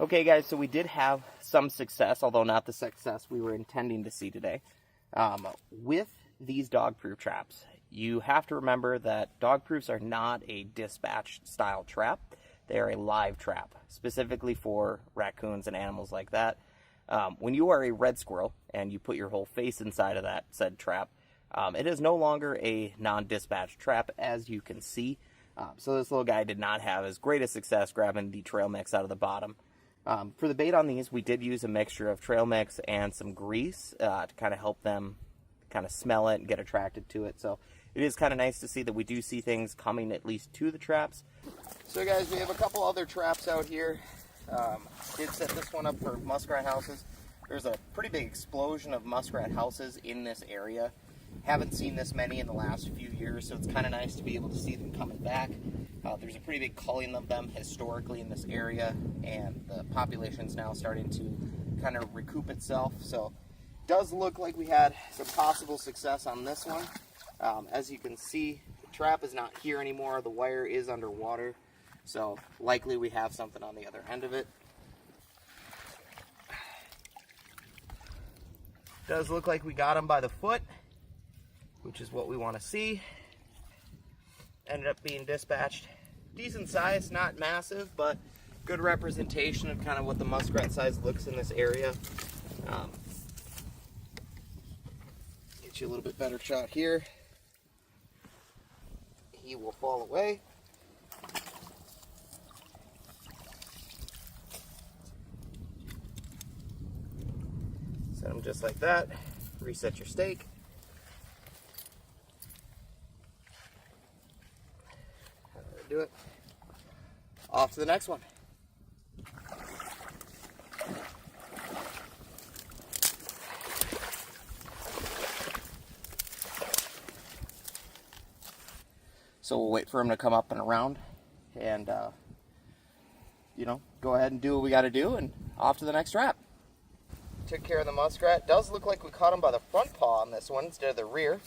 Okay guys, so we did have some success, although not the success we were intending to see today. With these dog-proof traps, you have to remember that dog-proofs are not a dispatch style trap. They are a live trap, specifically for raccoons and animals like that. When you are a red squirrel and you put your whole face inside of that said trap, it is no longer a non-dispatch trap, as you can see. So this little guy did not have as great a success grabbing the trail mix out of the bottom. For the bait on these, we did use a mixture of trail mix and some grease to kind of help them kind of smell it and get attracted to it. So it is kind of nice to see that we do see things coming at least to the traps. So guys, we have a couple other traps out here. Did set this one up for muskrat houses. There's a pretty big explosion of muskrat houses in this area. Haven't seen this many in the last few years, so it's kind of nice to be able to see them coming back. There's a pretty big culling of them historically in this area, and the population's now starting to kind of recoup itself. So it does look like we had some possible success on this one. As you can see, the trap is not here anymore. The wire is underwater, so likely we have something on the other end of it. Does look like we got him by the foot, which is what we want to see. Ended up being dispatched. Decent size, not massive, but good representation of kind of what the muskrat size looks in this area. Get you a little bit better shot here. He will fall away. Set them just like that. Reset your stake. Do it. Off to the next one. So we'll wait for him to come up and around, and go ahead and do what we got to do, and off to the next trap. Took care of the muskrat. Does look like we caught him by the front paw on this one instead of the rear.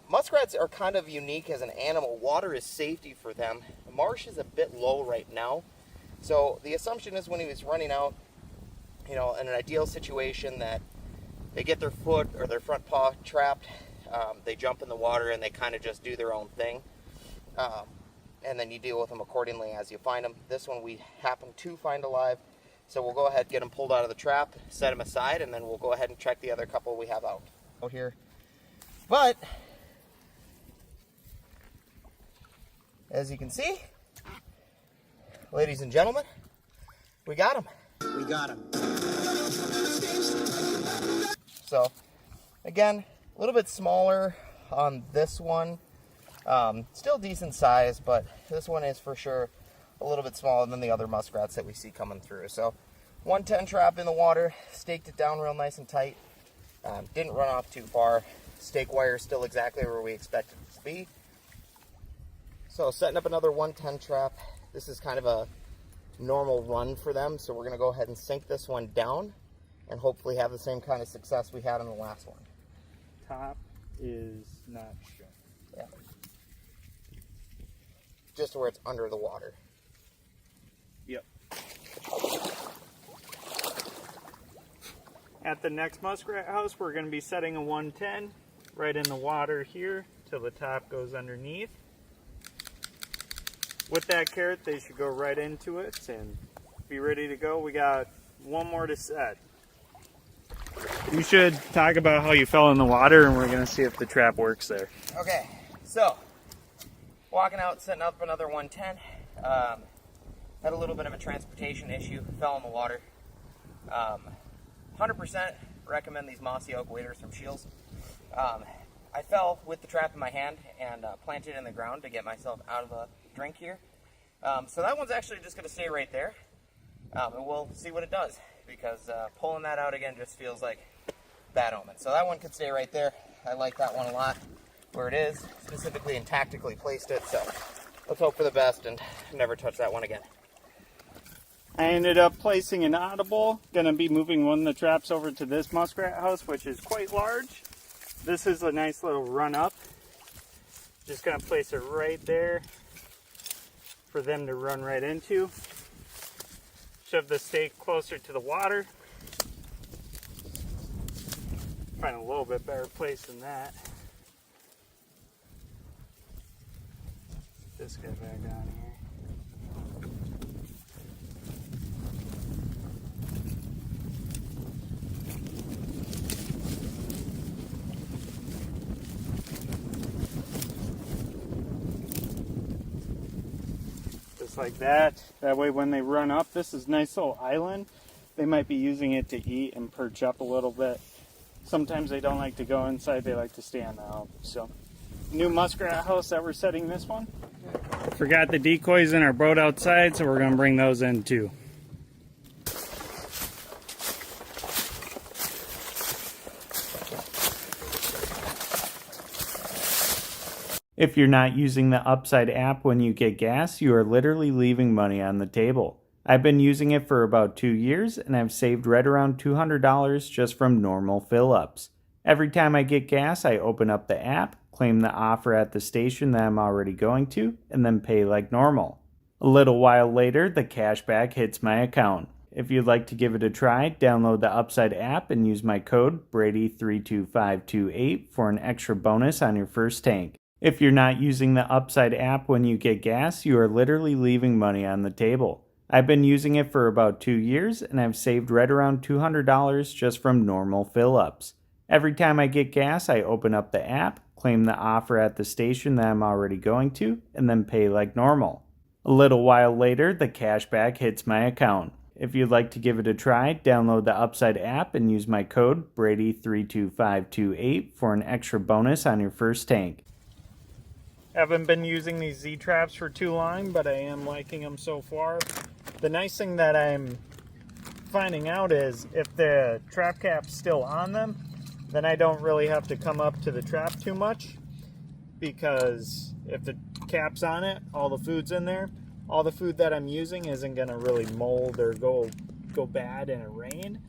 Muskrats are kind of unique as an animal. Water is safety for them. The marsh is a bit low right now, so the assumption is when he was running out, in an ideal situation, that they get their foot or their front paw trapped, they jump in the water and they kind of just do their own thing, and then you deal with them accordingly as you find them. This one we happen to find alive, so we'll go ahead and get him pulled out of the trap, set him aside, and then we'll go ahead and check the other couple we have out here. But as you can see, ladies and gentlemen, we got him. We got him. So again, a little bit smaller on this one. Still decent size, but this one is for sure a little bit smaller than the other muskrats that we see coming through. So 110 trap in the water, staked it down real nice and tight. Didn't run off too far. Stake wire is still exactly where we expected it to be. So setting up another 110 trap. This is kind of a normal run for them, so we're going to go ahead and sink this one down and hopefully have the same kind of success we had in the last one. Top is not shown. Yeah. Just where it's under the water. Yep. At the next muskrat house, we're going to be setting a 110 right in the water here till the top goes underneath. With that carrot, they should go right into it and be ready to go. We got one more to set. You should talk about how you fell in the water, and we're going to see if the trap works there. Okay, so walking out, setting up another 110. Had a little bit of a transportation issue, fell in the water. 100% recommend these mossy oak waders from Shields. I fell with the trap in my hand and planted it in the ground to get myself out of the drink here. So that one's actually just going to stay right there, and we'll see what it does, because pulling that out again just feels like bad omen. So that one could stay right there. I like that one a lot where it is, specifically and tactically placed it. So let's hope for the best and never touch that one again. I ended up placing an audible. Going to be moving one of the traps over to this muskrat house, which is quite large. This is a nice little run up. Just going to place it right there for them to run right into. Shove the stake closer to the water. Find a little bit better place than that. This guy back on here. Just like that. That way when they run up, this is a nice little island. They might be using it to eat and perch up a little bit. Sometimes they don't like to go inside, they like to stay on the out. So, new muskrat house that we're setting this one. Forgot the decoys in our boat outside, so we're going to bring those in too. If you're not using the Upside app when you get gas, you are literally leaving money on the table. I've been using it for about 2 years, and I've saved right around $200 just from normal fill-ups. Every time I get gas, I open up the app, claim the offer at the station that I'm already going to, and then pay like normal. A little while later, the cashback hits my account. If you'd like to give it a try, download the Upside app and use my code Brady32528 for an extra bonus on your first tank. If you're not using the Upside app when you get gas, you are literally leaving money on the table. I've been using it for about 2 years, and I've saved right around $200 just from normal fill-ups. Every time I get gas, I open up the app, claim the offer at the station that I'm already going to, and then pay like normal. A little while later, the cashback hits my account. If you'd like to give it a try, download the Upside app and use my code Brady32528 for an extra bonus on your first tank. Haven't been using these Z-traps for too long, but I am liking them so far. The nice thing that I'm finding out is if the trap cap's still on them, then I don't really have to come up to the trap too much, because if the cap's on it, all the food's in there, all the food that I'm using isn't going to really mold or go bad in a rain.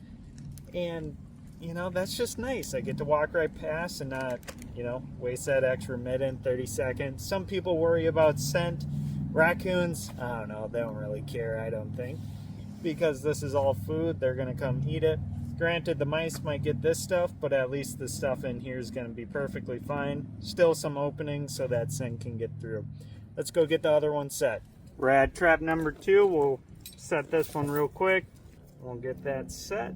And you know, that's just nice. I get to walk right past and not, you know, waste that extra minute, 30 seconds. Some people worry about scent. Raccoons, I don't know, they don't really care, I don't think. Because this is all food, they're going to come eat it. Granted, the mice might get this stuff, but at least the stuff in here is going to be perfectly fine. Still some openings so that scent can get through. Let's go get the other one set. Rad trap number 2, we'll set this one real quick. We'll get that set.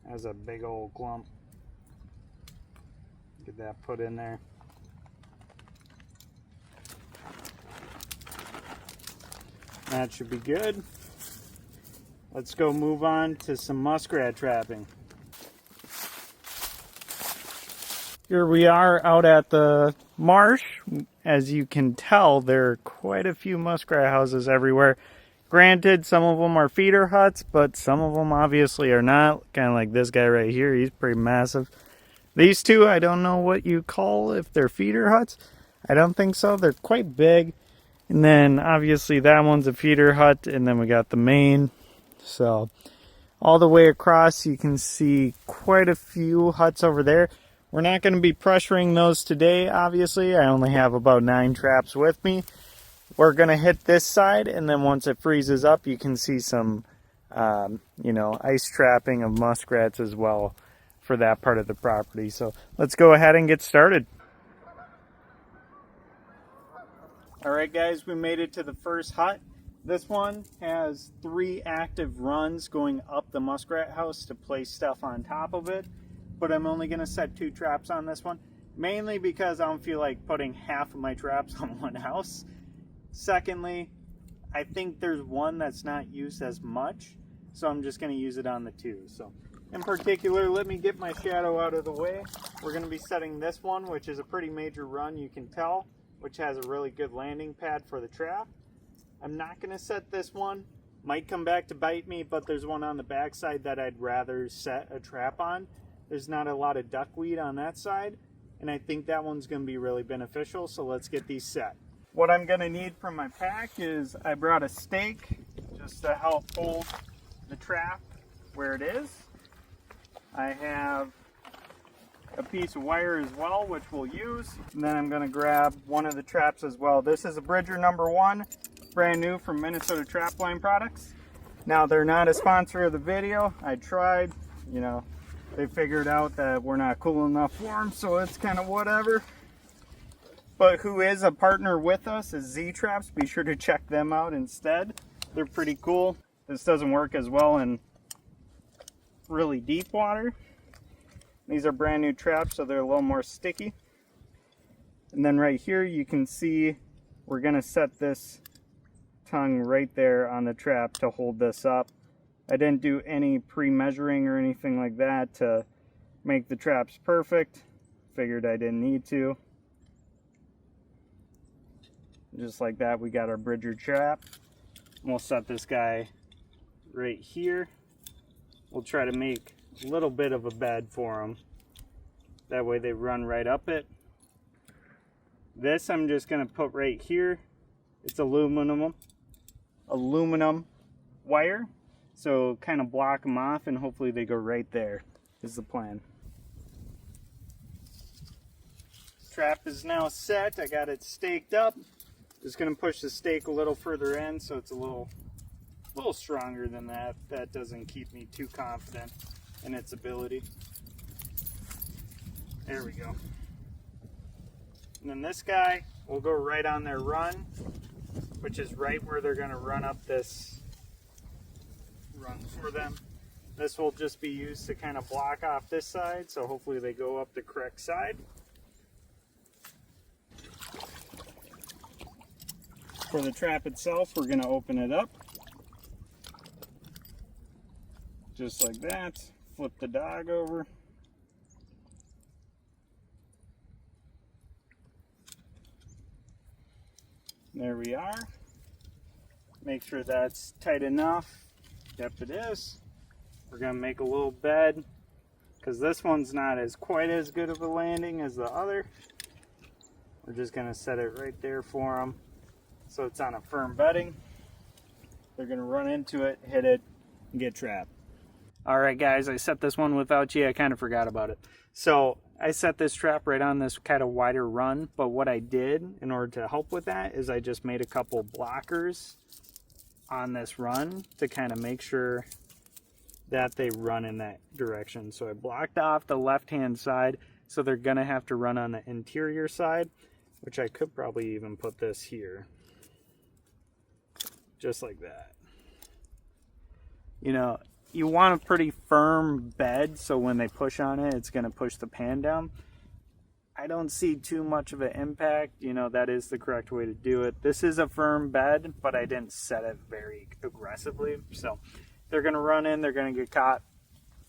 That's a big old clump. Get that put in there. That should be good. Let's go move on to some muskrat trapping. Here we are out at the marsh. As you can tell, there are quite a few muskrat houses everywhere. Granted, some of them are feeder huts, but some of them obviously are not. Kind of like this guy right here, he's pretty massive. These two, I don't know what you call if they're feeder huts. I don't think so. They're quite big. And then obviously that one's a feeder hut, and then we got the main. So all the way across you can see quite a few huts over there. We're not going to be pressuring those today, obviously. I only have about 9 traps with me. We're going to hit this side, and then once it freezes up, you can see some, ice trapping of muskrats as well for that part of the property. So let's go ahead and get started. All right, guys, we made it to the first hut. This one has 3 active runs going up the muskrat house to place stuff on top of it. But I'm only going to set 2 traps on this one, mainly because I don't feel like putting half of my traps on one house. Secondly, I think there's one that's not used as much, so I'm just going to use it on the 2. So in particular, let me get my shadow out of the way. We're going to be setting this one, which is a pretty major run, you can tell, which has a really good landing pad for the trap. I'm not going to set this one. Might come back to bite me, but there's one on the back side that I'd rather set a trap on. There's not a lot of duckweed on that side, and I think that one's going to be really beneficial, so let's get these set. What I'm going to need from my pack is I brought a stake just to help hold the trap where it is. I have a piece of wire as well, which we'll use. And then I'm going to grab one of the traps as well. This is a Bridger #1, brand new from Minnesota Trapline Products. Now, they're not a sponsor of the video. I tried, you know, they figured out that we're not cool enough for them, so it's kind of whatever. But who is a partner with us is Z-Traps. Be sure to check them out instead. They're pretty cool. This doesn't work as well in really deep water. These are brand new traps, so they're a little more sticky. And then right here you can see we're going to set this tongue right there on the trap to hold this up. I didn't do any pre-measuring or anything like that to make the traps perfect. Figured I didn't need to. Just like that, we got our Bridger trap. And we'll set this guy right here. We'll try to make a little bit of a bed for them. That way they run right up it. This I'm just going to put right here. It's aluminum wire. So kind of block them off and hopefully they go right there is the plan. Trap is now set. I got it staked up. Just going to push the stake a little further in so it's a little stronger than that. That doesn't keep me too confident in its ability. There we go. And then this guy will go right on their run, which is right where they're going to run up this run for them. This will just be used to kind of block off this side, so hopefully they go up the correct side. For the trap itself, we're going to open it up. Just like that. Flip the dog over. There we are. Make sure that's tight enough. Yep, it is. We're going to make a little bed because this one's not as quite as good of a landing as the other. We're just going to set it right there for them. So it's on a firm bedding. They're going to run into it, hit it, and get trapped. Alright guys, I set this one without you. I kind of forgot about it. So I set this trap right on this kind of wider run, but what I did in order to help with that is I just made a couple blockers on this run to kind of make sure that they run in that direction. So I blocked off the left-hand side, so they're going to have to run on the interior side, which I could probably even put this here. Just like that. You know, you want a pretty firm bed so when they push on it, it's going to push the pan down. I don't see too much of an impact. You know, that is the correct way to do it. This is a firm bed, but I didn't set it very aggressively. So they're going to run in, they're going to get caught,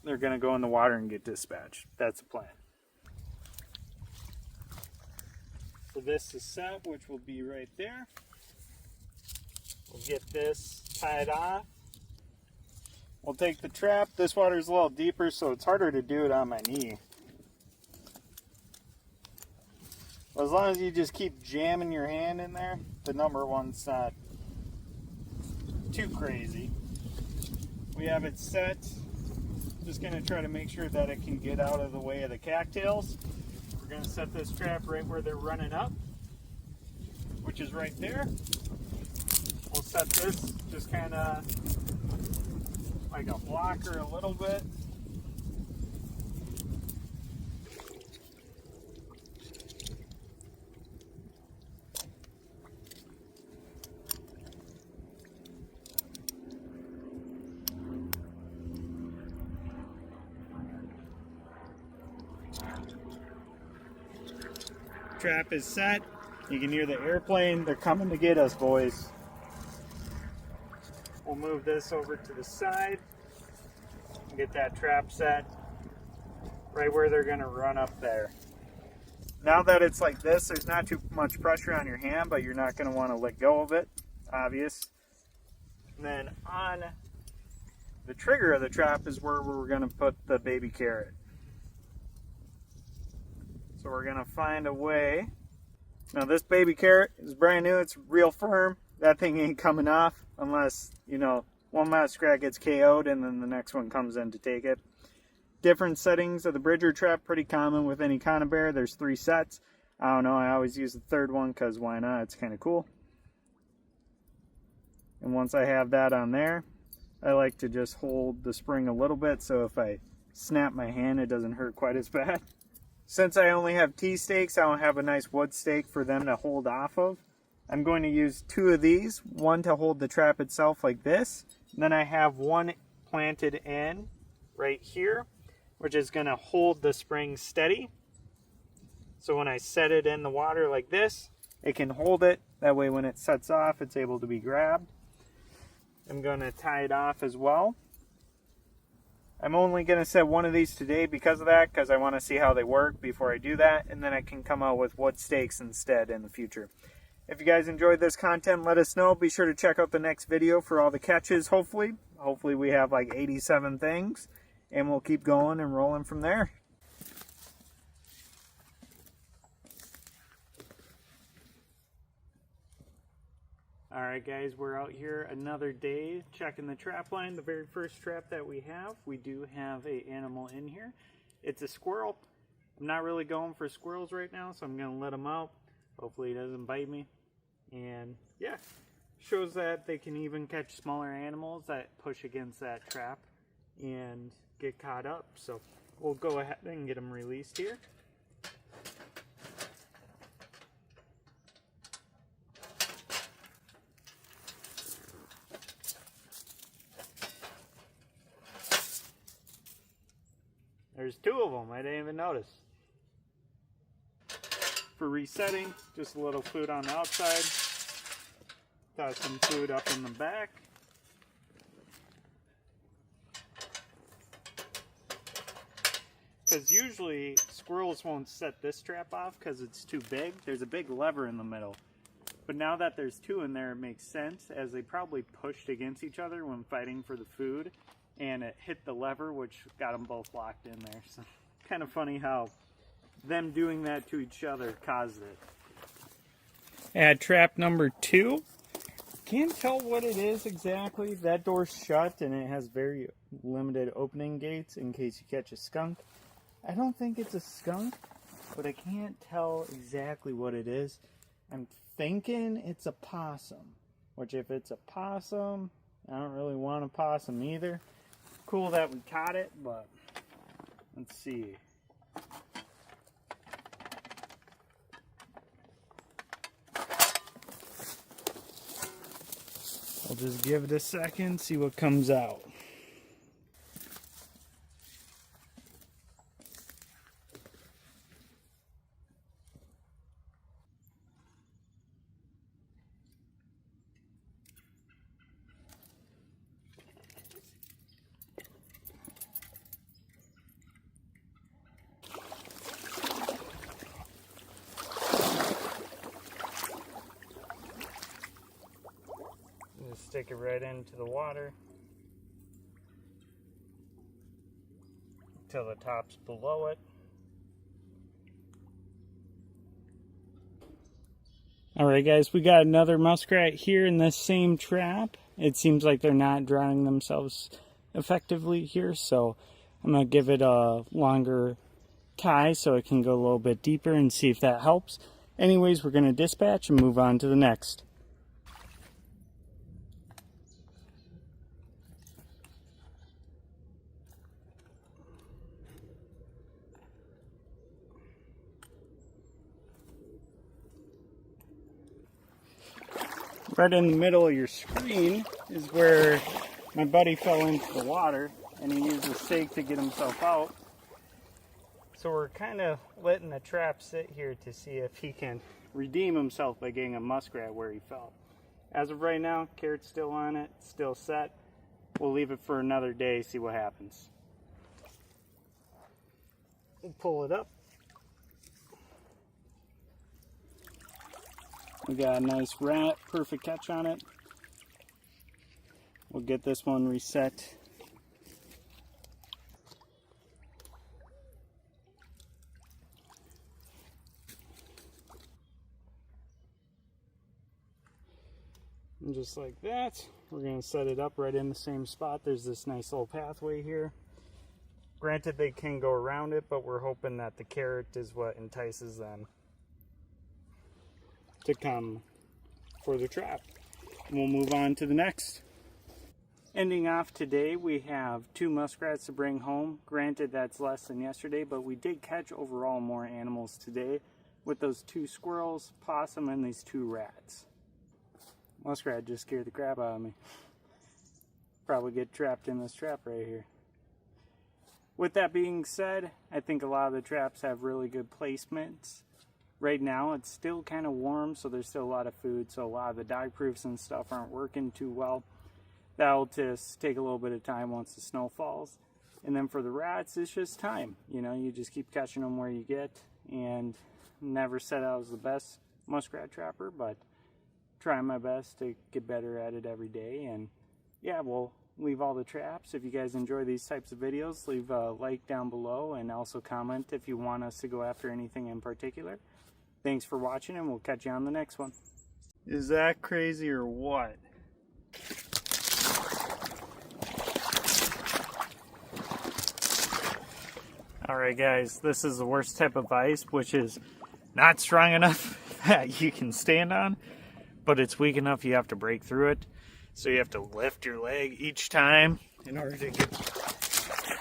they're going to go in the water and get dispatched. That's the plan. So this is set, which will be right there. We'll get this tied off. We'll take the trap. This water is a little deeper, so it's harder to do it on my knee. As long as you just keep jamming your hand in there, the #1's not too crazy. We have it set. Just going to try to make sure that it can get out of the way of the cattails. We're going to set this trap right where they're running up, which is right there. We'll set this just kind of like a blocker a little bit. Trap is set. You can hear the airplane. They're coming to get us, boys. We'll move this over to the side and get that trap set right where they're going to run up there. Now that it's like this, there's not too much pressure on your hand, but you're not going to want to let go of it, obvious. And then on the trigger of the trap is where we're going to put the baby carrot. So we're going to find a way. Now this baby carrot is brand new, it's real firm. That thing ain't coming off unless, you know, one muskrat gets KO'd and then the next one comes in to take it. different settings of the bridger trap, pretty common with any conibear. There's 3 sets. I don't know, I always use the third one because why not? It's kind of cool. And once I have that on there, I like to just hold the spring a little bit so if I snap my hand, it doesn't hurt quite as bad. Since I only have T-stakes, I don't have a nice wood stake for them to hold off of. I'm going to use 2 of these, one to hold the trap itself like this. And then I have one planted in right here, which is going to hold the spring steady. So when I set it in the water like this, it can hold it. That way when it sets off, it's able to be grabbed. I'm going to tie it off as well. I'm only going to set one of these today because of that, because I want to see how they work before I do that, and then I can come out with wood stakes instead in the future. If you guys enjoyed this content, let us know. Be sure to check out the next video for all the catches, hopefully. Hopefully we have like 87 things, and we'll keep going and rolling from there. Alright guys, we're out here another day checking the trap line. The very first trap that we have, we do have an animal in here. It's a squirrel. I'm not really going for squirrels right now, so I'm going to let him out. Hopefully he doesn't bite me. And yeah, shows that they can even catch smaller animals that push against that trap and get caught up. So we'll go ahead and get him released here. There's 2 of them, I didn't even notice. For resetting, just a little food on the outside. Toss some food up in the back. Because usually squirrels won't set this trap off because it's too big. There's a big lever in the middle. But now that there's 2 in there, it makes sense, as they probably pushed against each other when fighting for the food. And it hit the lever, which got them both locked in there. So kind of funny how them doing that to each other caused it. Add trap number 2. Can't tell what it is exactly. That door's shut and it has very limited opening gates in case you catch a skunk. I don't think it's a skunk, but I can't tell exactly what it is. I'm thinking it's a possum, which if it's a possum, I don't really want a possum either. Cool that we caught it, but let's see. I'll just give it a second, see what comes out. Just stick it right into the water until the top's below it. Alright guys, we got another muskrat here in this same trap. It seems like they're not drowning themselves effectively here, so I'm going to give it a longer tie so it can go a little bit deeper and see if that helps. Anyways, we're going to dispatch and move on to the next. Right in the middle of your screen is where my buddy fell into the water and he used a stake to get himself out. So we're kind of letting the trap sit here to see if he can redeem himself by getting a muskrat where he fell. As of right now, carrot's still on it, still set. We'll leave it for another day, see what happens. We'll pull it up. We got a nice rat, perfect catch on it. We'll get this one reset. And just like that, we're going to set it up right in the same spot. There's this nice little pathway here. Granted, they can go around it, but we're hoping that the carrot is what entices them to come for the trap. And we'll move on to the next. Ending off today, we have 2 muskrats to bring home. Granted, that's less than yesterday, but we did catch overall more animals today with those 2 squirrels, possum, and these 2 rats. Muskrat just scared the crap out of me. Probably get trapped in this trap right here. With that being said, I think a lot of the traps have really good placements. Right now it's still kind of warm, so there's still a lot of food, so a lot of the dog proofs and stuff aren't working too well. That'll just take a little bit of time once the snow falls. And then for the rats, it's just time. You know, you just keep catching them where you get, and never said I was the best muskrat trapper, but trying my best to get better at it every day. And yeah, we'll leave all the traps. If you guys enjoy these types of videos, leave a like down below and also comment if you want us to go after anything in particular. Thanks for watching, and we'll catch you on the next one. Is that crazy or what? Alright guys, this is the worst type of ice, which is not strong enough that you can stand on, but it's weak enough you have to break through it. So you have to lift your leg each time in order to get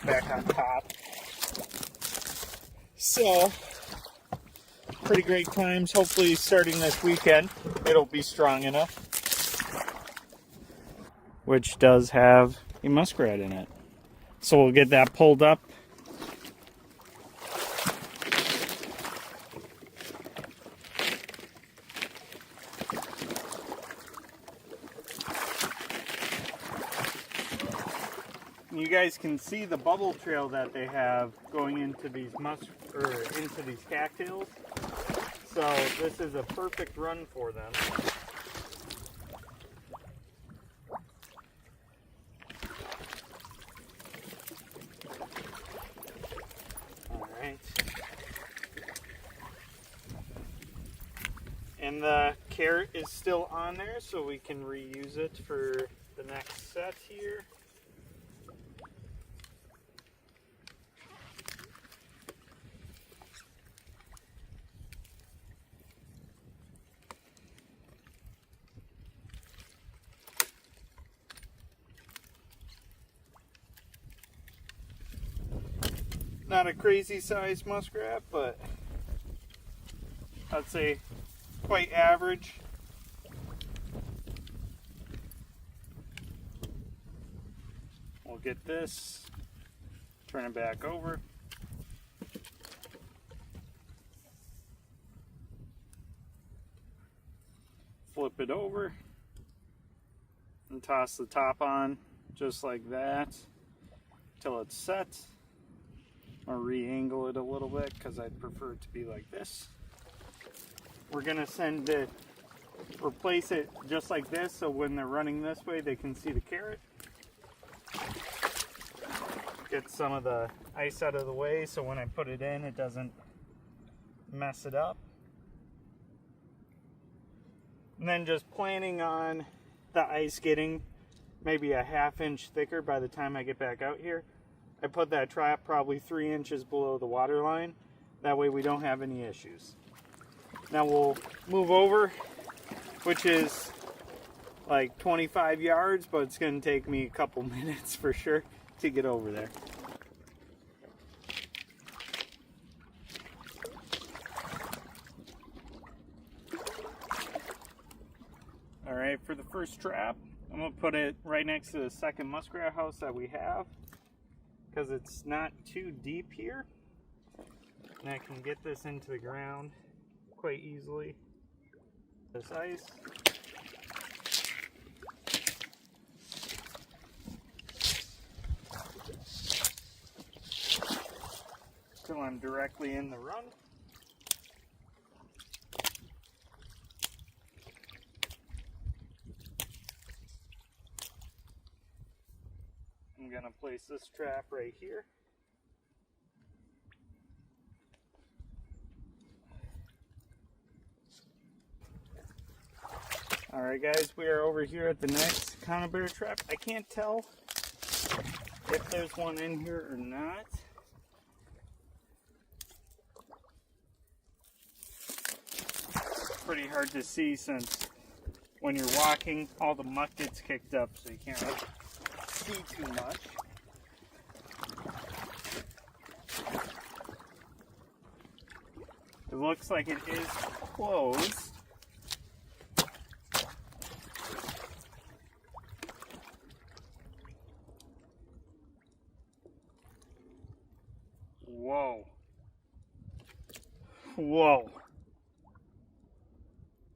back on top. So, pretty great times. Hopefully starting this weekend, it'll be strong enough. Which does have a muskrat in it. So we'll get that pulled up. You guys can see the bubble trail that they have going into these into these cattails. So this is a perfect run for them. All right. And the carrot is still on there, so we can reuse it for the next set here. Not a crazy sized muskrat, but I'd say quite average. We'll get this, turn it back over. Flip it over and toss the top on just like that till it's set. Or re-angle it a little bit because I'd prefer it to be like this. We're gonna replace it just like this, so when they're running this way they can see the carrot. Get some of the ice out of the way so when I put it in it doesn't mess it up. And then just planning on the ice getting maybe a ½ inch thicker by the time I get back out here. I put that trap probably 3 inches below the water line. That way we don't have any issues. Now we'll move over, which is like 25 yards, but it's going to take me a couple minutes for sure to get over there. All right, for the first trap, I'm going to put it right next to the second muskrat house that we have, because it's not too deep here, and I can get this into the ground quite easily. This ice. Till I'm directly in the run. I'm going to place this trap right here. Alright guys, we are over here at the next conibear trap. I can't tell if there's one in here or not. pretty hard to see since when you're walking, all the muck gets kicked up, so you can't really see too much. It looks like it is closed. Whoa. Whoa.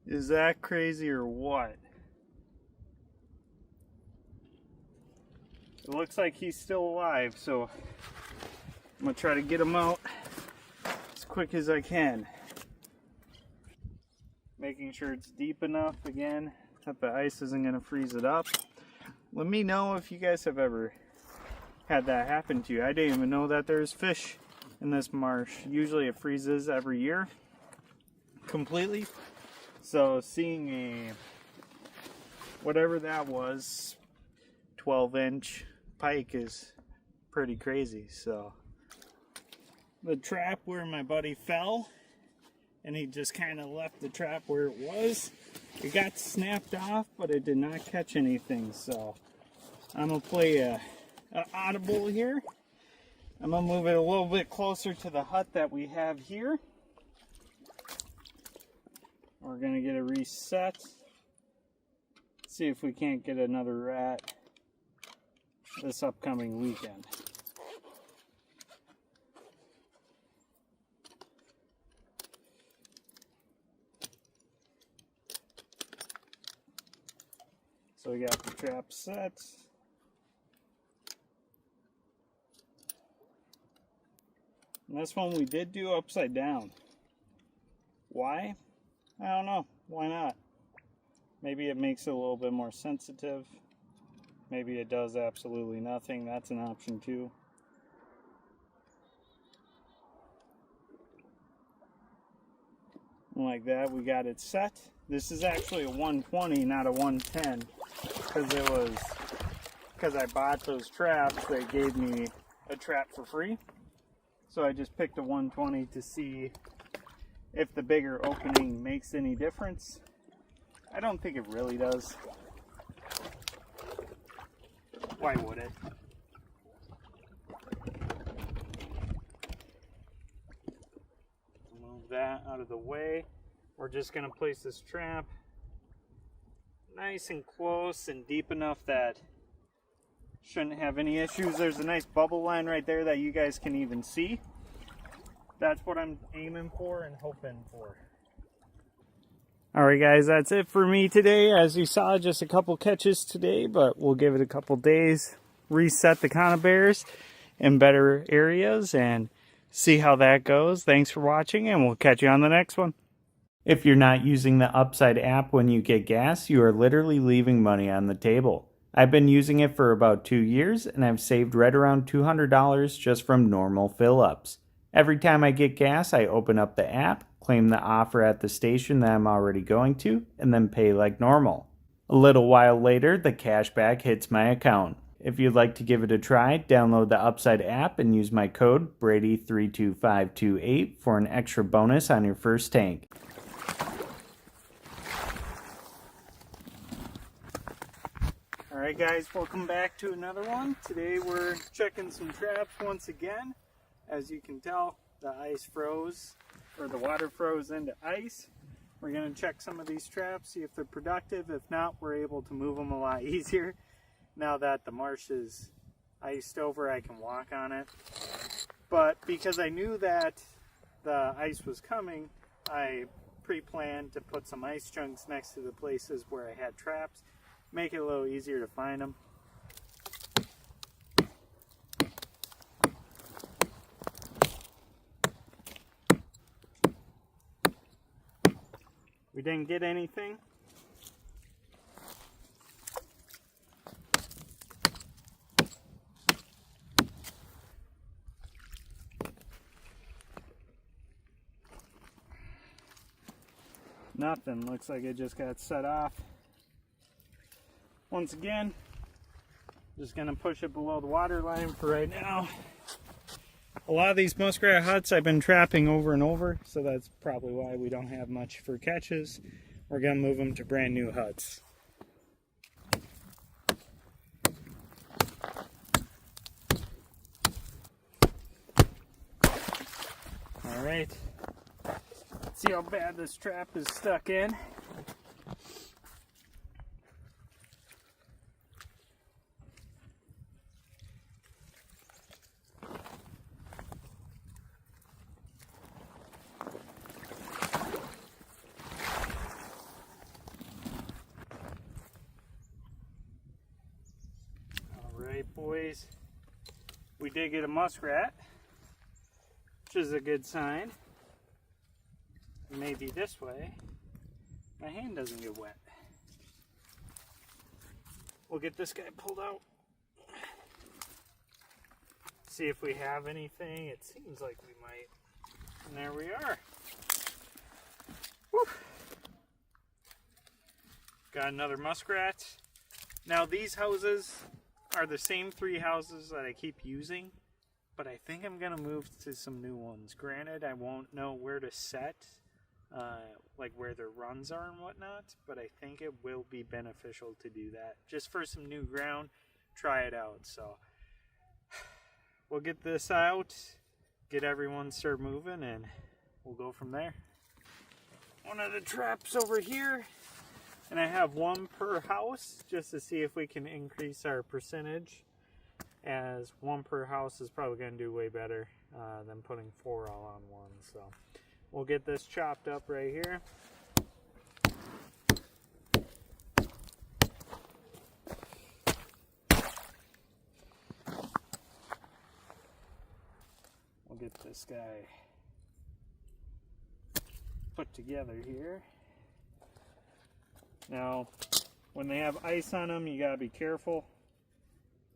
Is that crazy or what? It looks like he's still alive, so I'm gonna try to get him out as quick as I can. Making sure it's deep enough again that the ice isn't gonna freeze it up. Let me know if you guys have ever had that happen to you. I didn't even know that there's fish in this marsh. Usually it freezes every year completely. So seeing a, whatever that was, 12-inch pike is pretty crazy. So the trap where my buddy fell, and he just kind of left the trap where it was. It got snapped off, but it did not catch anything. So I'm gonna play a audible here. I'm gonna move it a little bit closer to the hut that we have here. We're gonna get a reset. See if we can't get another rat this upcoming weekend. So we got the trap set. And this one we did do upside down. Why? I don't know. Why not? Maybe it makes it a little bit more sensitive. Maybe it does absolutely nothing. That's an option too. Like that, we got it set. This is actually a 120, not a 110, because I bought those traps. They gave me a trap for free, so I just picked a 120 to see if the bigger opening makes any difference. I don't think it really does. Why would it? Move that out of the way. We're just going to place this trap nice and close and deep enough that shouldn't have any issues. There's a nice bubble line right there that you guys can even see. That's what I'm aiming for and hoping for. Alright guys, that's it for me today. As you saw, just a couple catches today, but we'll give it a couple days, reset the conibears in better areas, and see how that goes. Thanks for watching, and we'll catch you on the next one. If you're not using the Upside app when you get gas, you are literally leaving money on the table. I've been using it for about 2 years, and I've saved right around $200 just from normal fill-ups. Every time I get gas, I open up the app, claim the offer at the station that I'm already going to, and then pay like normal. A little while later, the cashback hits my account. If you'd like to give it a try, download the Upside app and use my code Brady32528 for an extra bonus on your first tank. Alright guys, welcome back to another one. Today we're checking some traps once again. As you can tell, the ice froze, or the water froze into ice. We're going to check some of these traps, see if they're productive. If not, we're able to move them a lot easier. Now that the marsh is iced over, I can walk on it. But because I knew that the ice was coming, I pre-planned to put some ice chunks next to the places where I had traps. Make it a little easier to find them. We didn't get anything. Nothing. Looks like it just got set off. Once again, just going to push it below the water line for right now. A lot of these muskrat huts I've been trapping over and over, so that's probably why we don't have much for catches. We're going to move them to brand new huts. Alright, let's see how bad this trap is stuck in. Alright boys, we did get a muskrat, which is a good sign. Maybe this way my hand doesn't get wet. We'll get this guy pulled out. See if we have anything. It seems like we might. And there we are. Woo. Got another muskrat. Now these houses are the same 3 houses that I keep using, but I think I'm gonna move to some new ones. Granted, I won't know where to set, like where their runs are and whatnot, but I think it will be beneficial to do that just for some new ground. Try it out. So we'll get this out, get everyone start moving, and we'll go from there. One of the traps over here, and I have 1 per house just to see if we can increase our percentage, as 1 per house is probably going to do way better than putting 4 all on 1. So we'll get this chopped up right here. We'll get this guy put together here. Now, when they have ice on them, you gotta be careful,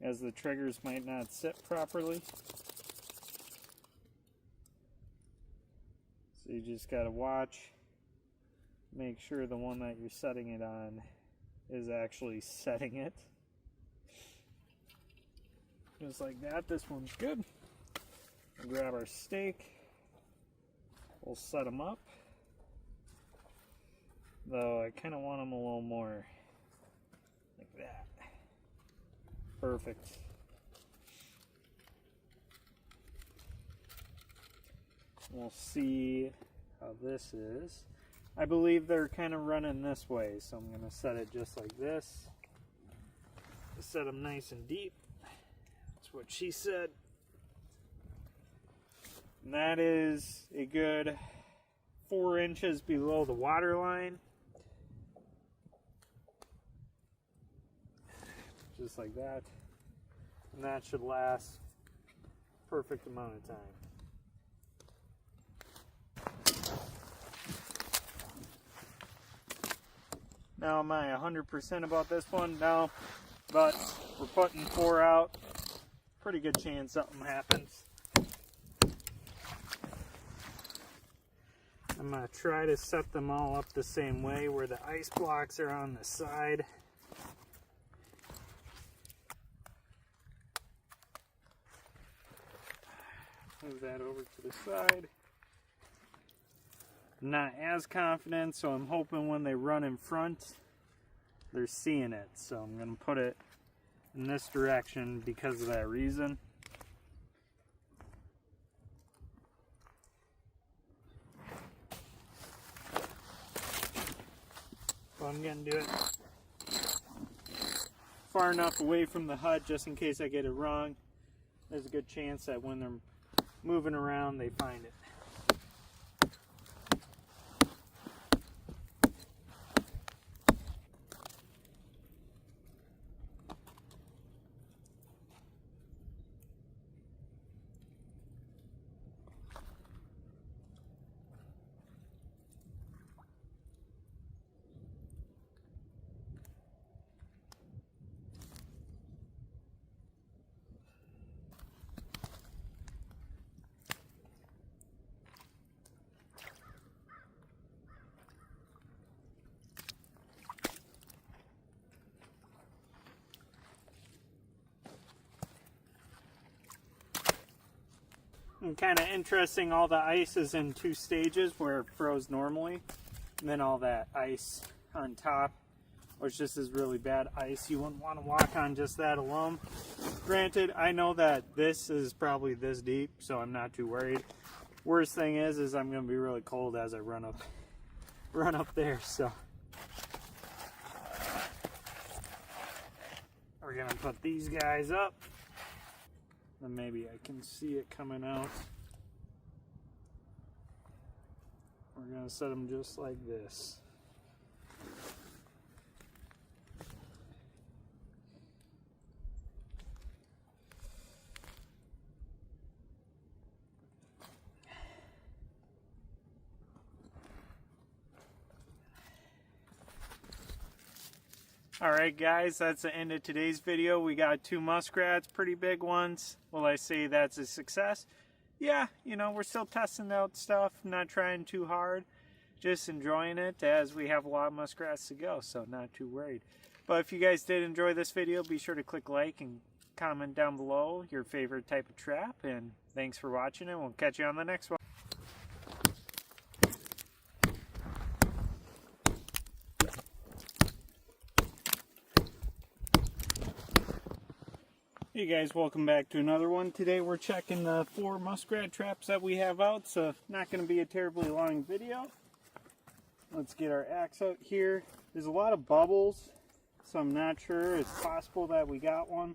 as the triggers might not sit properly. So you just gotta watch, make sure the one that you're setting it on is actually setting it. Just like that. This one's good. We'll grab our stake. We'll set them up. Though I kind of want them a little more like that. Perfect. We'll see how this is. I believe they're kind of running this way, so I'm going to set it just like this. Set them nice and deep. That's what she said. And that is a good 4 inches below the water line. Just like that. And that should last perfect amount of time. Now, am I 100% about this one? No. But we're putting 4 out. Pretty good chance something happens. I'm going to try to set them all up the same way, where the ice blocks are on the side. Move that over to the side. I'm not as confident, so I'm hoping when they run in front, they're seeing it. So I'm going to put it in this direction because of that reason. So I'm going to do it far enough away from the hut just in case I get it wrong. There's a good chance that when they're moving around, they find it. And kind of interesting, all the ice is in 2 stages where it froze normally, and then all that ice on top, which just is really bad ice. You wouldn't want to walk on just that alone. Granted, I know that this is probably this deep, so I'm not too worried. Worst thing is I'm going to be really cold as I run up there, so. We're going to put these guys up. Then maybe I can see it coming out. We're going to set them just like this. Alright guys, that's the end of today's video. We got 2 muskrats, pretty big ones. Will I say that's a success? Yeah, you know, we're still testing out stuff, not trying too hard. Just enjoying it as we have a lot of muskrats to go, so not too worried. But if you guys did enjoy this video, be sure to click like and comment down below your favorite type of trap. And thanks for watching, and we'll catch you on the next one. Hey guys, welcome back to another one. Today we're checking the 4 muskrat traps that we have out, so not going to be a terribly long video. Let's get our axe out here. There's a lot of bubbles, so I'm not sure. It's possible that we got one.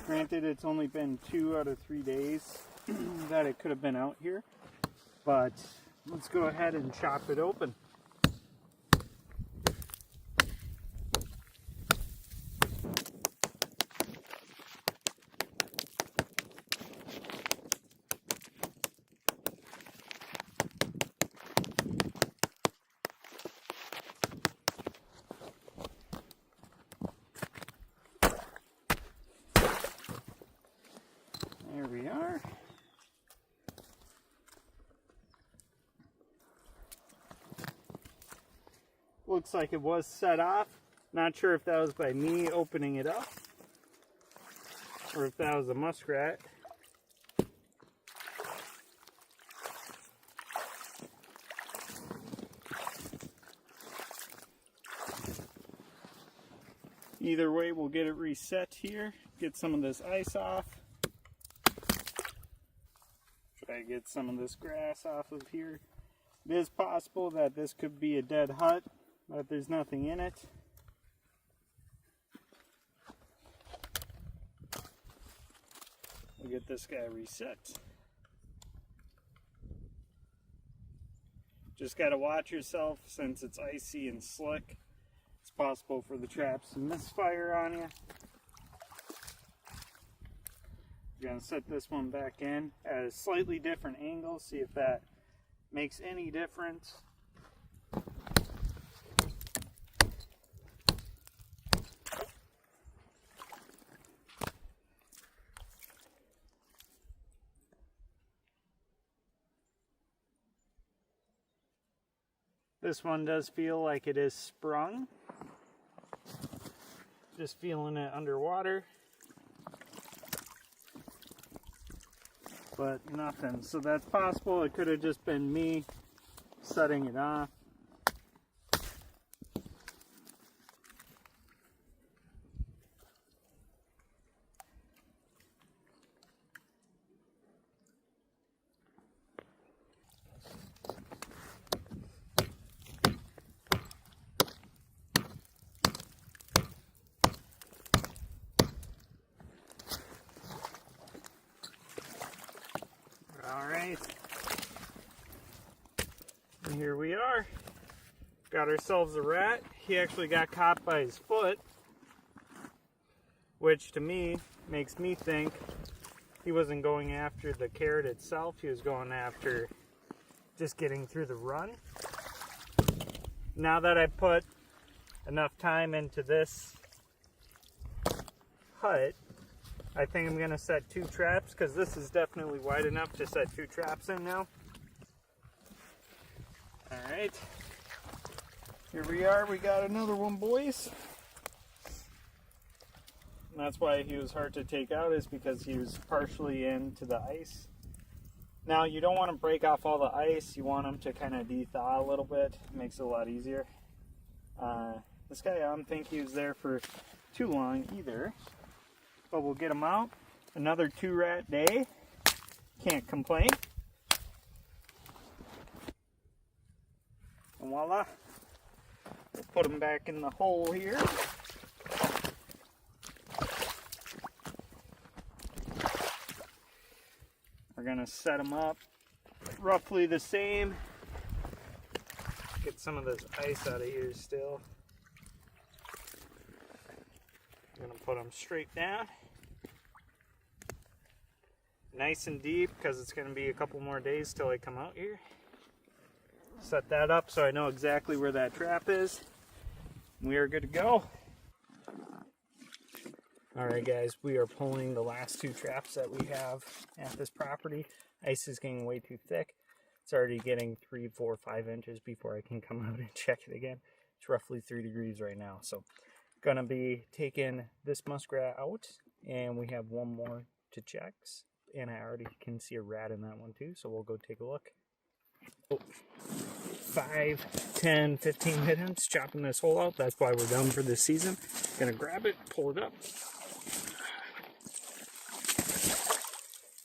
Granted, it's only been 2 out of 3 days that it could have been out here, but let's go ahead and chop it open. There we are. Looks like it was set off. Not sure if that was by me opening it up or if that was a muskrat. Either way, we'll get it reset here, get some of this ice off. Try to get some of this grass off of here. It is possible that this could be a dead hut, but there's nothing in it. We'll get this guy reset. Just got to watch yourself since it's icy and slick. It's possible for the traps to misfire on you. We're going to set this one back in at a slightly different angle, see if that makes any difference. This one does feel like it is sprung. Just feeling it underwater. But nothing. So that's possible. It could have just been me setting it off. Alright, and here we are. Got ourselves a rat. He actually got caught by his foot, which to me makes me think he wasn't going after the carrot itself, he was going after just getting through the run. Now that I put enough time into this hut, I think I'm going to set 2 traps, because this is definitely wide enough to set 2 traps in now. Alright, here we are, we got another one, boys. And that's why he was hard to take out, is because he was partially into the ice. Now you don't want to break off all the ice. You want them to kind of de-thaw a little bit. It makes it a lot easier. This guy, I don't think he was there for too long either. But we'll get him out. Another 2-rat day. Can't complain. And voila. We'll put him back in the hole here. We're gonna set them up roughly the same. Get some of this ice out of here still. I'm gonna put them straight down. Nice and deep, because it's gonna be a couple more days till I come out here. Set that up so I know exactly where that trap is. We are good to go. Alright guys, we are pulling the last 2 traps that we have at this property. Ice is getting way too thick. It's already getting 3, 4, 5 inches before I can come out and check it again. It's roughly 3 degrees right now. So gonna be taking this muskrat out, and we have one more to check. And I already can see a rat in that one too, so we'll go take a look. Oh, 5, 10, 15 minutes chopping this hole out. That's why we're done for this season. Gonna grab it, pull it up.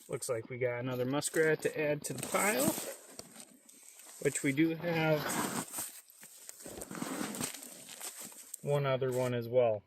Looks like we got another muskrat to add to the pile, which we do have one other one as well.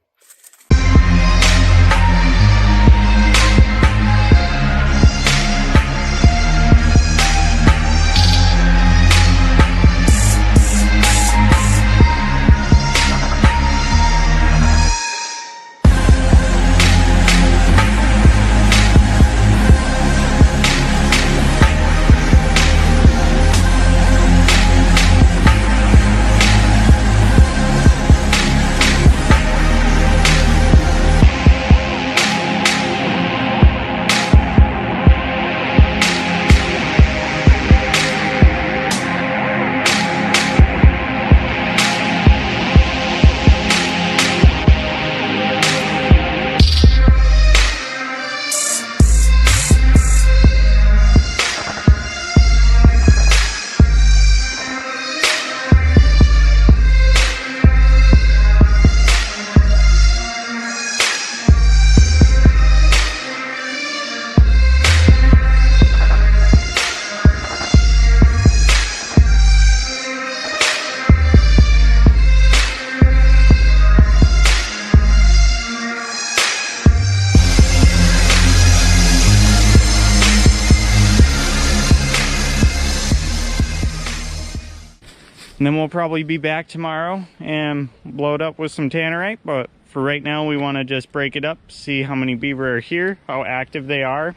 And then we'll probably be back tomorrow and blow it up with some tannerite. But for right now, we want to just break it up, see how many beaver are here, how active they are.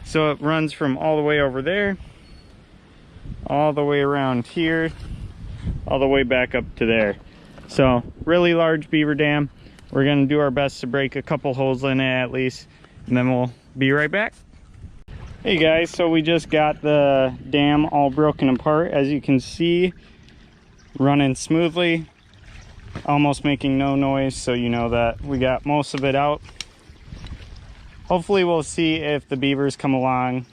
So it runs from all the way over there, all the way around here, all the way back up to there. So really large beaver dam. We're going to do our best to break a couple holes in it at least, and then we'll be right back. Hey guys, so we just got the dam all broken apart. As you can see, running smoothly, almost making no noise, so you know that we got most of it out. Hopefully we'll see if the beavers come along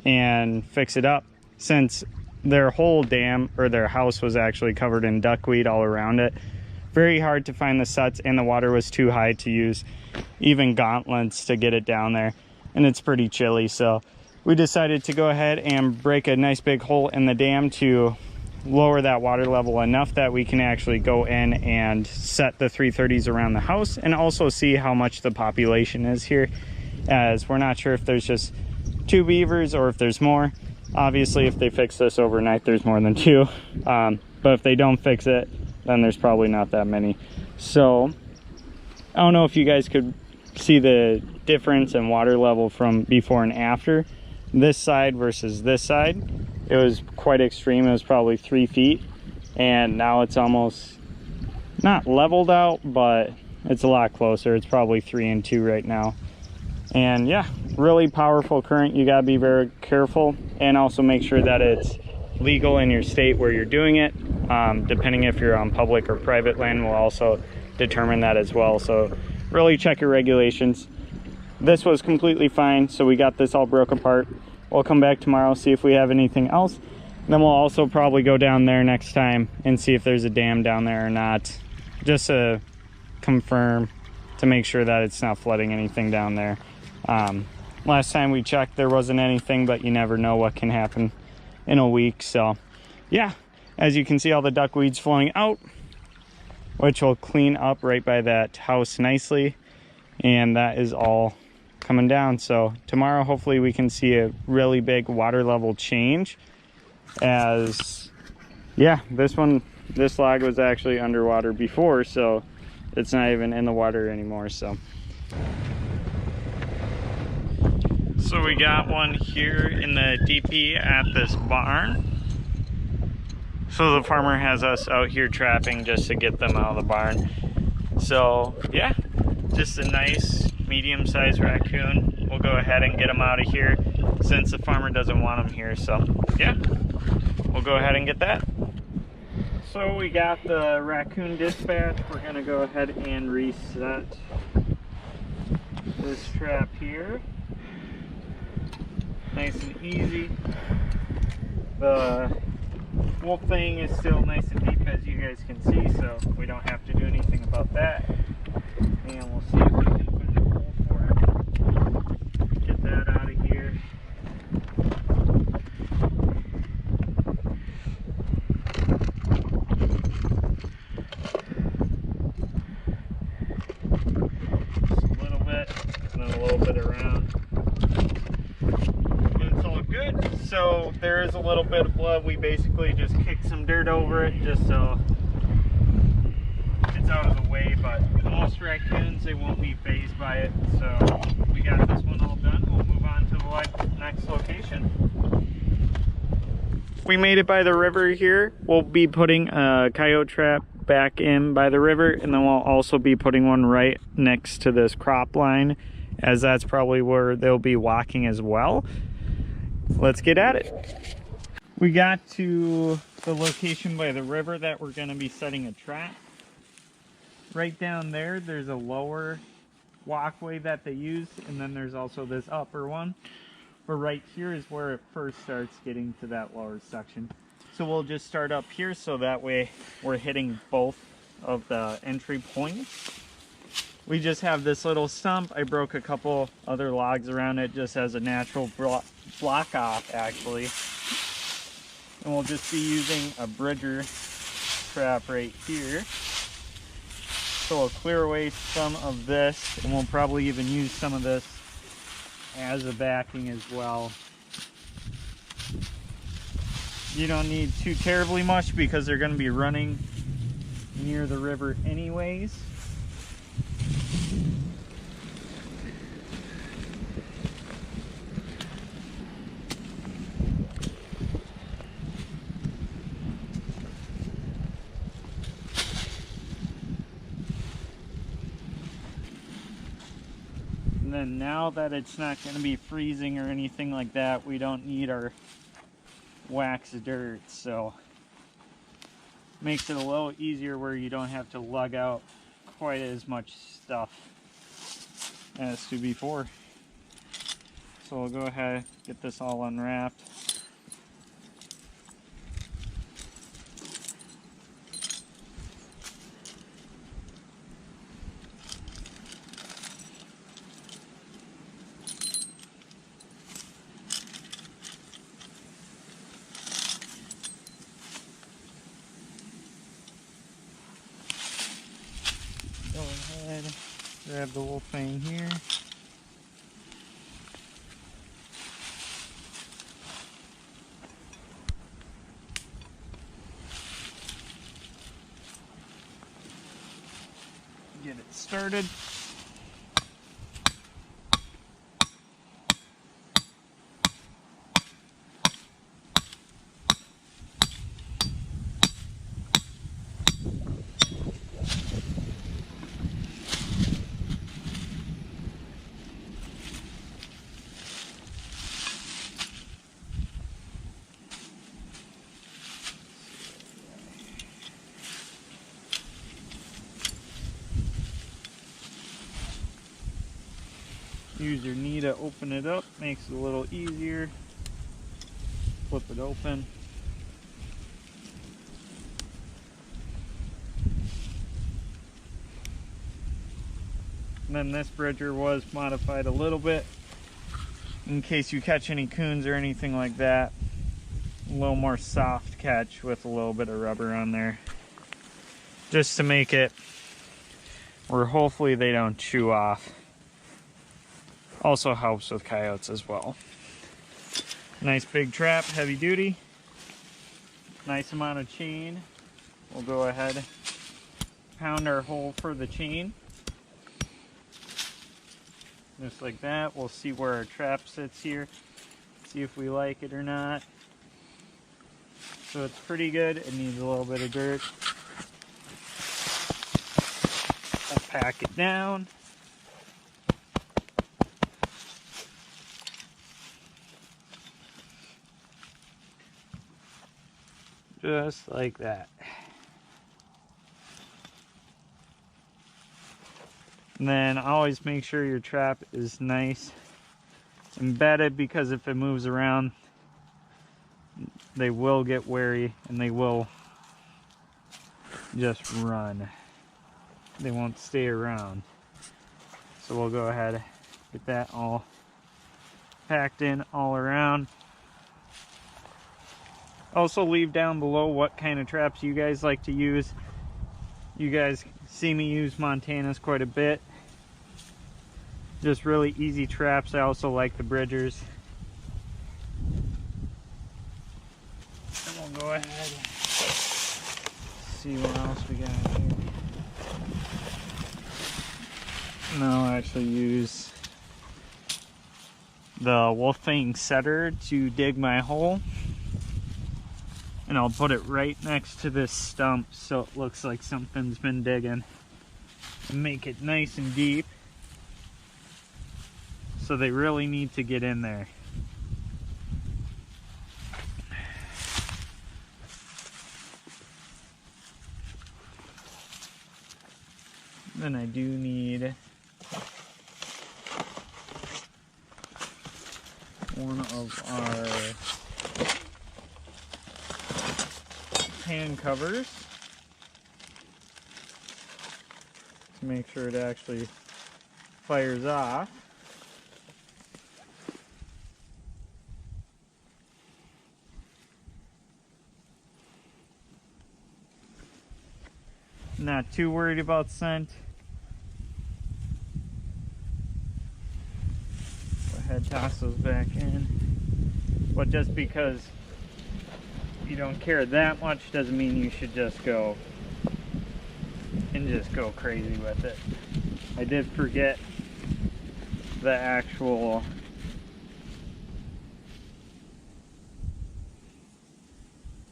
and fix it up, since their whole dam, or their house, was actually covered in duckweed all around it. Very hard to find the suts, and the water was too high to use even gauntlets to get it down there, and it's pretty chilly. So we decided to go ahead and break a nice big hole in the dam to lower that water level enough that we can actually go in and set the 330s around the house, and also see how much the population is here, as we're not sure if there's just 2 beavers or if there's more. Obviously if they fix this overnight, there's more than 2, but if they don't fix it, then there's probably not that many. So I don't know if you guys could see the difference in water level from before and after, this side versus this side. It was quite extreme. It was probably 3 feet, and now it's almost not leveled out, but it's a lot closer. It's probably 3 and 2 right now. And yeah, really powerful current. You gotta be very careful, and also make sure that it's legal in your state where you're doing it. Depending if you're on public or private land will also determine that as well. So really check your regulations. This was completely fine, so we got this all broke apart. We'll come back tomorrow, see if we have anything else. Then we'll also probably go down there next time and see if there's a dam down there or not, just to confirm, to make sure that it's not flooding anything down there. Last time we checked, there wasn't anything, but you never know what can happen in a week. So yeah, as you can see, all the duckweed's flowing out, which will clean up right by that house nicely, and that is all coming down. So tomorrow hopefully we can see a really big water level change, as yeah, this log was actually underwater before, so it's not even in the water anymore. So we got one here in the DP at this barn. So the farmer has us out here trapping just to get them out of the barn. So yeah, just a nice medium-sized raccoon. We'll go ahead and get them out of here since the farmer doesn't want them here. So yeah, we'll go ahead and get that. So we got the raccoon dispatch. We're gonna go ahead and reset this trap here. Nice and easy. The wolf thing is still nice and deep, as you guys can see, so we don't have to do anything about that. And we'll see if we can find a hole for it. Get that out of here. Just a little bit, and then a little bit around. So there is a little bit of blood. We basically just kicked some dirt over it just so it's out of the way, but most raccoons, they won't be fazed by it. So we got this one all done. We'll move on to the next location. We made it by the river here. We'll be putting a coyote trap back in by the river, and then we'll also be putting one right next to this crop line, as that's probably where they'll be walking as well. Let's get at it. We got to the location by the river that we're going to be setting a trap. Right down there, there's a lower walkway that they use, and then there's also this upper one. But right here is where it first starts getting to that lower section. So we'll just start up here, so that way we're hitting both of the entry points. We just have this little stump. I broke a couple other logs around it just as a natural block off, actually. And we'll just be using a bridger trap right here. So we'll clear away some of this, and we'll probably even use some of this as a backing as well. You don't need too terribly much because they're going to be running near the river anyways. And then now that it's not going to be freezing or anything like that, we don't need our wax dirt, so makes it a little easier where you don't have to lug out quite as much stuff as to before. So we'll go ahead and get this all unwrapped. Go ahead, grab the little thing here. Get it started. Use your knee to open it up, makes it a little easier. flip it open. And then this bridger was modified a little bit in case you catch any coons or anything like that. A little more soft catch with a little bit of rubber on there, just to make it where hopefully they don't chew off. Also helps with coyotes as well. Nice big trap, heavy duty. Nice amount of chain. We'll go ahead, pound our hole for the chain. Just like that. We'll see where our trap sits here. See if we like it or not. So it's pretty good. It needs a little bit of dirt. I'll pack it down. Just like that. And then always make sure your trap is nice embedded, because if it moves around, they will get wary and they will just run. They won't stay around. So we'll go ahead and get that all packed in all around. Also leave down below what kind of traps you guys like to use. You guys see me use Montanas quite a bit. Just really easy traps. I also like the bridgers. And we'll go ahead and see what else we got here. And I'll actually use the Wolfang setter to dig my hole. And I'll put it right next to this stump so it looks like something's been digging. And make it nice and deep. So they really need to get in there. Then I do need one of our pan covers to make sure it actually fires off. Not too worried about scent. Go ahead, toss those back in. But just because you don't care that much doesn't mean you should just go crazy with it. I did forget the actual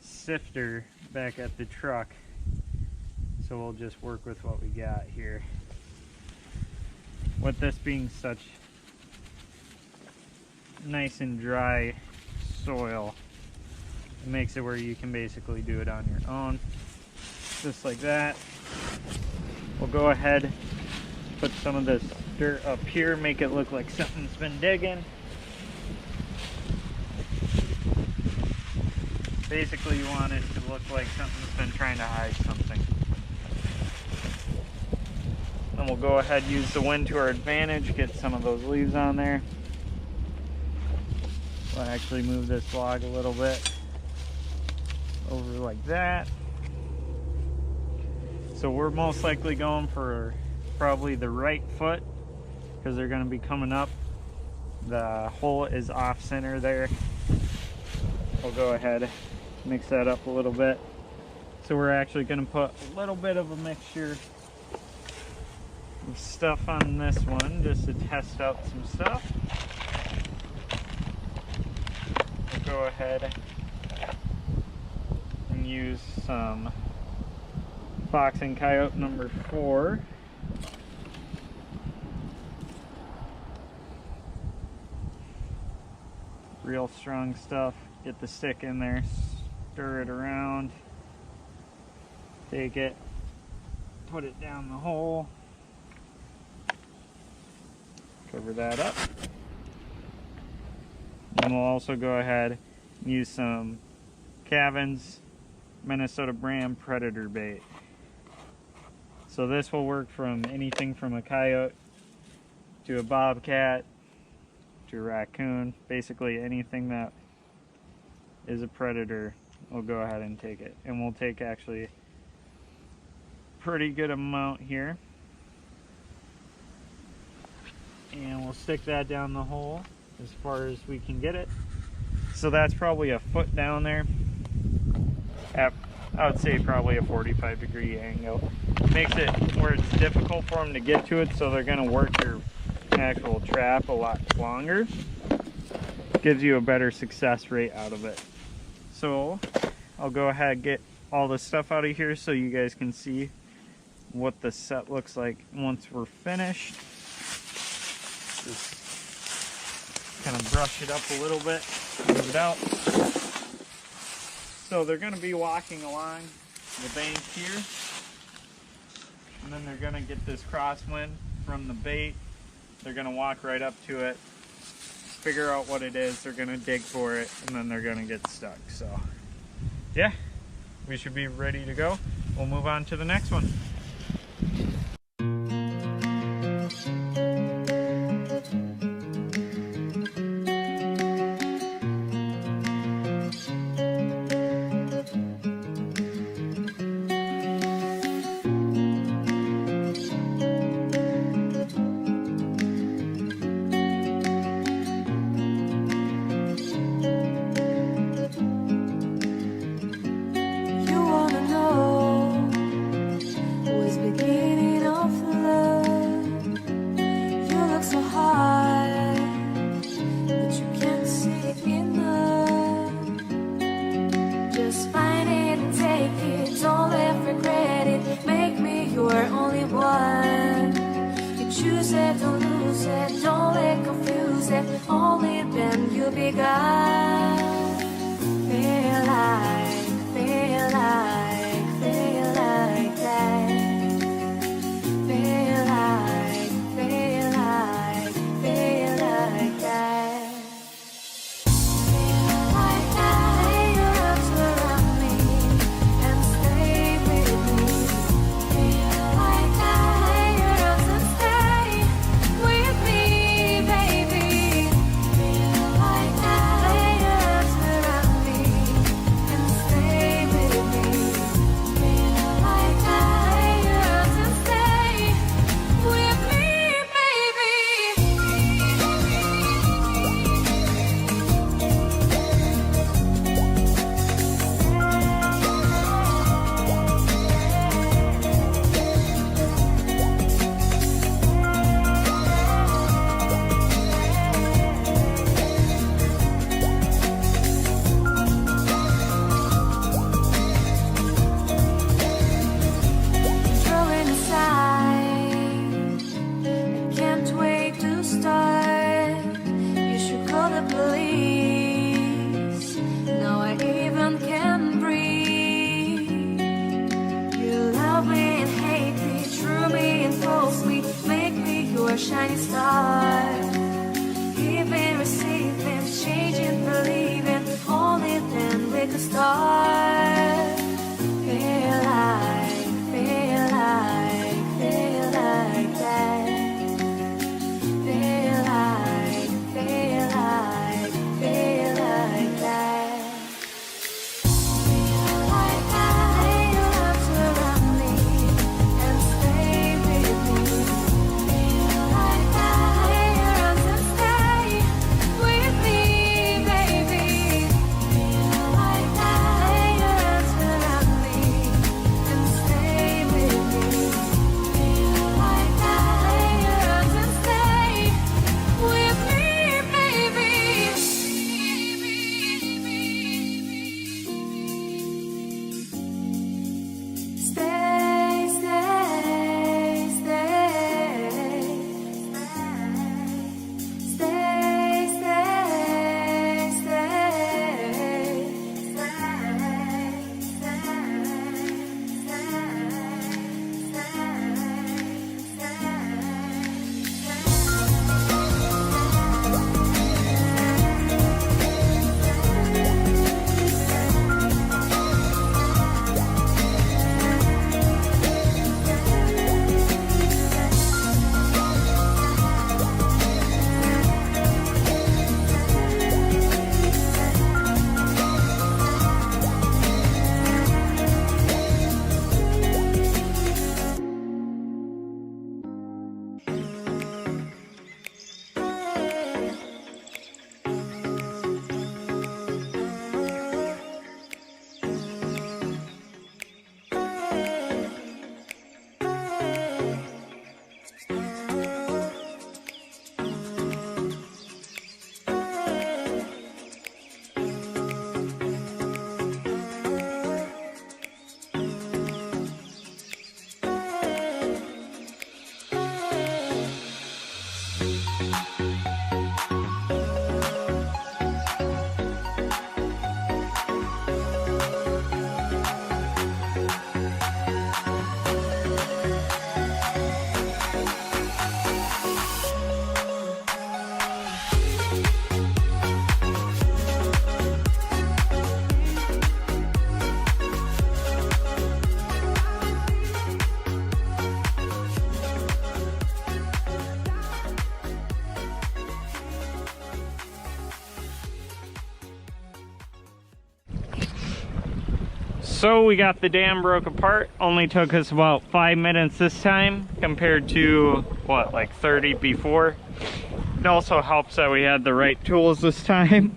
sifter back at the truck. So we'll just work with what we got here. With this being such nice and dry soil, it makes it where you can basically do it on your own. Just like that. We'll go ahead, put some of this dirt up here, make it look like something's been digging. Basically you want it to look like something's been trying to hide something. And we'll go ahead and use the wind to our advantage, get some of those leaves on there. We'll actually move this log a little bit over like that. So we're most likely going for probably the right foot because they're going to be coming up. The hole is off center there. We'll go ahead, mix that up a little bit. So we're actually going to put a little bit of a mixture of stuff on this one just to test out some stuff. We'll go ahead and use some Fox and Coyote number 4. Real strong stuff. Get the stick in there, stir it around, take it, put it down the hole, cover that up. And we'll also go ahead use some Cavin's Minnesota brand Predator bait. So this will work from anything from a coyote to a bobcat to a raccoon. Basically anything that is a predator, we'll go ahead and take it. And we'll take actually a pretty good amount here. And we'll stick that down the hole as far as we can get it. So that's probably a foot down there. At, I would say probably a 45-degree angle. Makes it where it's difficult for them to get to it, so they're going to work your actual trap a lot longer. Gives you a better success rate out of it. So I'll go ahead and get all the stuff out of here so you guys can see what the set looks like once we're finished. Just kind of brush it up a little bit, move it out. So they're going to be walking along the bank here, and then they're going to get this crosswind from the bait. They're going to walk right up to it, figure out what it is, they're going to dig for it, and then they're going to get stuck. So yeah, we should be ready to go. We'll move on to the next one. Choose it, don't lose it, don't let confuse it. Only then you'll be God. Feel like that. Feel like that. Feel like that. Feel like that. Lay your arms around me and stay with me. Feel like that. Lay your arms and stay with me, baby. Feel like that. Lay your arms around me and stay with me. Feel like that. Lay your arms and stay with me, baby. Throwing aside, I can't wait to start. You should call the police. Now I even can breathe. You love me and hate me, true me and false me, make me your shining star. Giving, receiving, changing, believing, only then we could start. Feel like that. Feel like that. Feel like that. Lay your arms around me and stay with me. Feel like that. Lay your arms and stay with me, baby. Feel like that. Lay So we got the dam broke apart. Only took us about 5 minutes this time compared to what, like 30 before. It also helps that we had the right tools this time.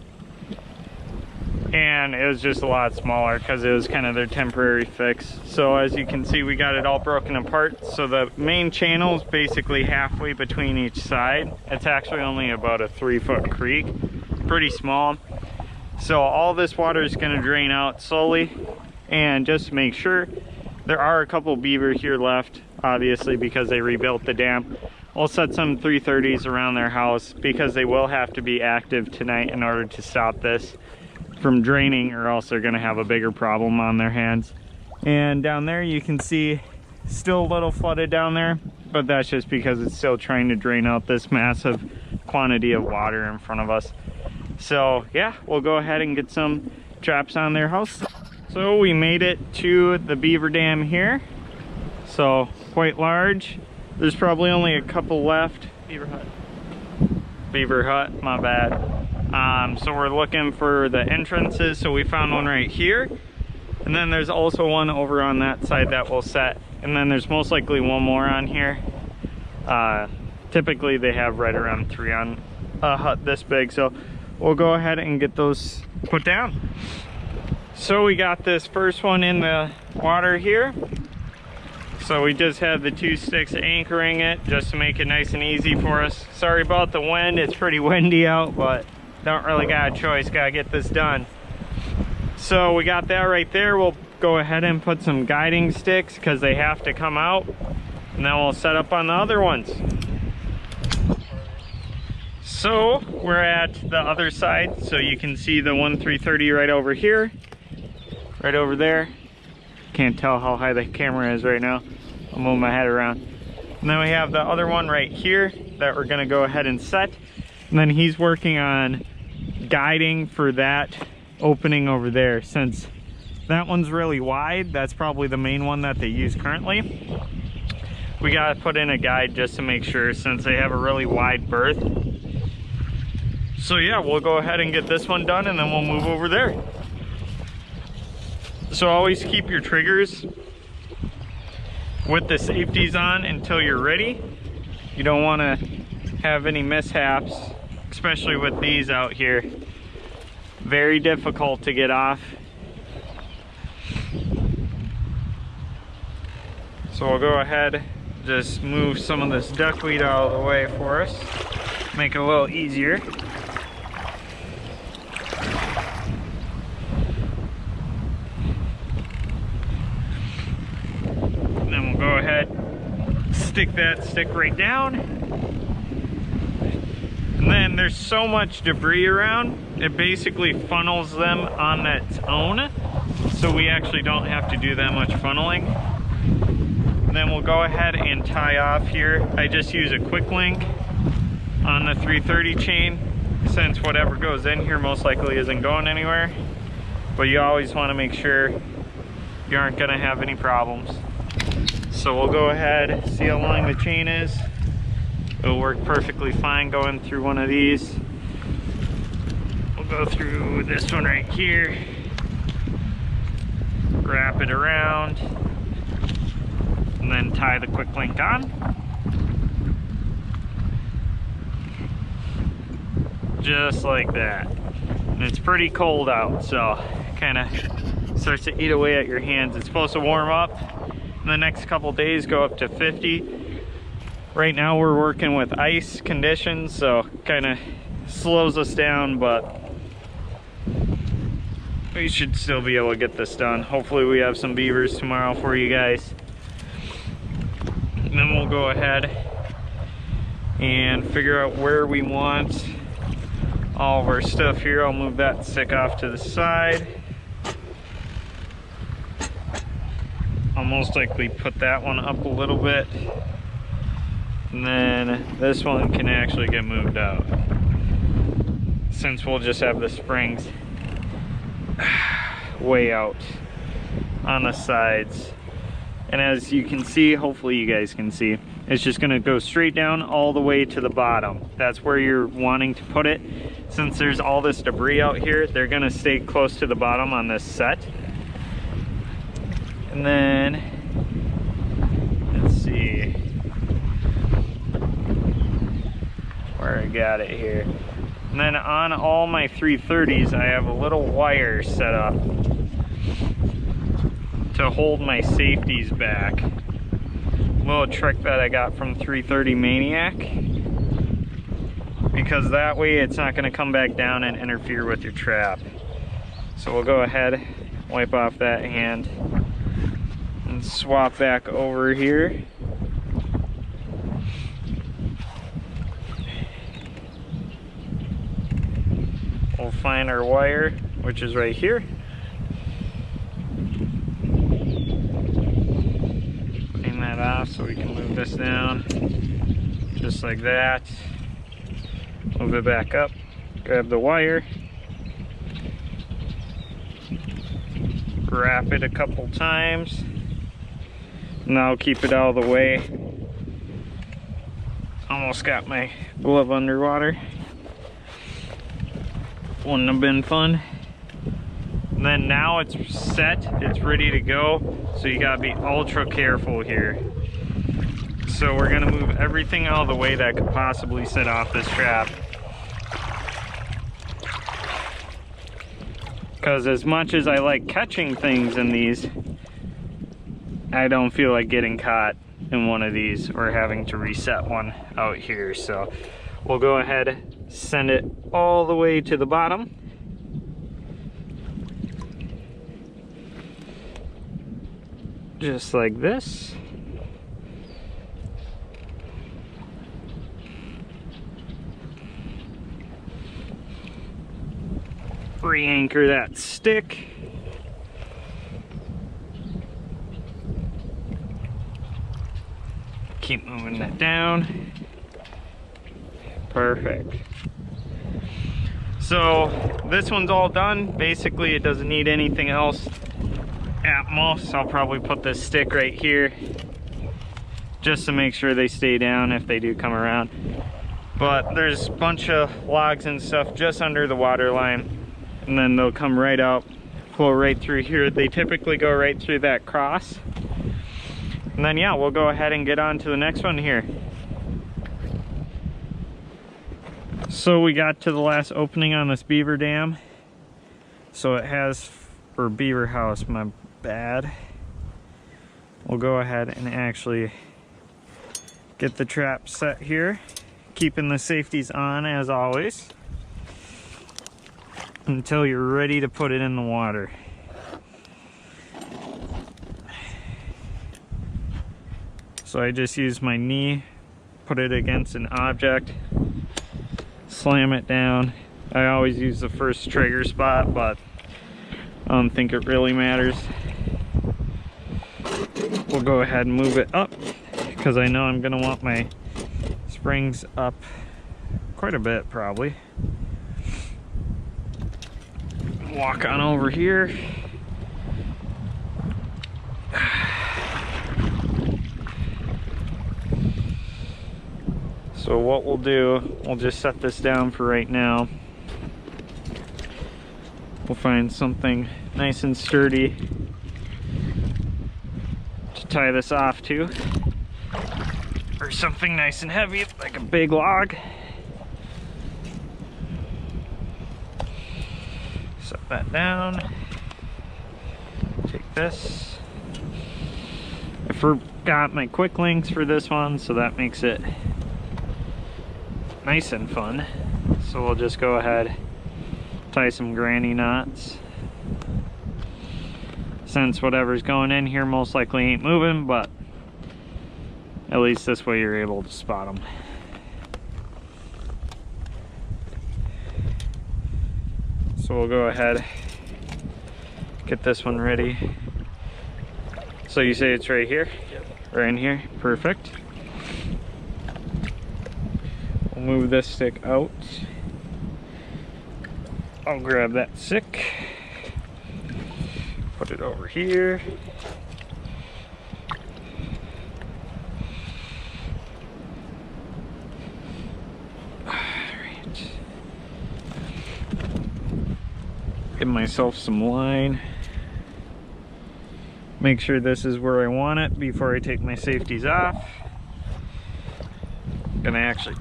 And it was just a lot smaller because it was kind of their temporary fix. So as you can see, we got it all broken apart. So the main channel is basically halfway between each side. It's actually only about a 3-foot creek, pretty small. So all this water is going to drain out slowly. And just to make sure, there are a couple beaver here left, obviously, because they rebuilt the dam. We'll set some 330s around their house because they will have to be active tonight in order to stop this from draining, or else they're going to have a bigger problem on their hands. And down there you can see still a little flooded down there, but that's just because it's still trying to drain out this massive quantity of water in front of us. So yeah, we'll go ahead and get some traps on their house. So we made it to the beaver dam here. So quite large. There's probably only a couple left. Beaver hut, my bad. So we're looking for the entrances. So we found one right here. And then there's also one over on that side that we'll set. And then there's most likely one more on here. Typically they have right around 3 on a hut this big. So we'll go ahead and get those put down. So we got this first one in the water here. So we just have the 2 sticks anchoring it just to make it nice and easy for us. Sorry about the wind, it's pretty windy out, but don't really got a choice, gotta get this done. So we got that right there. We'll go ahead and put some guiding sticks because they have to come out. And then we'll set up on the other ones. So we're at the other side. So you can see the 330 right over here. Right over there. Can't tell how high the camera is right now. I'll move my head around. And then we have the other one right here that we're gonna go ahead and set. And then he's working on guiding for that opening over there. Since that one's really wide, that's probably the main one that they use currently. We gotta put in a guide just to make sure, since they have a really wide berth. So yeah, we'll go ahead and get this one done and then we'll move over there. So always keep your triggers with the safeties on until you're ready. You don't want to have any mishaps, especially with these out here. Very difficult to get off. So we'll go ahead, just move some of this duckweed out of the way for us, make it a little easier. Go ahead, stick that stick right down. And then there's so much debris around, it basically funnels them on its own. So we actually don't have to do that much funneling. And then we'll go ahead and tie off here. I just use a quick link on the 330 chain, since whatever goes in here most likely isn't going anywhere. But you always want to make sure you aren't going to have any problems. So we'll go ahead, see how long the chain is. It'll work perfectly fine going through one of these. We'll go through this one right here. Wrap it around. And then tie the quick link on. Just like that. And it's pretty cold out, so kind of starts to eat away at your hands. It's supposed to warm up in the next couple days, go up to 50. Right now we're working with ice conditions, so kind of slows us down, but we should still be able to get this done. Hopefully we have some beavers tomorrow for you guys. And then we'll go ahead and figure out where we want all of our stuff here. I'll move that stick off to the side. I'll most likely put that one up a little bit. And then this one can actually get moved out, since we'll just have the springs way out on the sides. And as you can see, hopefully you guys can see, it's just gonna go straight down all the way to the bottom. That's where you're wanting to put it. Since there's all this debris out here, they're gonna stay close to the bottom on this set. And then, let's see where I got it here. And then on all my 330s, I have a little wire set up to hold my safeties back. Little trick that I got from 330 Maniac, because that way it's not going to come back down and interfere with your trap. So we'll go ahead, wipe off that hand, and swap back over here. We'll find our wire, which is right here. Clean that off so we can move this down, just like that. Move it back up, grab the wire, wrap it a couple times, and I'll keep it out of the way. Almost got my glove underwater. Wouldn't have been fun. And then now it's set, it's ready to go, so you gotta be ultra careful here. So we're gonna move everything out of the way that could possibly set off this trap. Because as much as I like catching things in these, I don't feel like getting caught in one of these or having to reset one out here. So we'll go ahead, send it all the way to the bottom. Just like this. Re-anchor that stick. Keep moving that down. Perfect. So this one's all done. Basically, it doesn't need anything else. At most, I'll probably put this stick right here just to make sure they stay down if they do come around. But there's a bunch of logs and stuff just under the water line, and then they'll come right out, flow right through here. They typically go right through that cross. And then yeah, we'll go ahead and get on to the next one here. So we got to the last opening on this beaver dam. So it has, or beaver house, my bad. We'll go ahead and actually get the trap set here, keeping the safeties on as always, until you're ready to put it in the water. So I just use my knee, put it against an object, slam it down. I always use the first trigger spot, but I don't think it really matters. We'll go ahead and move it up, because I know I'm gonna want my springs up quite a bit probably. Walk on over here. So what we'll do, we'll just set this down for right now. We'll find something nice and sturdy to tie this off to, or something nice and heavy like a big log. Set that down. Take this. I forgot my quick links for this one, so that makes it nice and fun. So we'll just go ahead, tie some granny knots. Since whatever's going in here most likely ain't moving, but at least this way you're able to spot them. So we'll go ahead, get this one ready. So you say it's right here? Yep. Right in here? Perfect. We'll move this stick out. I'll grab that stick, put it over here. Alright. Give myself some line. Make sure this is where I want it before I take my safeties off. Gonna actually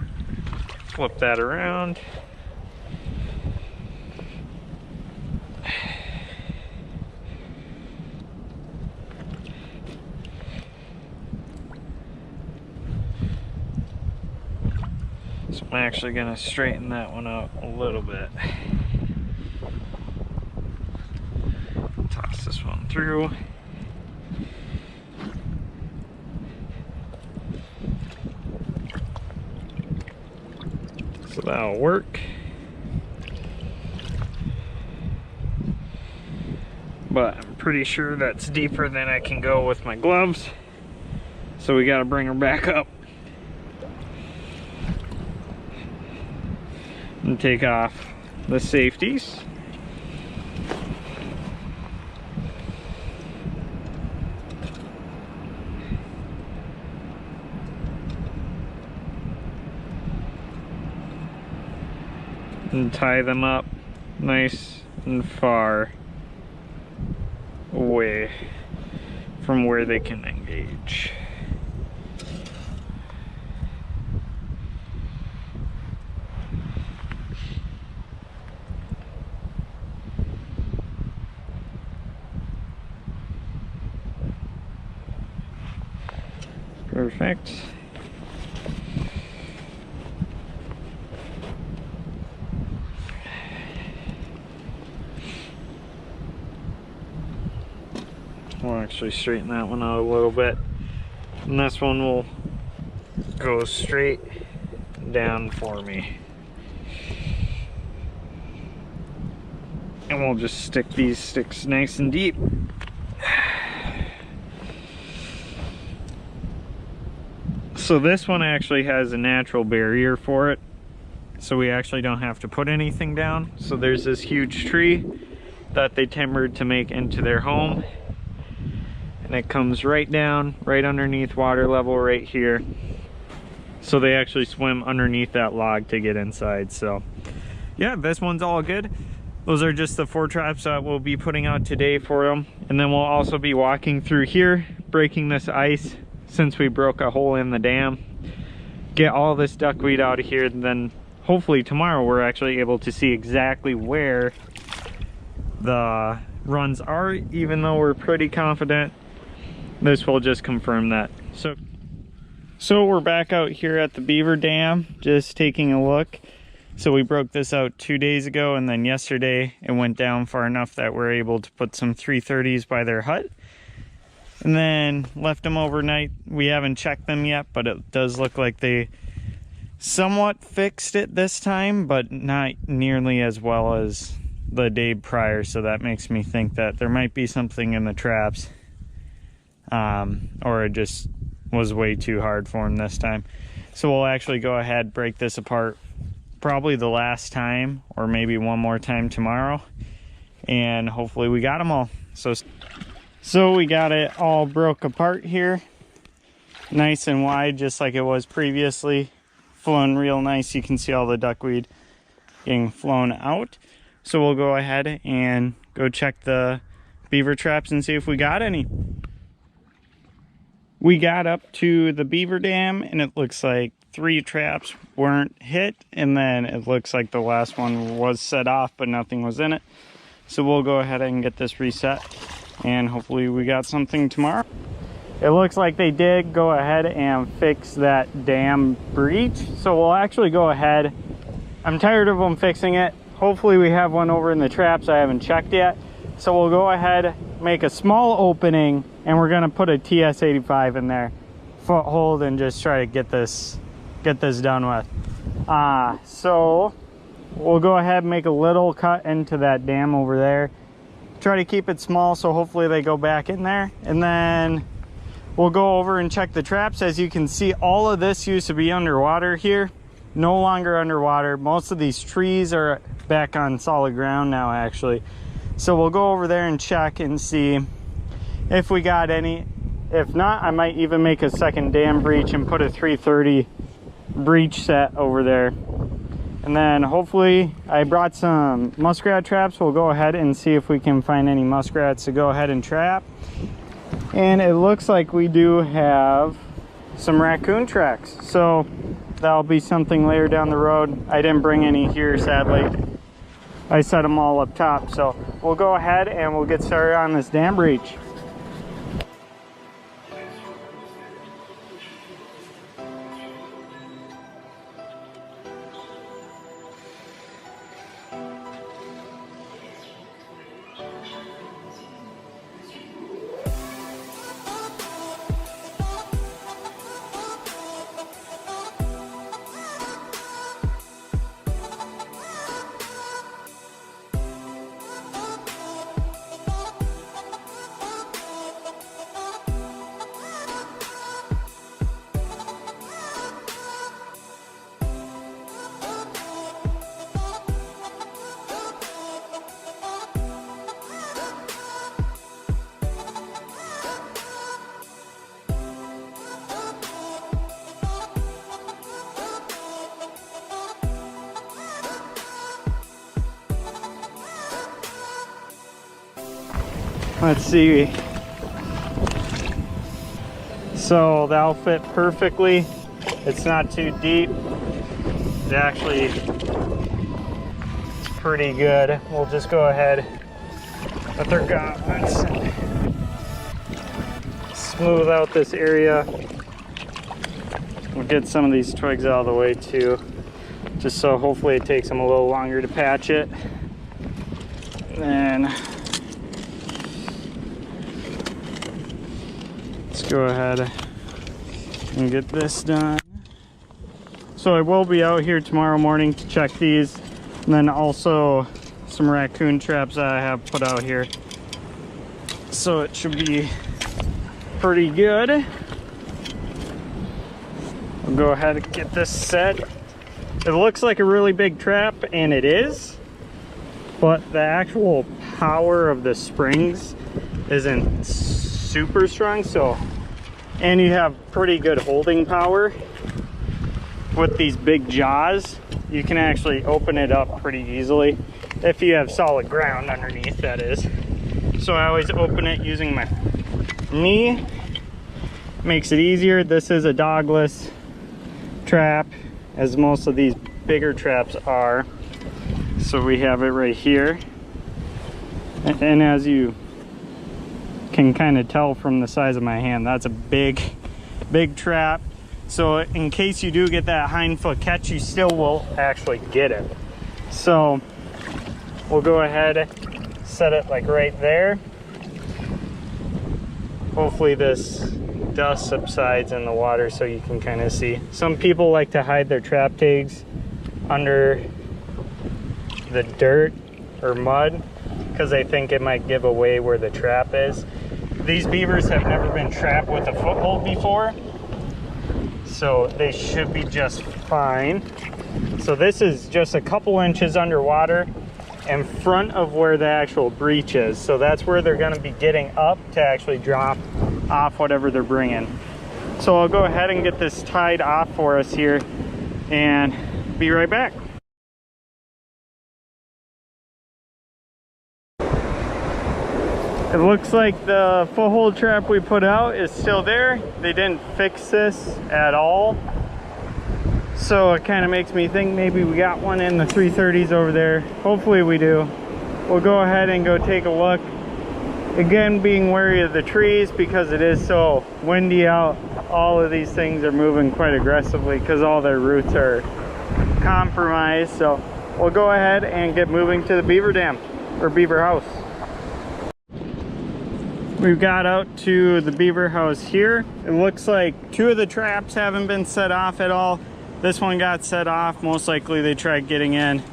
flip that around. So I'm actually gonna straighten that one out a little bit. Toss this one through. So that'll work. But I'm pretty sure that's deeper than I can go with my gloves. So we gotta bring her back up. And take off the safeties. And tie them up nice and far away from where they can engage. Perfect. We'll actually straighten that one out a little bit. And this one will go straight down for me. And we'll just stick these sticks nice and deep. So this one actually has a natural barrier for it. So we actually don't have to put anything down. So there's this huge tree that they timbered to make into their home. And it comes right down, right underneath water level right here. So they actually swim underneath that log to get inside. So yeah, this one's all good. Those are just the 4 traps that we'll be putting out today for them. And then we'll also be walking through here, breaking this ice since we broke a hole in the dam. Get all this duckweed out of here, and then hopefully tomorrow we're actually able to see exactly where the runs are, even though we're pretty confident this will just confirm that. So we're back out here at the beaver dam, just taking a look. So we broke this out 2 days ago, and then yesterday it went down far enough that we're able to put some 330s by their hut. And then left them overnight. We haven't checked them yet, but it does look like they somewhat fixed it this time, but not nearly as well as the day prior. So that makes me think that there might be something in the traps, or it just was way too hard for them this time. So we'll actually go ahead, break this apart probably the last time, or maybe one more time tomorrow, and hopefully we got them all. So we got it all broke apart here, nice and wide, just like it was previously. Flown real nice. You can see all the duckweed getting flown out. So we'll go ahead and go check the beaver traps and see if we got any. We got up to the beaver dam, and it looks like 3 traps weren't hit, and then it looks like the last one was set off, but nothing was in it. So we'll go ahead and get this reset, and hopefully we got something tomorrow. It looks like they did go ahead and fix that dam breach, so we'll actually go ahead. I'm tired of them fixing it. Hopefully we have one over in the traps. I haven't checked yet. So we'll go ahead, make a small opening, and we're gonna put a TS85 in there, foothold, and just try to get this done with. So we'll go ahead and make a little cut into that dam over there. Try to keep it small, so hopefully they go back in there. And then we'll go over and check the traps. As you can see, all of this used to be underwater here. No longer underwater. Most of these trees are back on solid ground now, actually. So we'll go over there and check and see if we got any. If not, I might even make a second dam breach and put a 330 breach set over there. And then hopefully I brought some muskrat traps. We'll go ahead and see if we can find any muskrats to go ahead and trap. And it looks like we do have some raccoon tracks. So that'll be something later down the road. I didn't bring any here, sadly. I set them all up top. So we'll go ahead and we'll get started on this dam breach. Let's see. So that'll fit perfectly. It's not too deep. It actually is pretty good. We'll just go ahead with our gauntlets. Smooth out this area. We'll get some of these twigs out of the way too. Just so hopefully it takes them a little longer to patch it. And then go ahead and get this done. So I will be out here tomorrow morning to check these, and then also some raccoon traps that I have put out here. So it should be pretty good. I'll go ahead and get this set. It looks like a really big trap, and it is, but the actual power of the springs isn't super strong. So, and you have pretty good holding power with these big jaws. You can actually open it up pretty easily if you have solid ground underneath, that is. So I always open it using my knee. Makes it easier. This is a dogless trap, as most of these bigger traps are. So we have it right here, and as you can kind of tell from the size of my hand, that's a big trap. So in case you do get that hind foot catch, you still will actually get it. So we'll go ahead, set it like right there. Hopefully this dust subsides in the water so you can kind of see. Some people like to hide their trap tags under the dirt or mud because they think it might give away where the trap is. These beavers have never been trapped with a foothold before, so they should be just fine. So this is just a couple inches underwater in front of where the actual breach is. So that's where they're going to be getting up to actually drop off whatever they're bringing. So I'll go ahead and get this tied off for us here and be right back. It looks like the foothold trap we put out is still there. They didn't fix this at all. So it kind of makes me think maybe we got one in the 330s over there. Hopefully we do. We'll go ahead and go take a look. Again, being wary of the trees because it is so windy out. All of these things are moving quite aggressively because all their roots are compromised. So we'll go ahead and get moving to the beaver dam or beaver house. We've got out to the beaver house here. It looks like two of the traps haven't been set off at all. This one got set off. Most likely they tried getting in a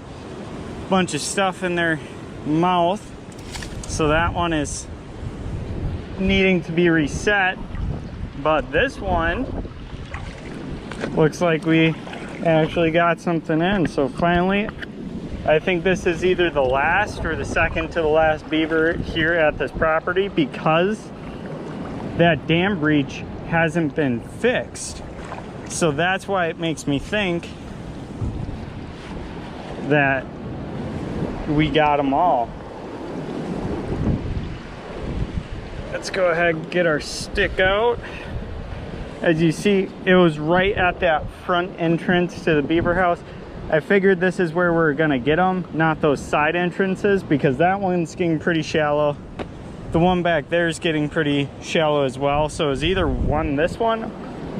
bunch of stuff in their mouth. So that one is needing to be reset. But this one looks like we actually got something in. So finally, I think this is either the last or the second to the last beaver here at this property because that dam breach hasn't been fixed. So that's why it makes me think that we got them all. Let's go ahead and get our stick out. As you see, it was right at that front entrance to the beaver house. I figured this is where we're gonna get them, not those side entrances, because that one's getting pretty shallow. The one back there is getting pretty shallow as well. So it was either this one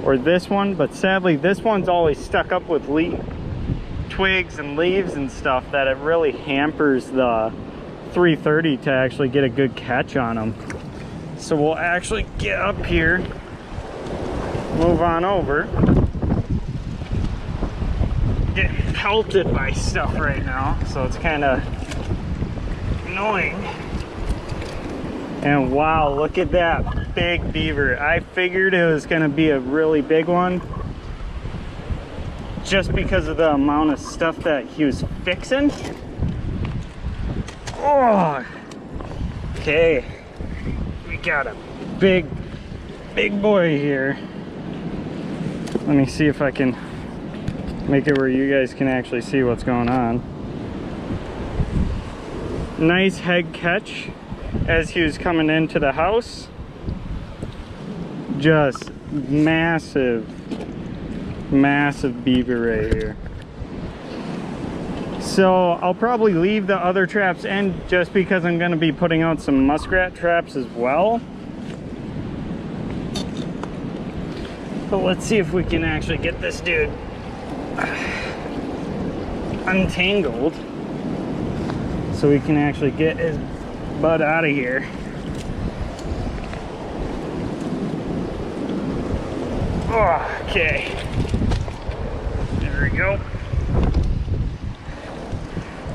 or this one, but sadly this one's always stuck up with twigs and leaves and stuff that it really hampers the 330 to actually get a good catch on them. So we'll actually get up here, move on over. Getting pelted by stuff right now, so it's kind of annoying. And wow, look at that big beaver. I figured it was gonna be a really big one just because of the amount of stuff that he was fixing. Oh, okay. We got a big boy here. Let me see if I can make it where you guys can actually see what's going on. Nice head catch as he was coming into the house. Just massive beaver right here. So I'll probably leave the other traps in just because I'm going to be putting out some muskrat traps as well. But let's see if we can actually get this dude untangled so we can actually get his butt out of here. Okay, there we go.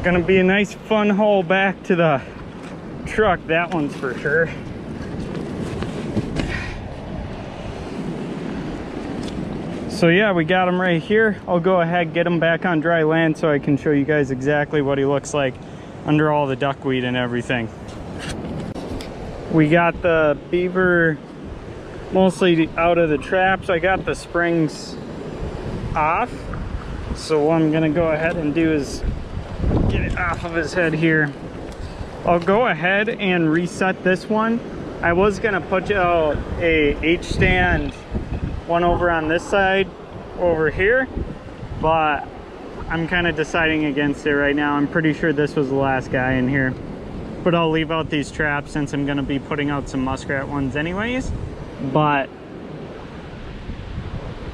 Gonna be a nice fun haul back to the truck, that one's for sure. So yeah, we got him right here. I'll go ahead, get him back on dry land so I can show you guys exactly what he looks like under all the duckweed and everything. We got the beaver mostly out of the traps. I got the springs off. So what I'm gonna go ahead and do is get it off of his head here. I'll go ahead and reset this one. I was gonna put out a H-stand one over on this side over here, but I'm kind of deciding against it right now. I'm pretty sure this was the last guy in here, but I'll leave out these traps since I'm going to be putting out some muskrat ones anyways. But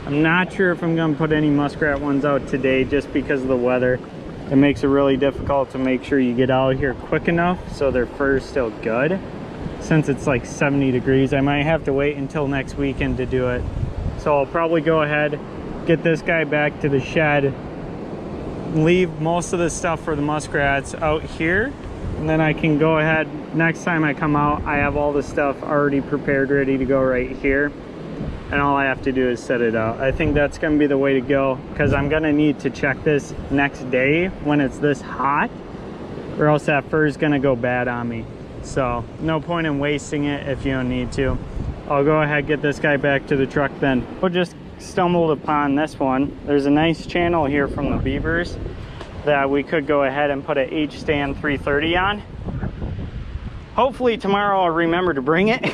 I'm not sure if I'm going to put any muskrat ones out today just because of the weather. It makes it really difficult to make sure you get out here quick enough so their fur is still good. Since it's like 70 degrees, I might have to wait until next weekend to do it. So I'll probably go ahead, get this guy back to the shed, leave most of the stuff for the muskrats out here, and then I can go ahead, next time I come out, I have all the stuff already prepared, ready to go right here, and all I have to do is set it out. I think that's gonna be the way to go, because I'm gonna need to check this next day when it's this hot, or else that fur is gonna go bad on me. So no point in wasting it if you don't need to. I'll go ahead, get this guy back to the truck then. We just stumbled upon this one. There's a nice channel here from the beavers that we could go ahead and put a H-stand 330 on. Hopefully tomorrow I'll remember to bring it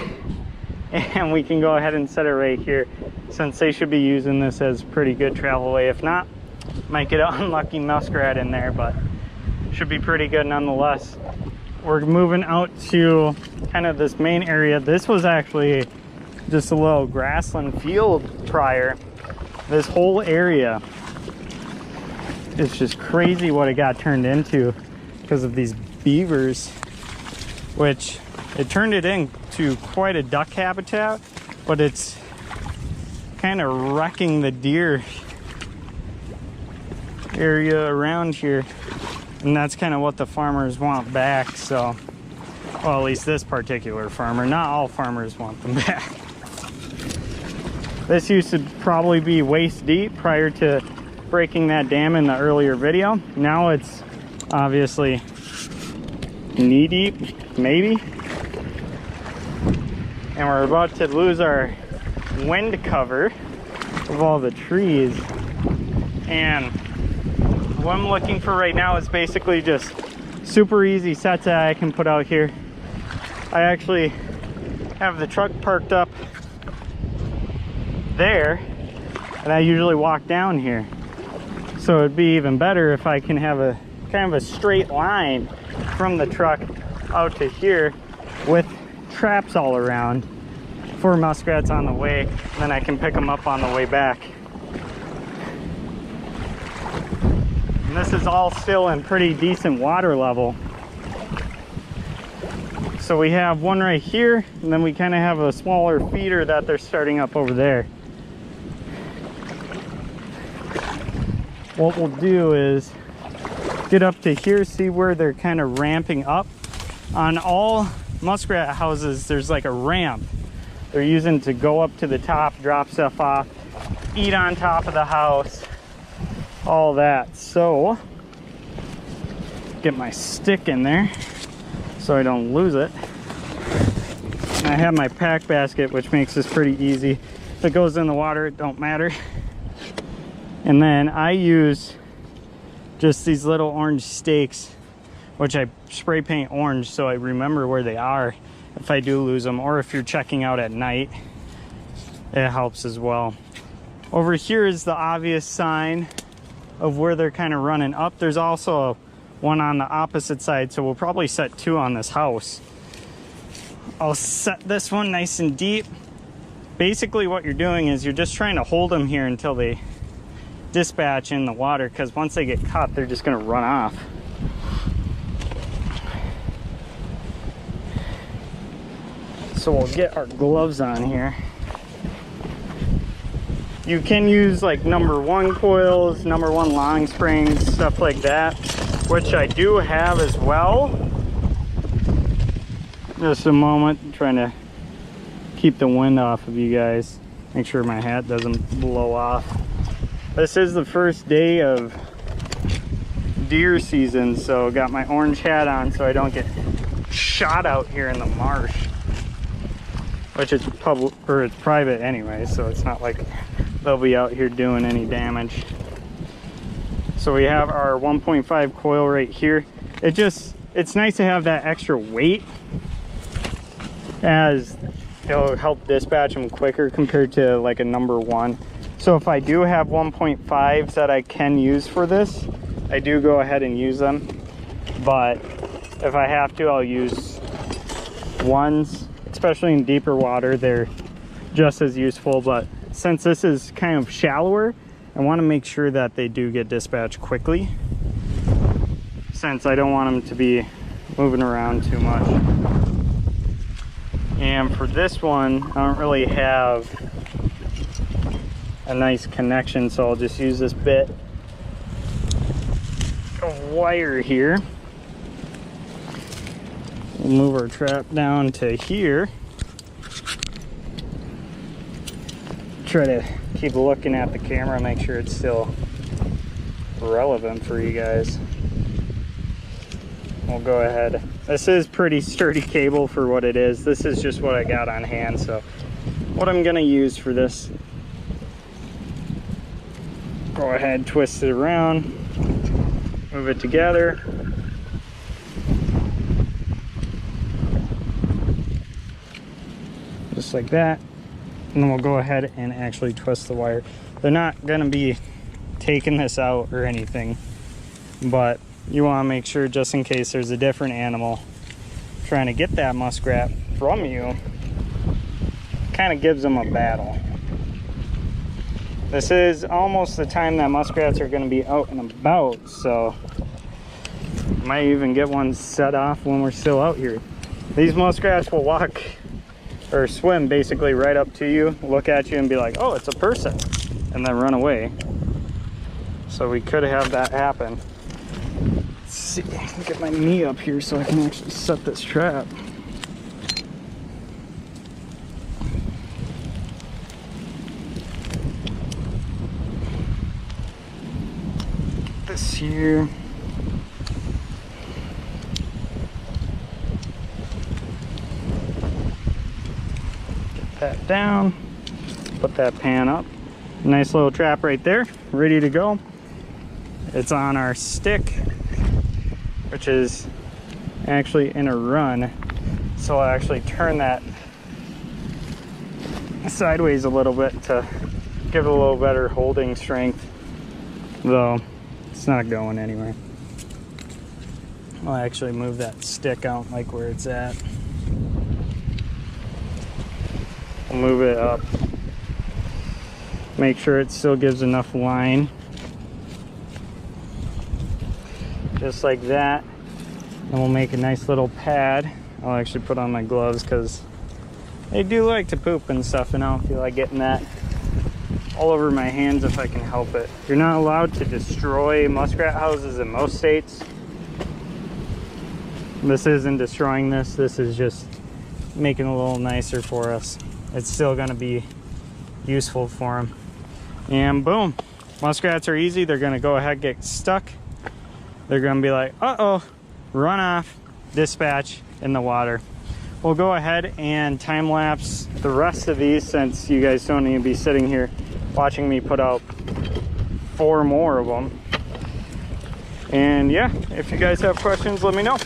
and we can go ahead and set it right here, since they should be using this as pretty good travel way. If not, might get an unlucky muskrat in there, but should be pretty good nonetheless. We're moving out to kind of this main area. This was actually just a little grassland field prior. This whole area, it's just crazy what it got turned into because of these beavers, which it turned it into quite a duck habitat, but it's kind of wrecking the deer area around here. And that's kind of what the farmers want back. So, well, at least this particular farmer. Not all farmers want them back. This used to probably be waist deep prior to breaking that dam in the earlier video. Now it's obviously knee deep, maybe. And we're about to lose our wind cover of all the trees. And what I'm looking for right now is basically just super easy sets that I can put out here. I actually have the truck parked up there, and I usually walk down here. So it'd be even better if I can have a kind of a straight line from the truck out to here with traps all around for muskrats on the way, and then I can pick them up on the way back. And this is all still in pretty decent water level. So we have one right here, and then we kind of have a smaller feeder that they're starting up over there. What we'll do is get up to here, see where they're kind of ramping up. On all muskrat houses, there's like a ramp they're using to go up to the top, drop stuff off, eat on top of the house, all that. So, get my stick in there so I don't lose it. And I have my pack basket, which makes this pretty easy. If it goes in the water, it don't matter. And then I use just these little orange stakes, which I spray paint orange so I remember where they are if I do lose them, or if you're checking out at night, it helps as well. Over here is the obvious sign of where they're kind of running up. There's also one on the opposite side, so we'll probably set two on this house. I'll set this one nice and deep. Basically what you're doing is you're just trying to hold them here until they dispatch in the water, because once they get caught, they're just going to run off. So we'll get our gloves on here. You can use like #1 coils, #1 long springs, stuff like that, which I do have as well. Just a moment, I'm trying to keep the wind off of you guys. Make sure my hat doesn't blow off. This is the first day of deer season, so got my orange hat on so I don't get shot out here in the marsh, which is public, or it's private anyway, so it's not like they'll be out here doing any damage. So we have our 1.5 coil right here. It's nice to have that extra weight, as it'll help dispatch them quicker compared to like a #1. So if I do have 1.5s that I can use for this, I do go ahead and use them. But if I have to, I'll use ones, especially in deeper water. They're just as useful, but since this is kind of shallower, I want to make sure that they do get dispatched quickly, since I don't want them to be moving around too much. And for this one, I don't really have a nice connection, so I'll just use this bit of wire here. We'll move our trap down to here. Try to keep looking at the camera, make sure it's still relevant for you guys. We'll go ahead. This is pretty sturdy cable for what it is. This is just what I got on hand, so what I'm gonna use for this, go ahead, twist it around, move it together. Just like that. And then we'll go ahead and actually twist the wire. They're not gonna be taking this out or anything, but you wanna make sure, just in case there's a different animal trying to get that muskrat from you, kind of gives them a battle. This is almost the time that muskrats are going to be out and about, so might even get one set off when we're still out here. These muskrats will walk or swim basically right up to you, look at you and be like, oh, it's a person, and then run away. So we could have that happen. Let's see, get my knee up here so I can actually set this trap. This here. Get that down. Put that pan up. Nice little trap right there, ready to go. It's on our stick, which is actually in a run. So I'll actually turn that sideways a little bit to give it a little better holding strength, though it's not going anywhere. I'll actually move that stick out like where it's at. I'll move it up. Make sure it still gives enough line. Just like that. And we'll make a nice little pad. I'll actually put on my gloves because they do like to poop and stuff, and I don't feel like getting that all over my hands if I can help it. You're not allowed to destroy muskrat houses in most states. This isn't destroying this. This is just making it a little nicer for us. It's still going to be useful for them. And boom, muskrats are easy. They're going to go ahead, get stuck. They're going to be like, uh-oh, run off, dispatch in the water. We'll go ahead and time lapse the rest of these, since you guys don't need to be sitting here watching me put out 4 more of them. And yeah, if you guys have questions, let me know.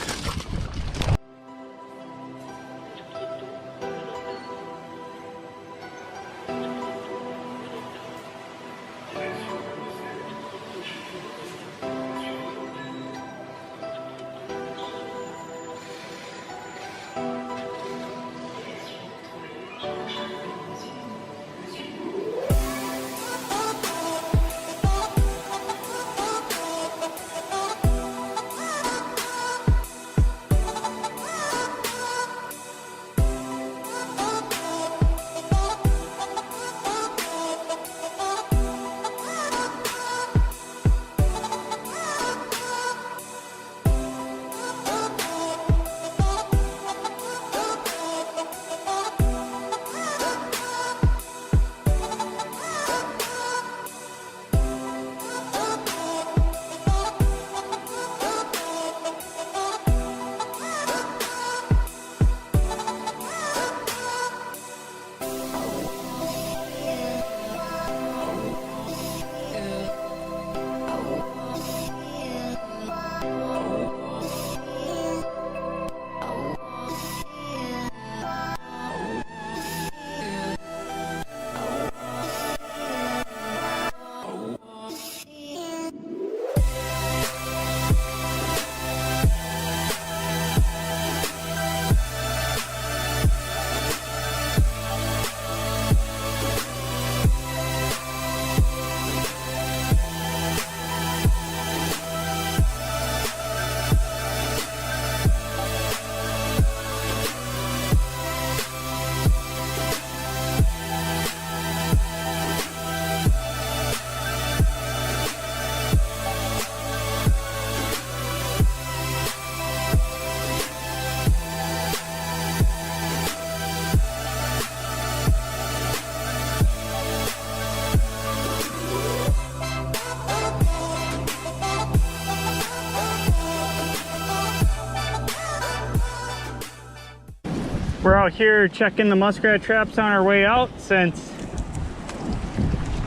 We're out here checking the muskrat traps on our way out, since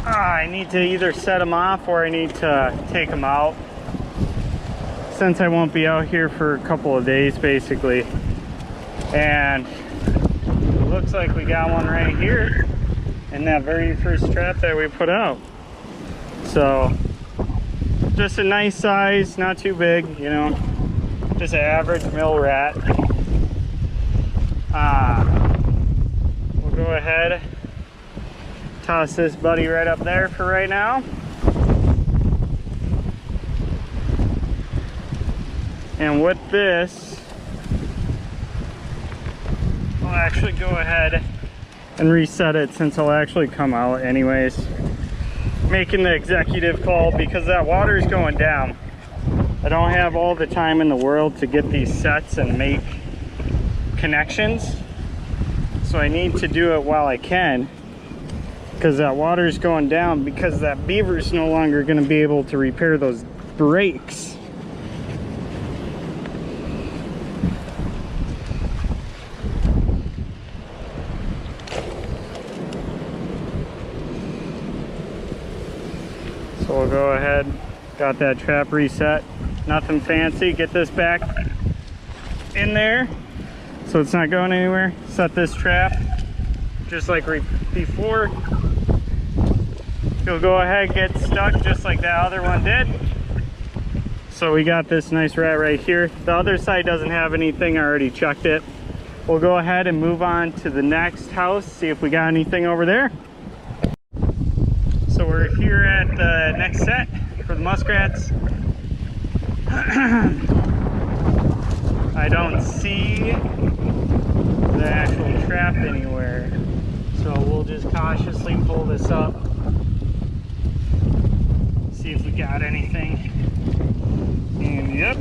I need to either set them off or I need to take them out, since I won't be out here for a couple of days basically. And it looks like we got one right here in that very first trap that we put out. So just a nice size, not too big, you know, just an average mill rat. We'll go ahead, toss this buddy right up there for right now. And with this, I'll actually go ahead and reset it, since I'll actually come out anyways. Making the executive call because that water is going down. I don't have all the time in the world to get these sets and make connections, so I need to do it while I can, because that water is going down, because that beaver is no longer going to be able to repair those brakes. So we'll go ahead, got that trap reset, nothing fancy. Get this back in there so it's not going anywhere. Set this trap just like before. He'll go ahead and get stuck just like that other one did. So we got this nice rat right here. The other side doesn't have anything, I already checked it. We'll go ahead and move on to the next house, see if we got anything over there. So we're here at the next set for the muskrats. I don't see the actual trap anywhere. So we'll just cautiously pull this up. See if we got anything. And yep,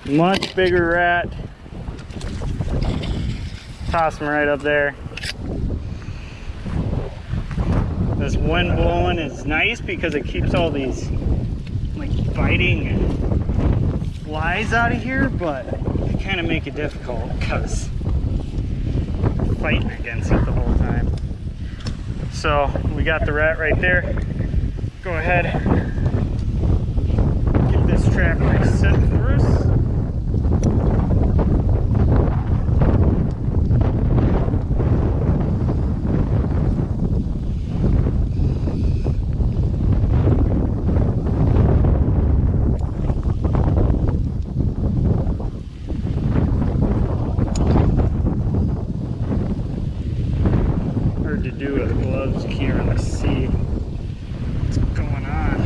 much bigger rat. Toss him right up there. This wind blowing is nice because it keeps all these like biting flies out of here, but it kind of make it difficult because I'm fighting against it the whole time. So we got the rat right there. Go ahead, get this trap reset for us. Hard to do with gloves, you can't really see what's going on.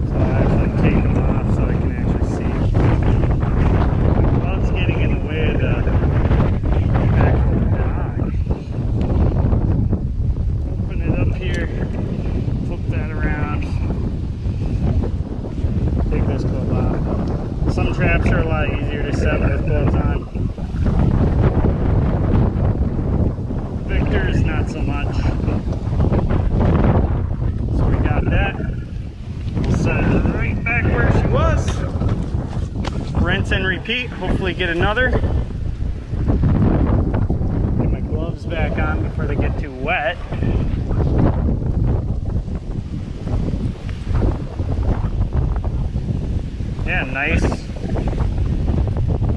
So I'll actually take them off so I can actually see. The gloves getting in the way of the actual dog. Open it up here, flip that around. Take this glove off. Some traps are a lot easier to set with gloves on. Victor's not so much. So we got that. We'll set it right back where she was. Rinse and repeat. Hopefully get another. Get my gloves back on before they get too wet. Yeah, nice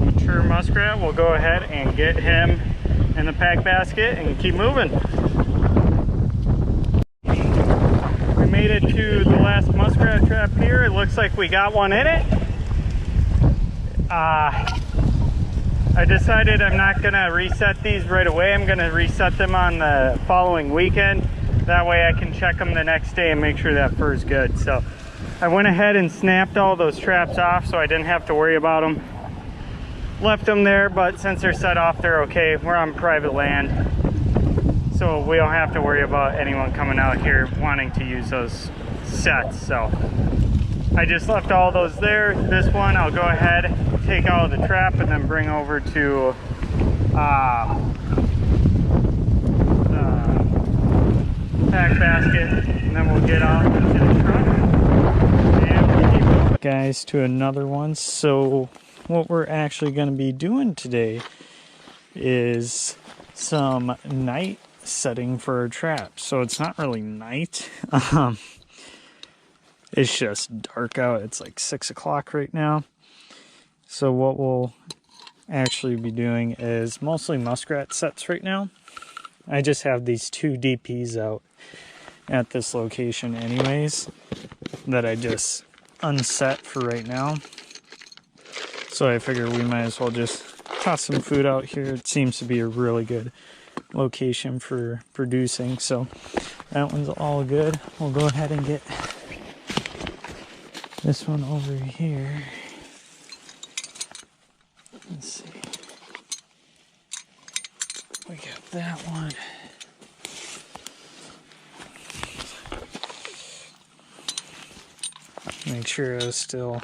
mature muskrat. We'll go ahead and get him in the pack basket and keep moving. We made it to the last muskrat trap here. It looks like we got one in it. I decided I'm not gonna reset these right away. I'm gonna reset them on the following weekend. That way I can check them the next day and make sure that fur's good. So I went ahead and snapped all those traps off so I didn't have to worry about them. Left them there, but since they're set off, they're okay. We're on private land, so we don't have to worry about anyone coming out here wanting to use those sets. So I just left all those there. This one I'll go ahead, take out the trap, and then bring over to the pack basket, and then we'll get out into the truck. Guys, to another one. So what we're actually going to be doing today is some night setting for our trap. So it's not really night, it's just dark out. It's like 6 o'clock right now. So what we'll actually be doing is mostly muskrat sets right now. I just have these 2 DPs out at this location anyways that I just unset for right now. So I figure we might as well just toss some food out here. It seems to be a really good location for producing. So that one's all good. We'll go ahead and get this one over here. Let's see. We got that one. Make sure it's still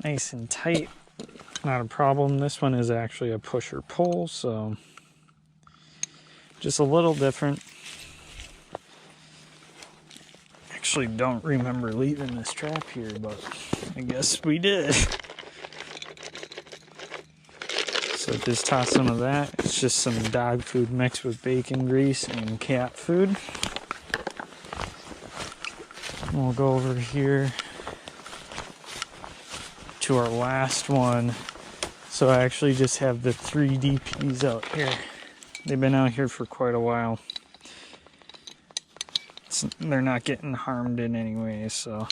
nice and tight. Not a problem. This one is actually a push or pull, so just a little different. Actually don't remember leaving this trap here, but I guess we did. So just toss some of that. It's just some dog food mixed with bacon grease and cat food. We'll go over here to our last one. So I actually just have the 3 DPs out here. They've been out here for quite a while. They're not getting harmed in any way, so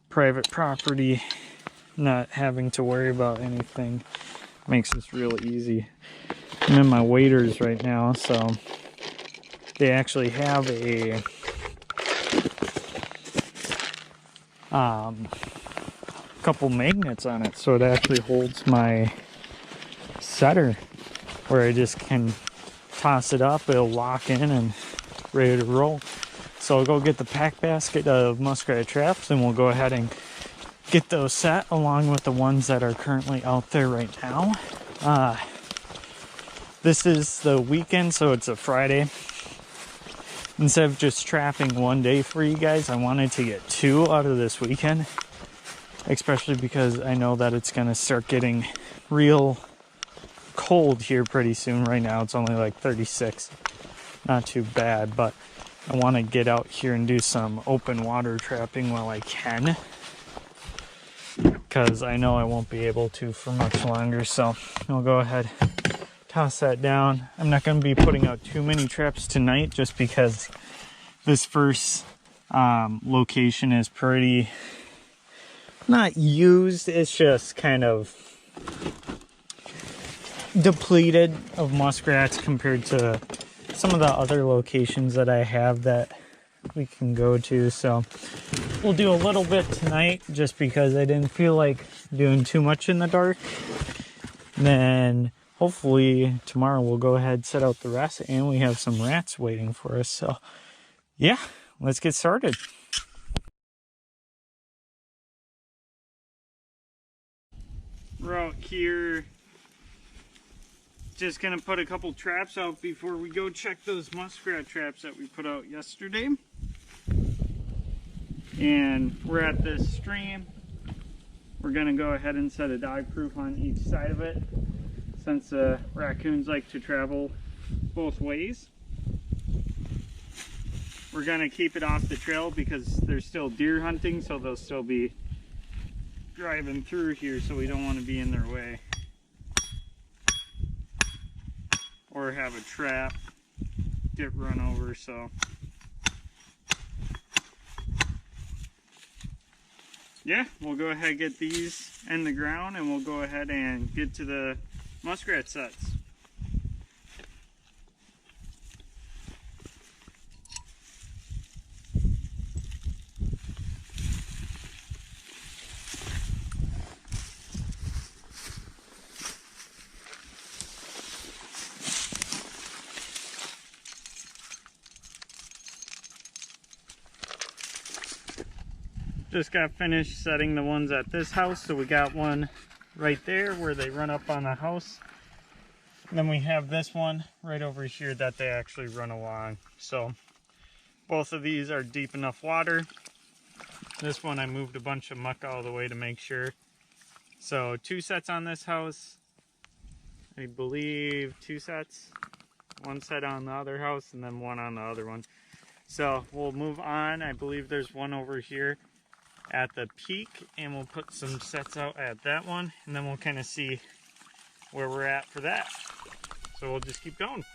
private property, not having to worry about anything makes this real easy. I'm in my waders right now, so they actually have a couple magnets on it, so it actually holds my setter where I just can toss it up, it'll lock in and ready to roll. So I'll go get the pack basket of muskrat traps and we'll go ahead and get those set along with the ones that are currently out there right now. This is the weekend, so it's a Friday. Instead of just trapping one day for you guys, I wanted to get 2 out of this weekend, especially because I know that it's going to start getting real cold here pretty soon. Right now it's only like 36, not too bad, but I want to get out here and do some open water trapping while I can, because I know I won't be able to for much longer. So I'll go ahead, toss that down. I'm not going to be putting out too many traps tonight just because this first location is pretty not used, it's just kind of depleted of muskrats compared to some of the other locations that I have that we can go to. So we'll do a little bit tonight just because I didn't feel like doing too much in the dark. Then hopefully tomorrow we'll go ahead, set out the rest, and we have some rats waiting for us. So yeah, let's get started. We're out here just gonna put a couple traps out before we go check those muskrat traps that we put out yesterday. And we're at this stream. We're gonna go ahead and set a dog proof on each side of it, since raccoons like to travel both ways. We're gonna keep it off the trail because there's still deer hunting, so they'll still be driving through here, so we don't want to be in their way or have a trap get run over. So yeah, we'll go ahead and get these in the ground and we'll go ahead and get to the muskrat sets. Just got finished setting the ones at this house, so we got one right there where they run up on the house. And then we have this one right over here that they actually run along. So both of these are deep enough water. This one I moved a bunch of muck out of the way to make sure. So 2 sets on this house. I believe 2 sets. 1 set on the other house and then 1 on the other one. So we'll move on. I believe there's one over here at the peak, and we'll put some sets out at that one, and then we'll kind of see where we're at for that. So we'll just keep going.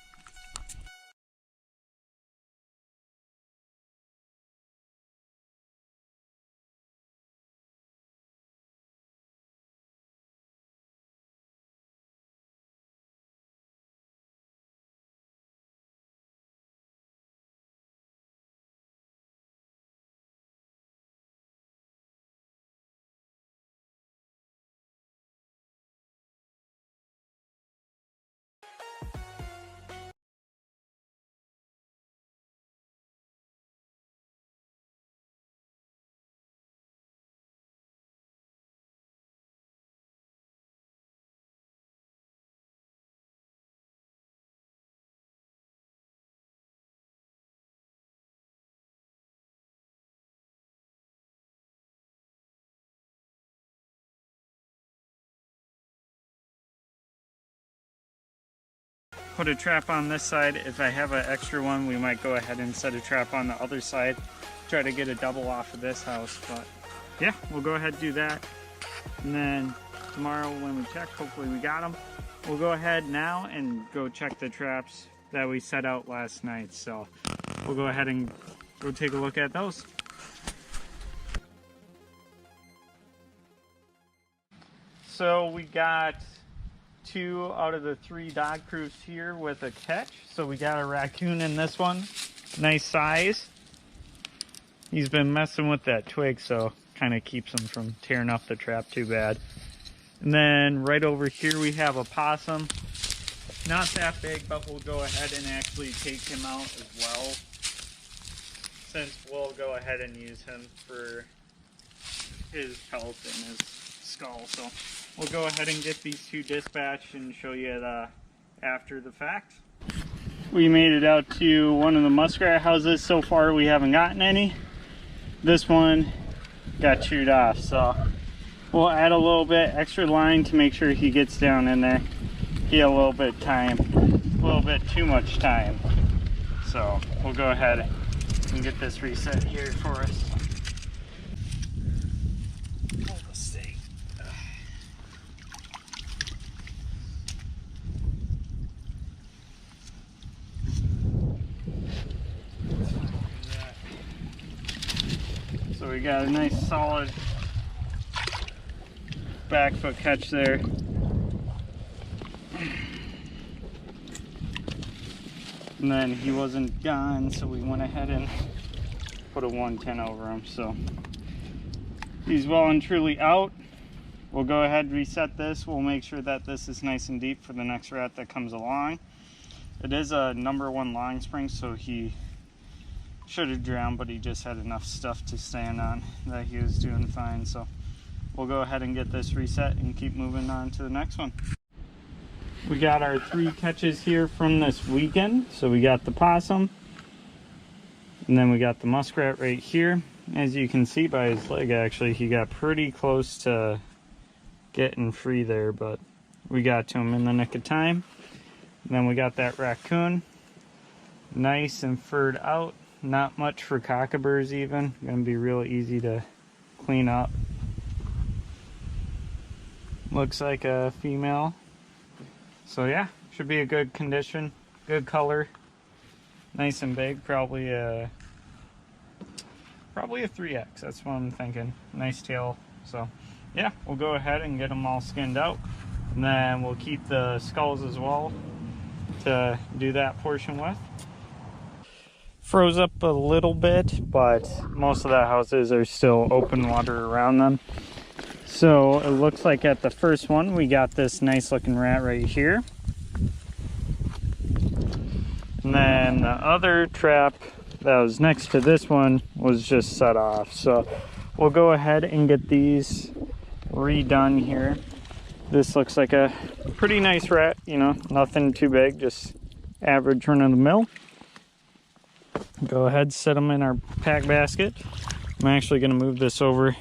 Put a trap on this side. If I have an extra one, we might go ahead and set a trap on the other side. Try to get a double off of this house, but yeah, we'll go ahead and do that. And then tomorrow when we check, hopefully we got them. We'll go ahead now and go check the traps that we set out last night. So we'll go ahead and go take a look at those. So we got 2 out of the 3 dog proofs here with a catch. So we got a raccoon in this one, nice size. He's been messing with that twig, so kind of keeps him from tearing up the trap too bad. And then right over here we have a possum. Not that big, but we'll go ahead and actually take him out as well, since we'll go ahead and use him for his pelt and his skull. So we'll go ahead and get these 2 dispatched and show you the after the fact. We made it out to one of the muskrat houses. So far we haven't gotten any. This one got chewed off, so we'll add a little bit extra line to make sure he gets down in there. He had a little bit too much time. So we'll go ahead and get this reset here for us. Hold the stake. So we got a nice solid back foot catch there. And then he wasn't gone, so we went ahead and put a 110 over him. So he's well and truly out. We'll go ahead and reset this. We'll make sure that this is nice and deep for the next rat that comes along. It is a #1 long spring, so he should have drowned, but he just had enough stuff to stand on that he was doing fine. So we'll go ahead and get this reset and keep moving on to the next one. We got our 3 catches here from this weekend. So we got the possum, and then we got the muskrat right here. As you can see by his leg, actually, he got pretty close to getting free there, but we got to him in the nick of time. And then we got that raccoon, nice and furred out. Not much for cockaburs even. Gonna be real easy to clean up. Looks like a female. So yeah, should be a good condition, good color, nice and big. Probably a 3X. That's what I'm thinking. Nice tail. So yeah, we'll go ahead and get them all skinned out, and then we'll keep the skulls as well to do that portion with. Froze up a little bit, but most of the houses are still open water around them. So it looks like at the first one we got this nice looking rat right here, and then the other trap that was next to this one was just set off. So we'll go ahead and get these redone here. This looks like a pretty nice rat, you know, nothing too big, just average run of the mill. Go ahead, set them in our pack basket. I'm actually going to move this over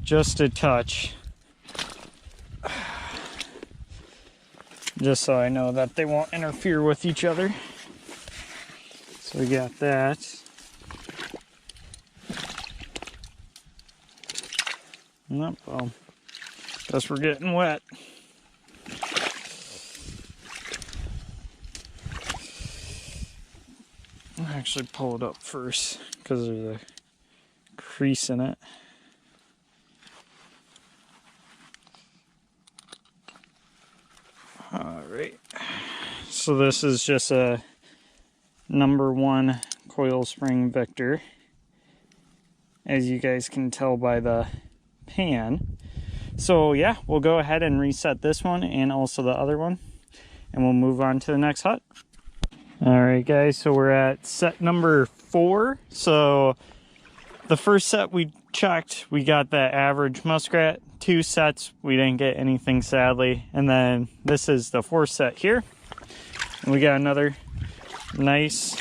just a touch, just so I know that they won't interfere with each other. So we got that. Nope, well, guess we're getting wet. I'll actually pull it up first because there's a crease in it. Alright, so this is just a #1 coil spring Victor, as you guys can tell by the pan. So yeah, we'll go ahead and reset this one and also the other one, and we'll move on to the next hut. Alright guys, so we're at set number 4. So the first set we checked, we got the average muskrat. 2 sets, we didn't get anything sadly. And then this is the 4th set here. And we got another nice,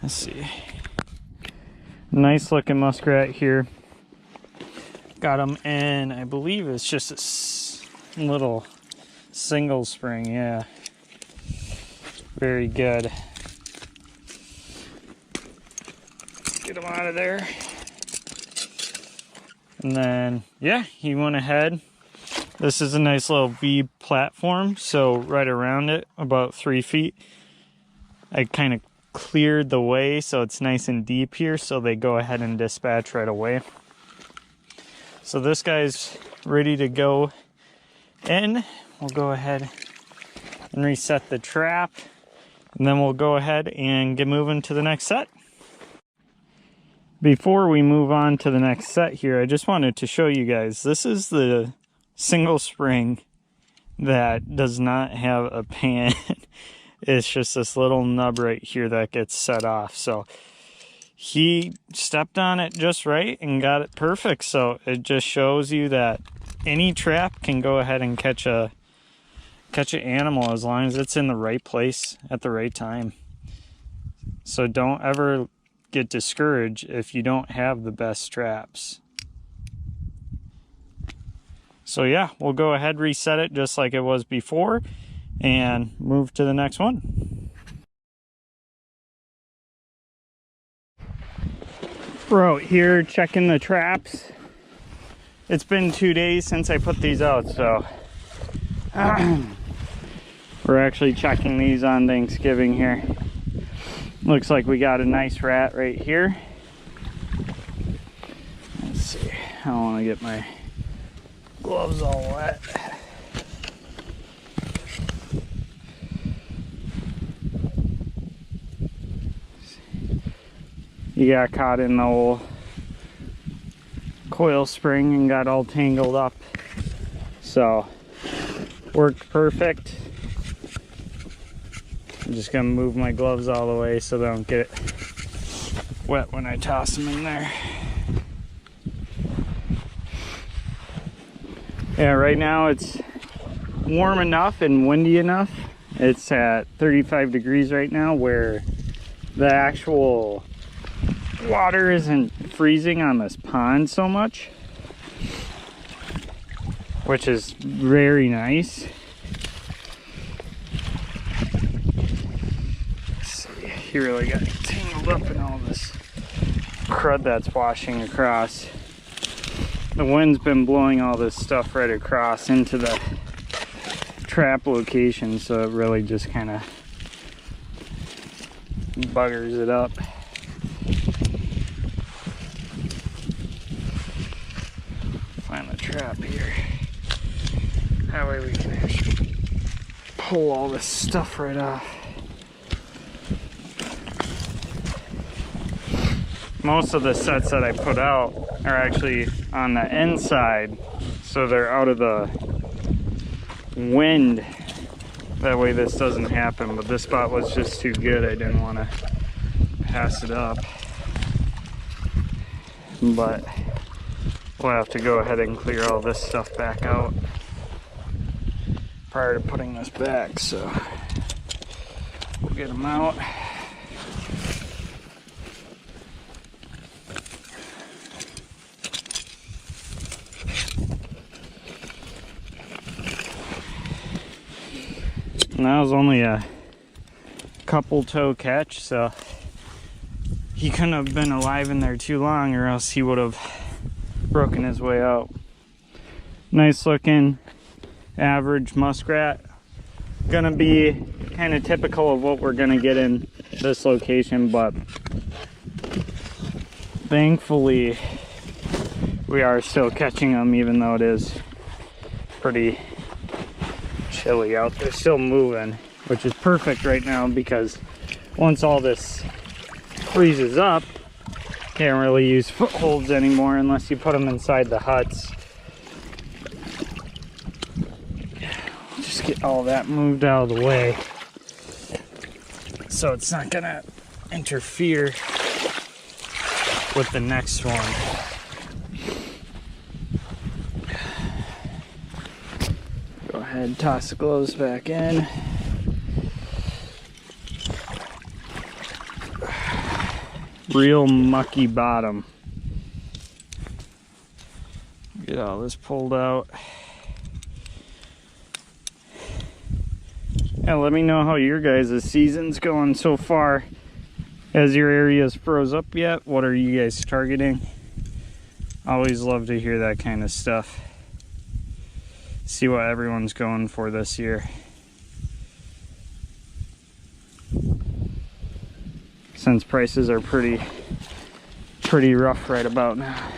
let's see, nice looking muskrat here. Got them in, I believe it's just a little single spring, yeah. Very good. Get them out of there. And then, yeah, he went ahead. This is a nice little V platform, so right around it, about 3 feet. I kind of cleared the way so it's nice and deep here, so they go ahead and dispatch right away. So this guy's ready to go in. We'll go ahead and reset the trap, and then we'll go ahead and get moving to the next set. Before we move on to the next set here, I just wanted to show you guys, this is the single spring that does not have a pan. It's just this little nub right here that gets set off. So he stepped on it just right and got it perfect. So it just shows you that any trap can go ahead and catch an animal as long as it's in the right place at the right time. So don't ever get discouraged if you don't have the best traps. So yeah, we'll go ahead, reset it just like it was before, and move to the next one. We're out here checking the traps. It's been 2 days since I put these out, so we're actually checking these on Thanksgiving here. Looks like we got a nice rat right here. Let's see, I don't want to get my gloves all wet. He got caught in the old coil spring and got all tangled up. So, worked perfect. I'm just gonna move my gloves all the way so they don't get wet when I toss them in there. Yeah, right now it's warm enough and windy enough. It's at 35 degrees right now, where the actual water isn't freezing on this pond so much, which is very nice. He really got tangled up in all this crud that's washing across. The wind's been blowing all this stuff right across into the trap location, so it really just kind of buggers it up. Find the trap here. That way we can actually pull all this stuff right off. Most of the sets that I put out are actually on the inside, so they're out of the wind. That way this doesn't happen, but this spot was just too good. I didn't want to pass it up. But we'll have to go ahead and clear all this stuff back out prior to putting this back, so we'll get them out. And that was only a couple toe catch, so he couldn't have been alive in there too long, or else he would have broken his way out. Nice looking average muskrat. Gonna be kind of typical of what we're gonna get in this location, but thankfully we are still catching them, even though it is pretty chilly out. They're still moving, which is perfect right now, because once all this freezes up, can't really use footholds anymore unless you put them inside the huts. Just get all that moved out of the way so it's not gonna interfere with the next one. Go ahead, toss the gloves back in. Real mucky bottom. Get all this pulled out. Yeah, let me know how your guys' season's going so far. Has your areas froze up yet? What are you guys targeting? Always love to hear that kind of stuff. See what everyone's going for this year. Since prices are pretty rough right about now.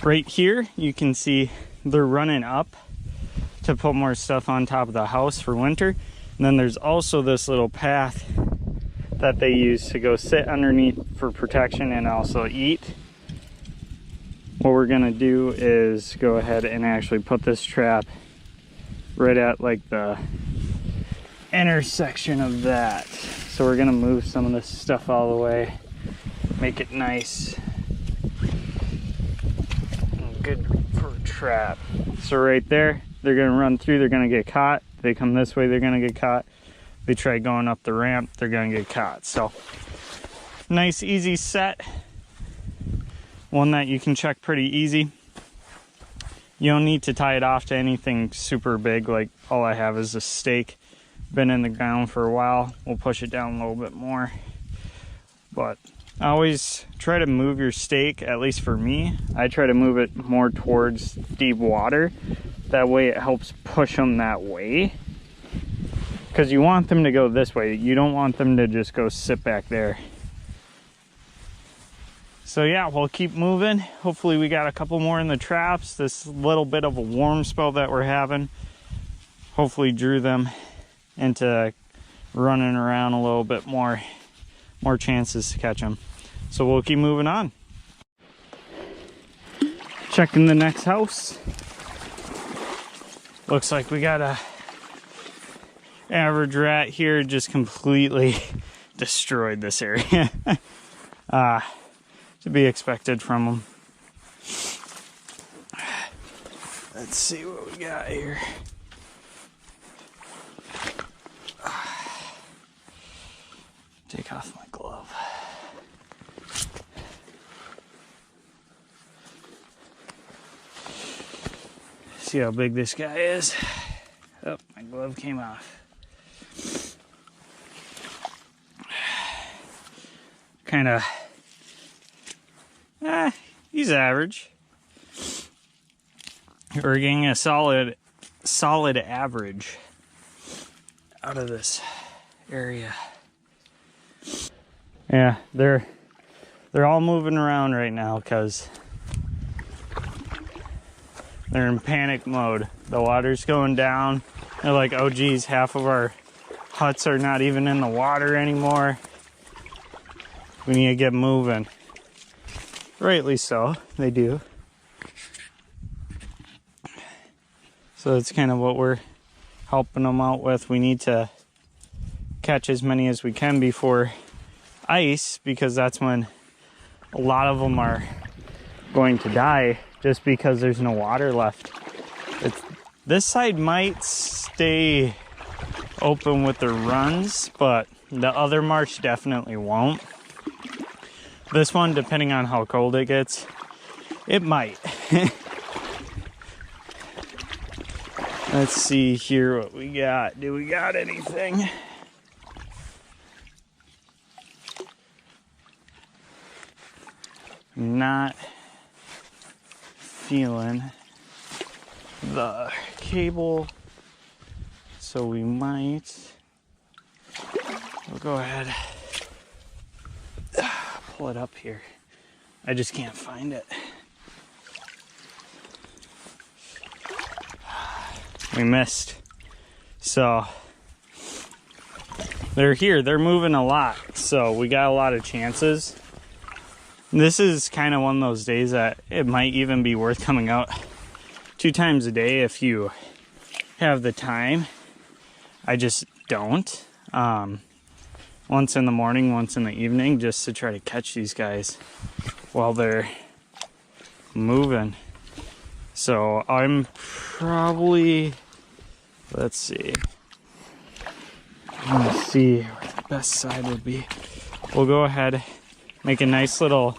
Right here, you can see they're running up to put more stuff on top of the house for winter. And then there's also this little path that they use to go sit underneath for protection and also eat. What we're gonna do is go ahead and actually put this trap right at like the intersection of that. So we're gonna move some of this stuff all the way, make it nice and good for a trap. So right there, they're gonna run through, they're gonna get caught. They come this way, they're gonna get caught. They try going up the ramp, they're gonna get caught. So nice easy set, one that you can check pretty easy. You don't need to tie it off to anything super big. Like all I have is a stake, been in the ground for a while. We'll push it down a little bit more, but always try to move your stake. At least for me, I try to move it more towards deep water. That way it helps push them that way, because you want them to go this way. You don't want them to just go sit back there. So yeah, we'll keep moving. Hopefully we got a couple more in the traps. This little bit of a warm spell that we're having hopefully drew them into running around a little bit more chances to catch them. So we'll keep moving on. Checking the next house. Looks like we got a average rat here, just completely destroyed this area. To be expected from them. Let's see what we got here. Take off my glove. See how big this guy is. Oh, my glove came off. Kind of, he's average. We're getting a solid average out of this area. Yeah, they're all moving around right now because they're in panic mode. The water's going down. They're like, oh geez, half of our huts are not even in the water anymore. We need to get moving. Rightly so, they do. So that's kind of what we're helping them out with. We need to catch as many as we can before ice, because that's when a lot of them are going to die, just because there's no water left. This side might stay open with the runs, but the other marsh definitely won't. This one, depending on how cold it gets, it might. Let's see here what we got. Do we got anything? Not feeling the cable, so we might. We'll go ahead. Pull it up here. I just can't find it. We missed. So they're here. They're moving a lot. So we got a lot of chances. This is kind of one of those days that it might even be worth coming out 2 times a day if you have the time. I just don't. Once in the morning, once in the evening, just to try to catch these guys while they're moving. So I'm probably, let's see. I'm gonna see where the best side would be. We'll go ahead, make a nice little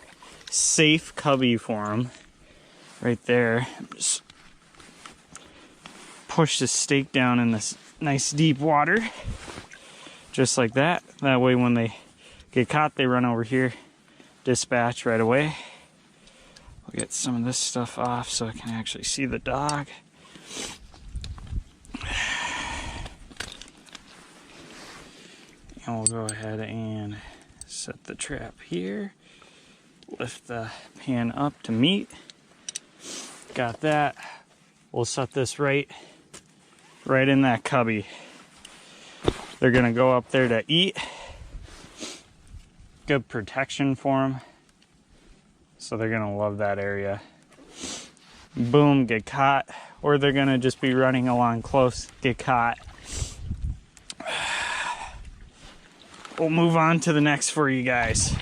safe cubby for them right there. Just push the stake down in this nice deep water. Just like that. That way when they get caught, they run over here. dispatch right away. We'll get some of this stuff off so I can actually see the dog. And we'll go ahead and set the trap here. Lift the pan up to meat. Got that. We'll set this right in that cubby. They're gonna go up there to eat. Good protection for them. So they're gonna love that area. Boom, get caught. Or they're gonna just be running along close, get caught. We'll move on to the next for you guys.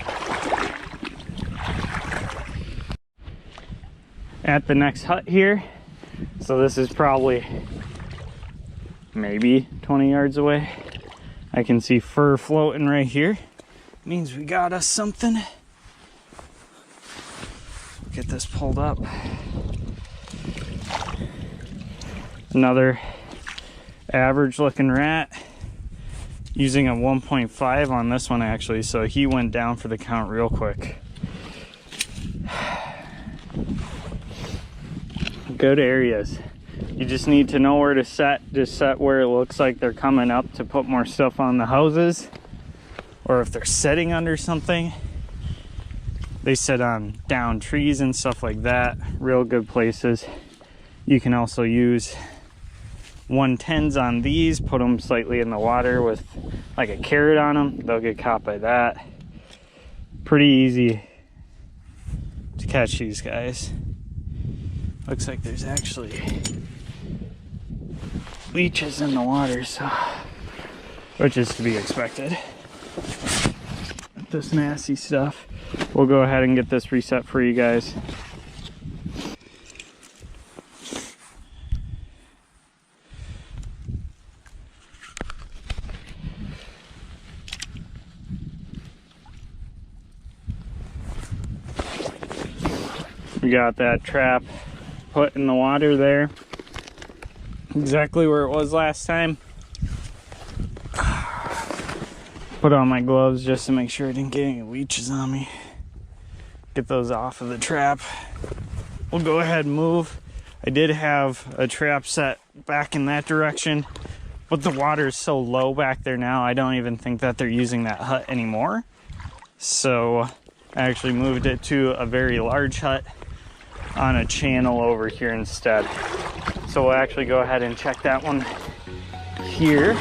At the next hut here. So this is probably maybe 20 yards away. I can see fur floating right here. Means we got us something. Get this pulled up. Another average looking rat. Using a 1.5 on this one actually, so he went down for the count real quick. Good areas. You just need to know where to set. Just set where it looks like they're coming up to put more stuff on the houses. Or if they're sitting under something. They sit on down trees and stuff like that. Real good places. You can also use 110s on these. Put them slightly in the water with like a carrot on them. They'll get caught by that. Pretty easy to catch these guys. Looks like there's actually leeches in the water, so which is to be expected. This nasty stuff. We'll go ahead and get this reset for you guys. We got that trap put in the water there. Exactly where it was last time. Put on my gloves just to make sure I didn't get any leeches on me. Get those off of the trap. We'll go ahead and move. I did have a trap set back in that direction, but the water is so low back there now, I don't even think that they're using that hut anymore. So I actually moved it to a very large hut on a channel over here instead. So we'll actually go ahead and check that one here.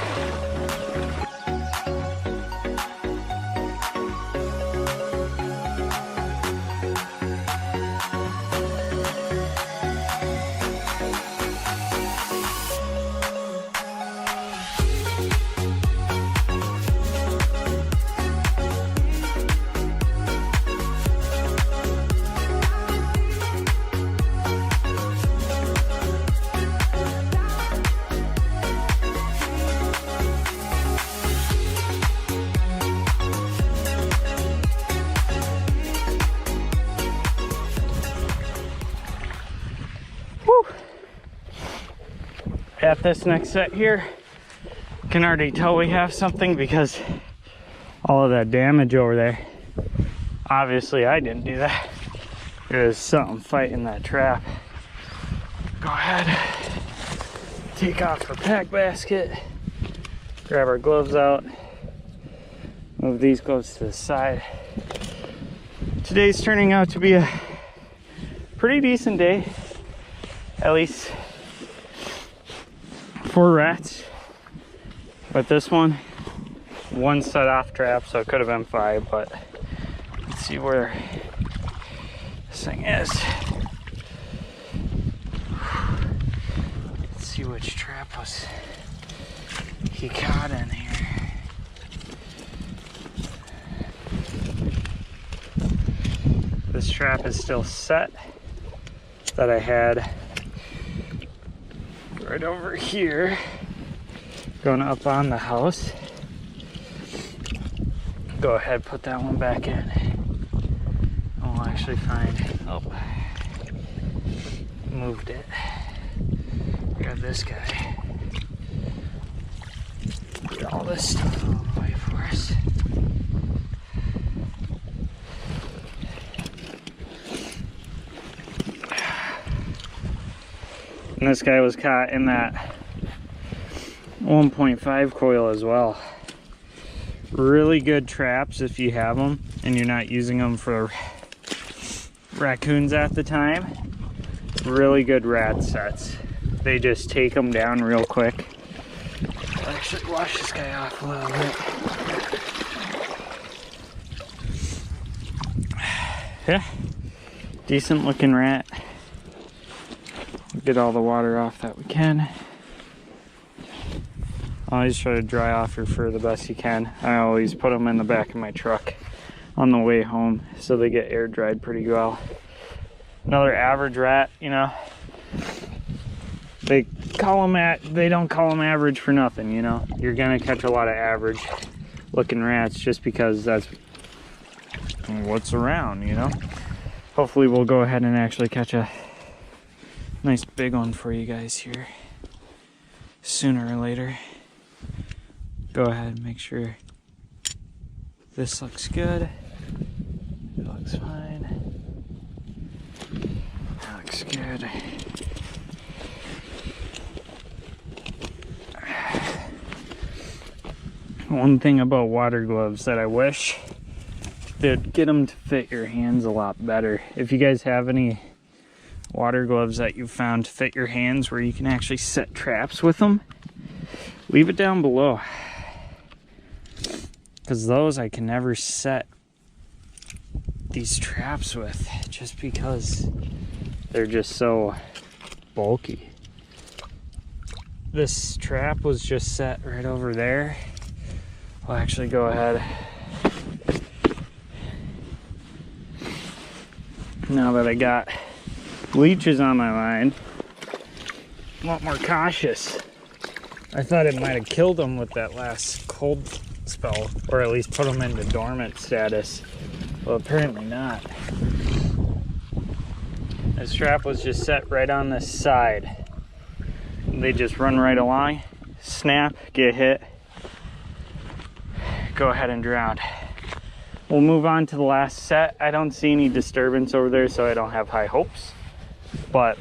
At this next set here, can already tell we have something because all of that damage over there. Obviously I didn't do that. There's something fighting that trap. Go ahead, take off our pack basket, grab our gloves out, move these gloves to the side. Today's turning out to be a pretty decent day, at least for rats. But this one set off trap, so it could have been 5, but let's see where this thing is. Let's see which trap was he caught in here. This trap is still set that I had right over here, going up on the house. Go ahead, put that one back in. And we'll actually find, oh, moved it. Grab this guy. Get all this stuff out of the way for us. And this guy was caught in that 1.5 coil as well. Really good traps if you have them and you're not using them for raccoons at the time. Really good rat sets. They just take them down real quick. I'll actually wash this guy off a little bit. Yeah, decent looking rat. Get all the water off that we can. Always try to dry off your fur the best you can. I always put them in the back of my truck on the way home so they get air dried pretty well. Another average rat, you know, they don't call them average for nothing, you know. You're gonna catch a lot of average looking rats just because that's what's around, you know. Hopefully we'll go ahead and actually catch a nice big one for you guys here sooner or later. Go ahead and make sure this looks good. It looks fine. That looks good. One thing about water gloves that I wish they'd get them to fit your hands a lot better. If you guys have any water gloves that you've found to fit your hands where you can actually set traps with them, leave it down below. Because those I can never set these traps with just because they're just so bulky. This trap was just set right over there. I'll actually go ahead. Now that I got leeches on my mind, I'm a lot more cautious. I thought it might have killed them with that last cold spell, or at least put them into dormant status. Well, apparently not. This trap was just set right on this side. They just run right along, snap, get hit, go ahead and drown. We'll move on to the last set. I don't see any disturbance over there, so I don't have high hopes. But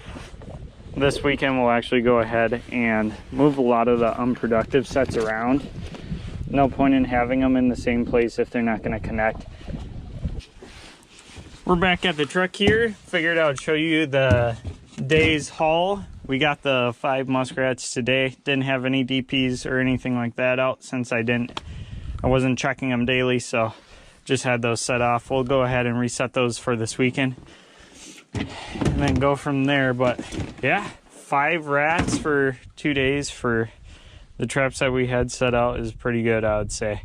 this weekend we'll actually go ahead and move a lot of the unproductive sets around. No point in having them in the same place if they're not going to connect. We're back at the truck here. Figured I would show you the day's haul. We got the 5 muskrats today. Didn't have any DPs or anything like that out since I wasn't checking them daily, so just had those set off. We'll go ahead and reset those for this weekend and then go from there. But yeah, 5 rats for 2 days for the traps that we had set out is pretty good, I would say.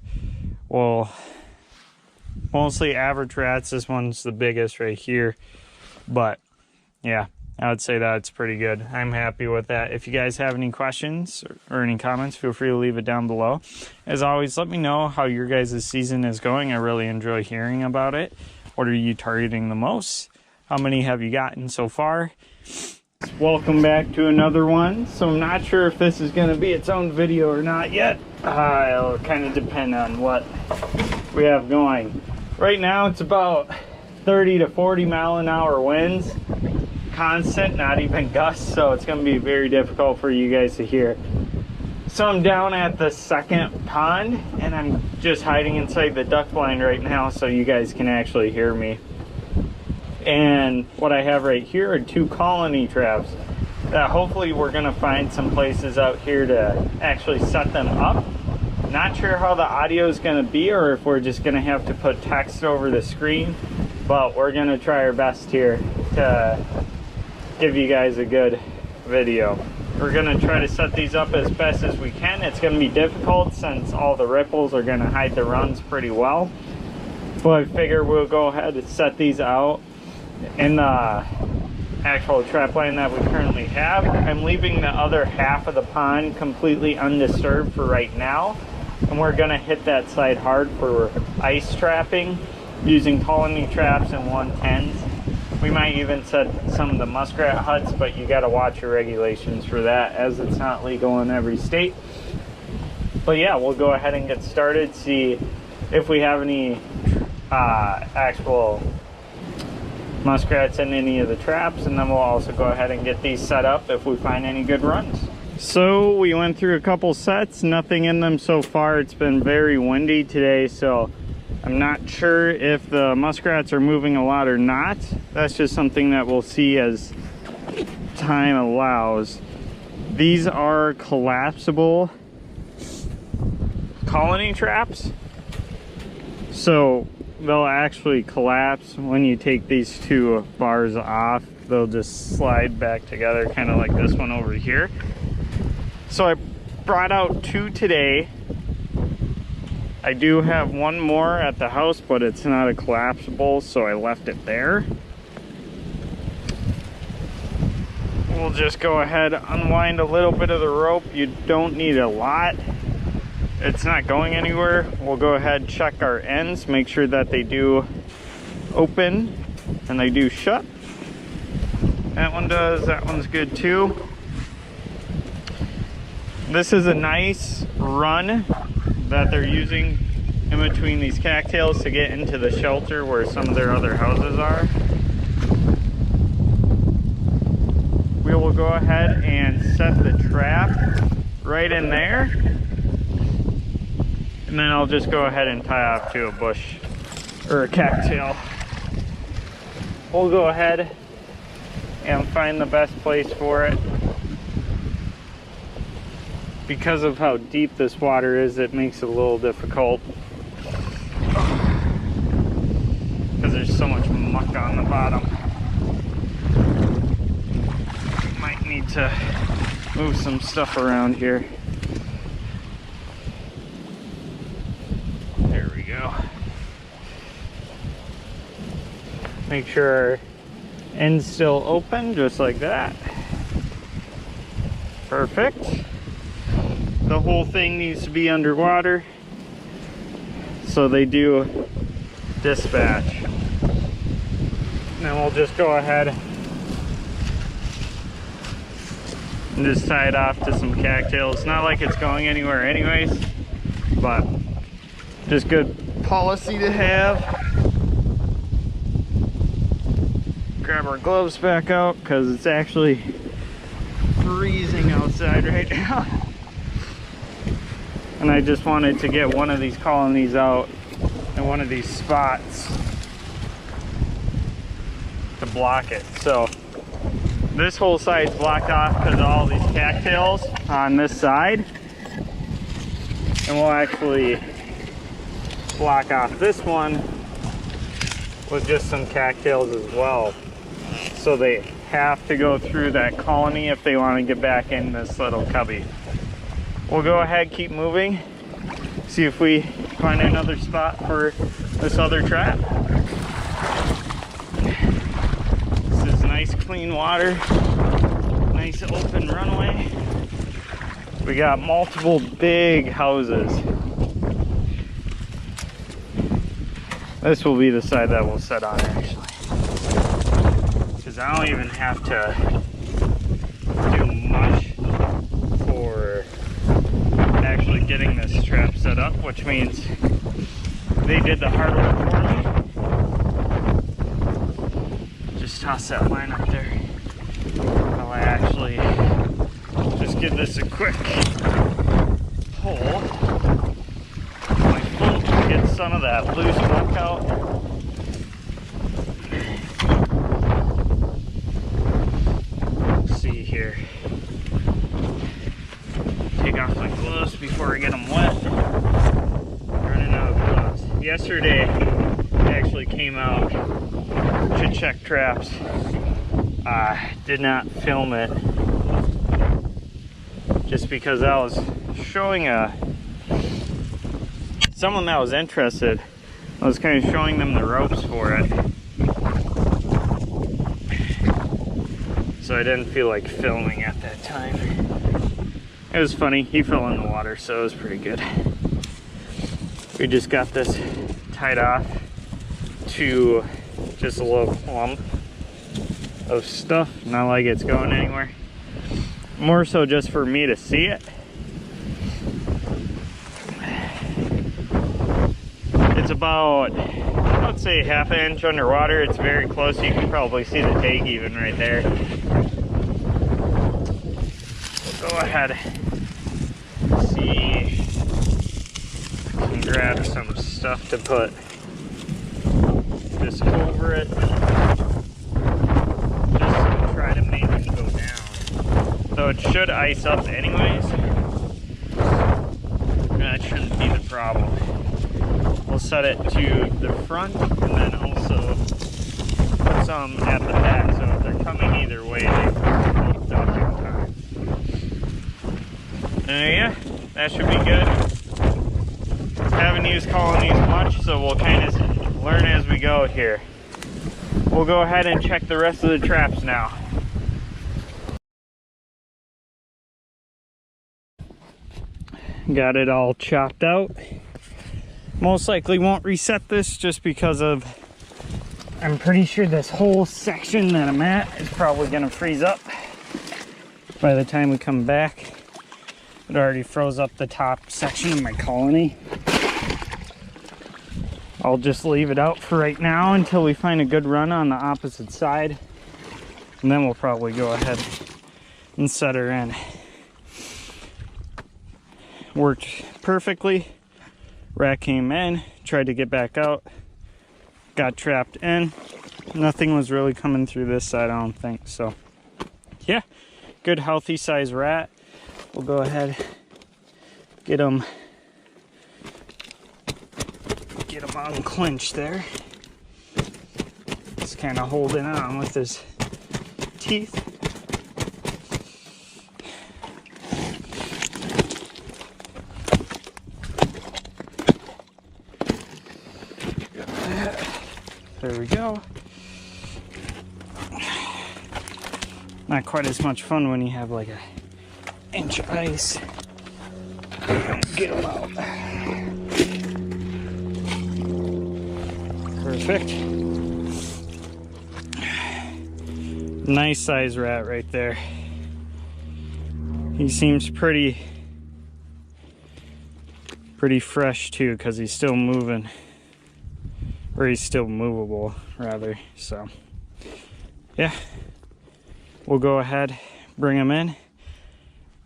Well, mostly average rats. This one's the biggest right here. But yeah, I would say that's pretty good. I'm happy with that. If you guys have any questions or any comments, feel free to leave it down below. As always, let me know how your guys' season is going. I really enjoy hearing about it. What are you targeting the most? How many have you gotten so far? Welcome back to another one. So I'm not sure if this is going to be its own video or not yet. It'll kind of depend on what we have going. Right now it's about 30 to 40 mile an hour winds. Constant, not even gusts, so it's going to be very difficult for you guys to hear. So I'm down at the second pond and I'm just hiding inside the duck blind right now so you guys can actually hear me. And what I have right here are 2 colony traps that hopefully we're going to find some places out here to actually set them up. Not sure how the audio is going to be or if we're just going to have to put text over the screen, but we're going to try our best here to give you guys a good video. We're going to try to set these up as best as we can. It's going to be difficult since all the ripples are going to hide the runs pretty well, but I figure we'll go ahead and set these out in the actual trap line that we currently have. I'm leaving the other half of the pond completely undisturbed for right now, and we're going to hit that side hard for ice trapping using colony traps and 110s. We might even set some of the muskrat huts, but you got to watch your regulations for that as it's not legal in every state. But yeah, we'll go ahead and get started, see if we have any actual muskrats in any of the traps, and then we'll also go ahead and get these set up if we find any good runs. So we went through a couple sets, nothing in them so far. It's been very windy today, so I'm not sure if the muskrats are moving a lot or not. That's just something that we'll see as time allows. These are collapsible colony traps, so they'll actually collapse when you take these two bars off. They'll just slide back together, kind of like this one over here. So I brought out two today. I do have one more at the house, but it's not a collapsible, so I left it there. We'll just go ahead, unwind a little bit of the rope. You don't need a lot. It's not going anywhere. We'll go ahead, check our ends, make sure that they do open and they do shut. That one does, that one's good too. This is a nice run that they're using in between these cattails to get into the shelter where some of their other houses are. We will go ahead and set the trap right in there, and then I'll just go ahead and tie off to a bush or a cattail. We'll go ahead and find the best place for it. Because of how deep this water is, it makes it a little difficult because there's so much muck on the bottom. Might need to move some stuff around here. There we go. Make sure our end's still open, just like that. Perfect. The whole thing needs to be underwater, so they do dispatch. And then we'll just go ahead and just tie it off to some cattails. Not like it's going anywhere anyways, but just good policy to have. Grab our gloves back out because it's actually freezing outside right now. And I just wanted to get one of these colonies out in one of these spots to block it. So this whole side's blocked off because of all these cattails on this side. And we'll actually block off this one with just some cattails as well. So they have to go through that colony if they want to get back in this little cubby. We'll go ahead, keep moving, see if we find another spot for this other trap. This is nice clean water, nice open runway. We got multiple big houses. This will be the side that we'll set on actually, because I don't even have to do much for actually getting this trap set up, which means they did the hard work for me. Just toss that line up there while I actually just give this a quick pull. My foot gets some of that loose muck out. Let's see here. Take off my gloves before I get them wet. Running out of gloves. Yesterday, I actually came out to check traps. Did not film it just because I was showing someone that was interested. I was kind of showing them the ropes for it, so I didn't feel like filming at that time. It was funny, he fell in the water, so it was pretty good. We just got this tied off to just a little clump of stuff, not like it's going anywhere. More so just for me to see it. It's about, let's say, half an inch underwater. It's very close. You can probably see the tank even right there. We'll go ahead and see if I can grab some stuff to put just over it. Just to try to make it go down. So it should ice up anyways. That shouldn't be the problem. We'll set it to the front and then also put some at the back, so if they're coming either way, they can both duck in time. Yeah, that should be good. Haven't used colonies much, so we'll kind of learn as we go here. We'll go ahead and check the rest of the traps now. Got it all chopped out. Most likely won't reset this just because of, I'm pretty sure this whole section that I'm at is probably gonna freeze up by the time we come back. It already froze up the top section of my colony. I'll just leave it out for right now until we find a good run on the opposite side, and then we'll probably go ahead and set her in. Worked perfectly. Rat came in, tried to get back out, got trapped in. Nothing was really coming through this side, I don't think. So yeah, good healthy size rat. We'll go ahead, get him unclinched there. Just kind of holding on with his teeth. There we go. Not quite as much fun when you have like an inch of ice. Get them out. Perfect. Nice size rat right there. He seems pretty fresh too, because he's still moving. Or he's still movable, rather. So, yeah. We'll go ahead, bring him in.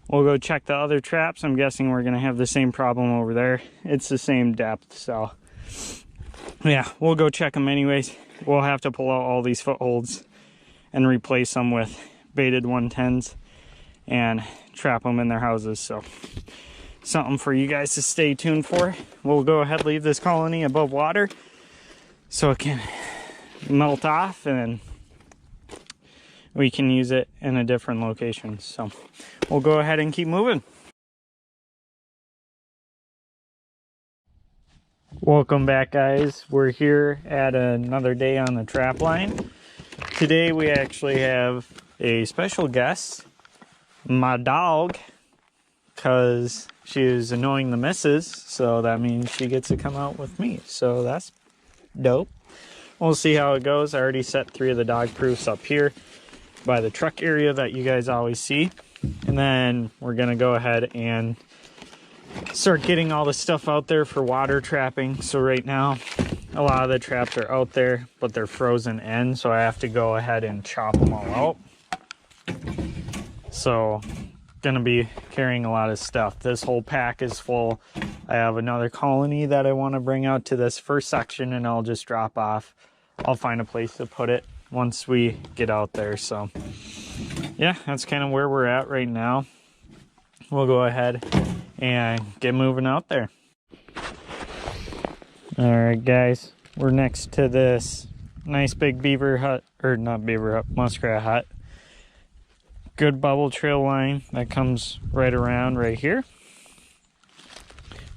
We'll go check the other traps. I'm guessing we're going to have the same problem over there. It's the same depth, so. Yeah, we'll go check them anyways. We'll have to pull out all these footholds and replace them with baited 110s and trap them in their houses. So, something for you guys to stay tuned for. We'll go ahead, leave this colony above water so it can melt off and we can use it in a different location. So we'll go ahead and keep moving. Welcome back, guys. We're here at another day on the trap line. Today we actually have a special guest, my dog, because she is annoying the missus, so that means she gets to come out with me. So that's dope. We'll see how it goes. I already set 3 of the dog proofs up here by the truck area that you guys always see, and then we're gonna go ahead and start getting all the stuff out there for water trapping. So right now a lot of the traps are out there, but they're frozen in, so I have to go ahead and chop them all out. So gonna be carrying a lot of stuff. This whole pack is full. I have another colony that I want to bring out to this first section, and I'll just drop off. I'll find a place to put it once we get out there. So yeah, that's kind of where we're at right now. We'll go ahead and get moving out there. All right, guys, we're next to this nice big beaver hut, or not beaver hut, muskrat hut. Good bubble trail line that comes right around right here.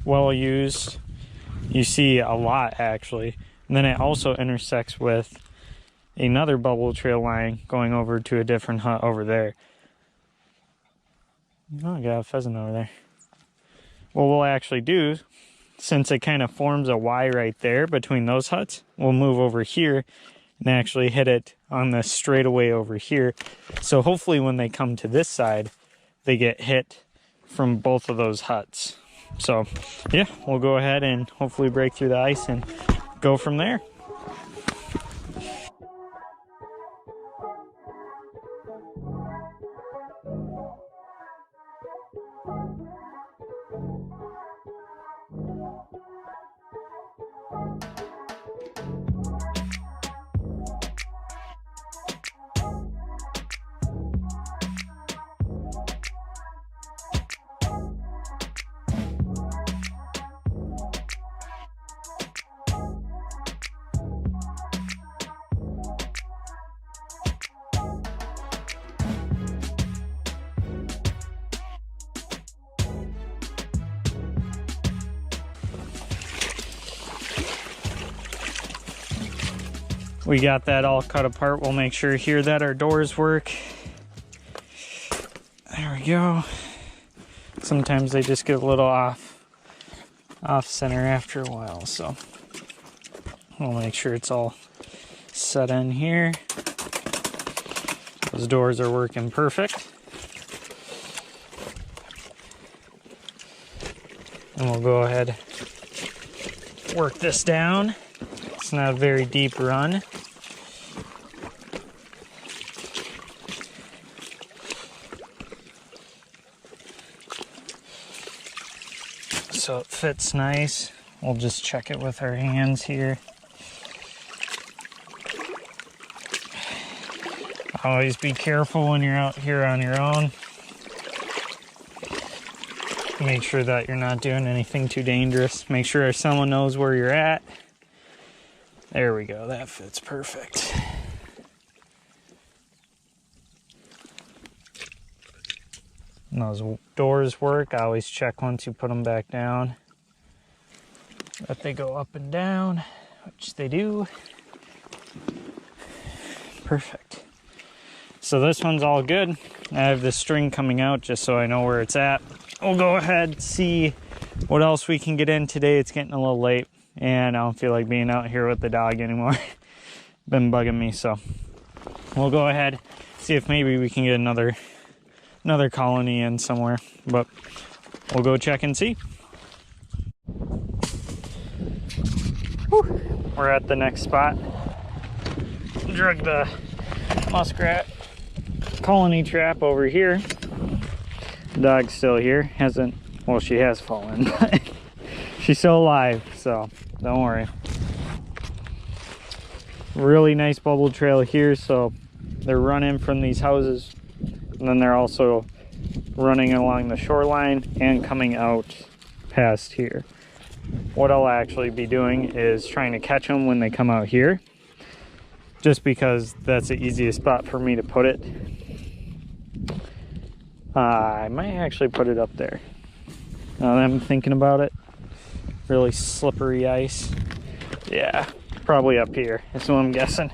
Well used. You see a lot actually. And then it also intersects with another bubble trail line going over to a different hut over there. Oh, I got a pheasant over there. What we'll actually do, since it kind of forms a Y right there between those huts, we'll move over here and actually hit it on the straightaway over here. So hopefully when they come to this side, they get hit from both of those huts. So yeah, we'll go ahead and hopefully break through the ice and go from there. We got that all cut apart. We'll make sure here that our doors work. There we go. Sometimes they just get a little off center after a while, so we'll make sure it's all set in here. Those doors are working perfect. And we'll go ahead, work this down. It's not a very deep run. So it fits nice. We'll just check it with our hands here. Always be careful when you're out here on your own. Make sure that you're not doing anything too dangerous. Make sure someone knows where you're at. There we go, that fits perfect. And those doors work. I always check once you put them back down that they go up and down, which they do. Perfect. So this one's all good. I have the string coming out just so I know where it's at. We'll go ahead and see what else we can get in today. It's getting a little late and I don't feel like being out here with the dog anymore. Been bugging me, so we'll go ahead, see if maybe we can get another colony in somewhere, but we'll go check and see. Whew. We're at the next spot. Drug the muskrat colony trap over here. Dog's still here. Well, she has fallen, but she's still alive, so don't worry. Really nice bubble trail here, so they're running from these houses. And then they're also running along the shoreline and coming out past here. What I'll actually be doing is trying to catch them when they come out here, just because that's the easiest spot for me to put it. I might actually put it up there. Now that I'm thinking about it, really slippery ice. Yeah, probably up here is what I'm guessing.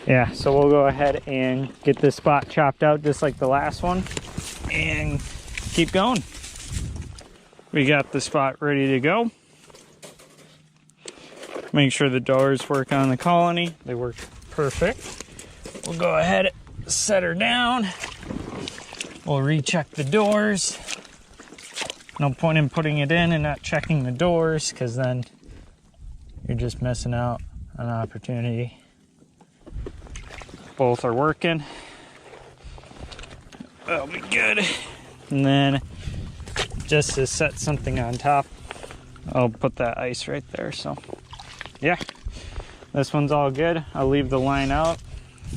Yeah, so we'll go ahead and get this spot chopped out just like the last one and keep going. We got the spot ready to go. Make sure the doors work on the colony. They work perfect. We'll go ahead and set her down. We'll recheck the doors. No point in putting it in and not checking the doors, because then you're just missing out on an opportunity. Both are working. That'll be good. And then just to set something on top, I'll put that ice right there. So yeah, this one's all good. I'll leave the line out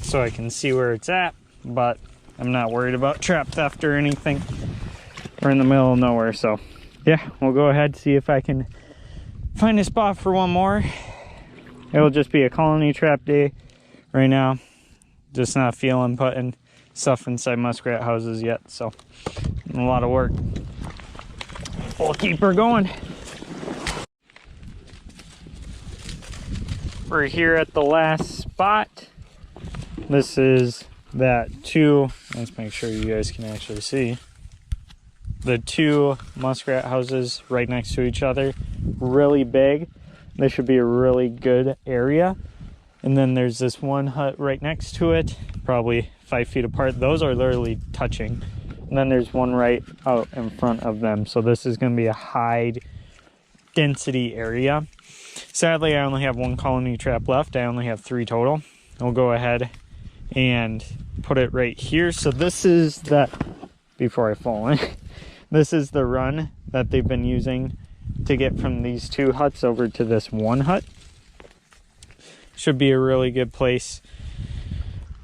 so I can see where it's at, but I'm not worried about trap theft or anything. We're in the middle of nowhere, so yeah, we'll go ahead and see if I can find a spot for one more. It'll just be a colony trap day right now. Just not feeling putting stuff inside muskrat houses yet, so a lot of work. We'll keep her going. We're here at the last spot. This is that let's make sure you guys can actually see. The two muskrat houses right next to each other, really big. This should be a really good area. And then there's this one hut right next to it, probably 5 feet apart. Those are literally touching. And then there's one right out in front of them. So this is going to be a high density area. Sadly, I only have one colony trap left. I only have 3 total. I'll go ahead and put it right here. So this is the, before I fall in, this is the run that they've been using to get from these 2 huts over to this one hut. Should be a really good place.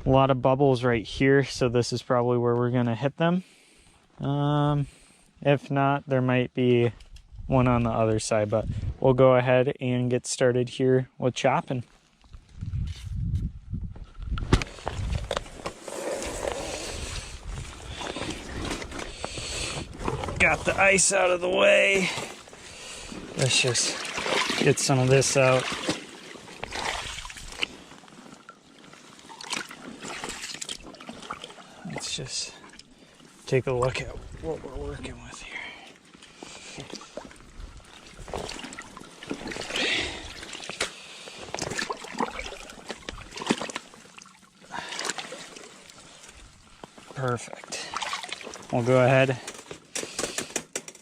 A lot of bubbles right here, so this is probably where we're gonna hit them. If not, there might be one on the other side, but we'll go ahead and get started here with chopping. Got the ice out of the way. Let's just get some of this out. Let's just take a look at what we're working with here. Perfect. We'll go ahead.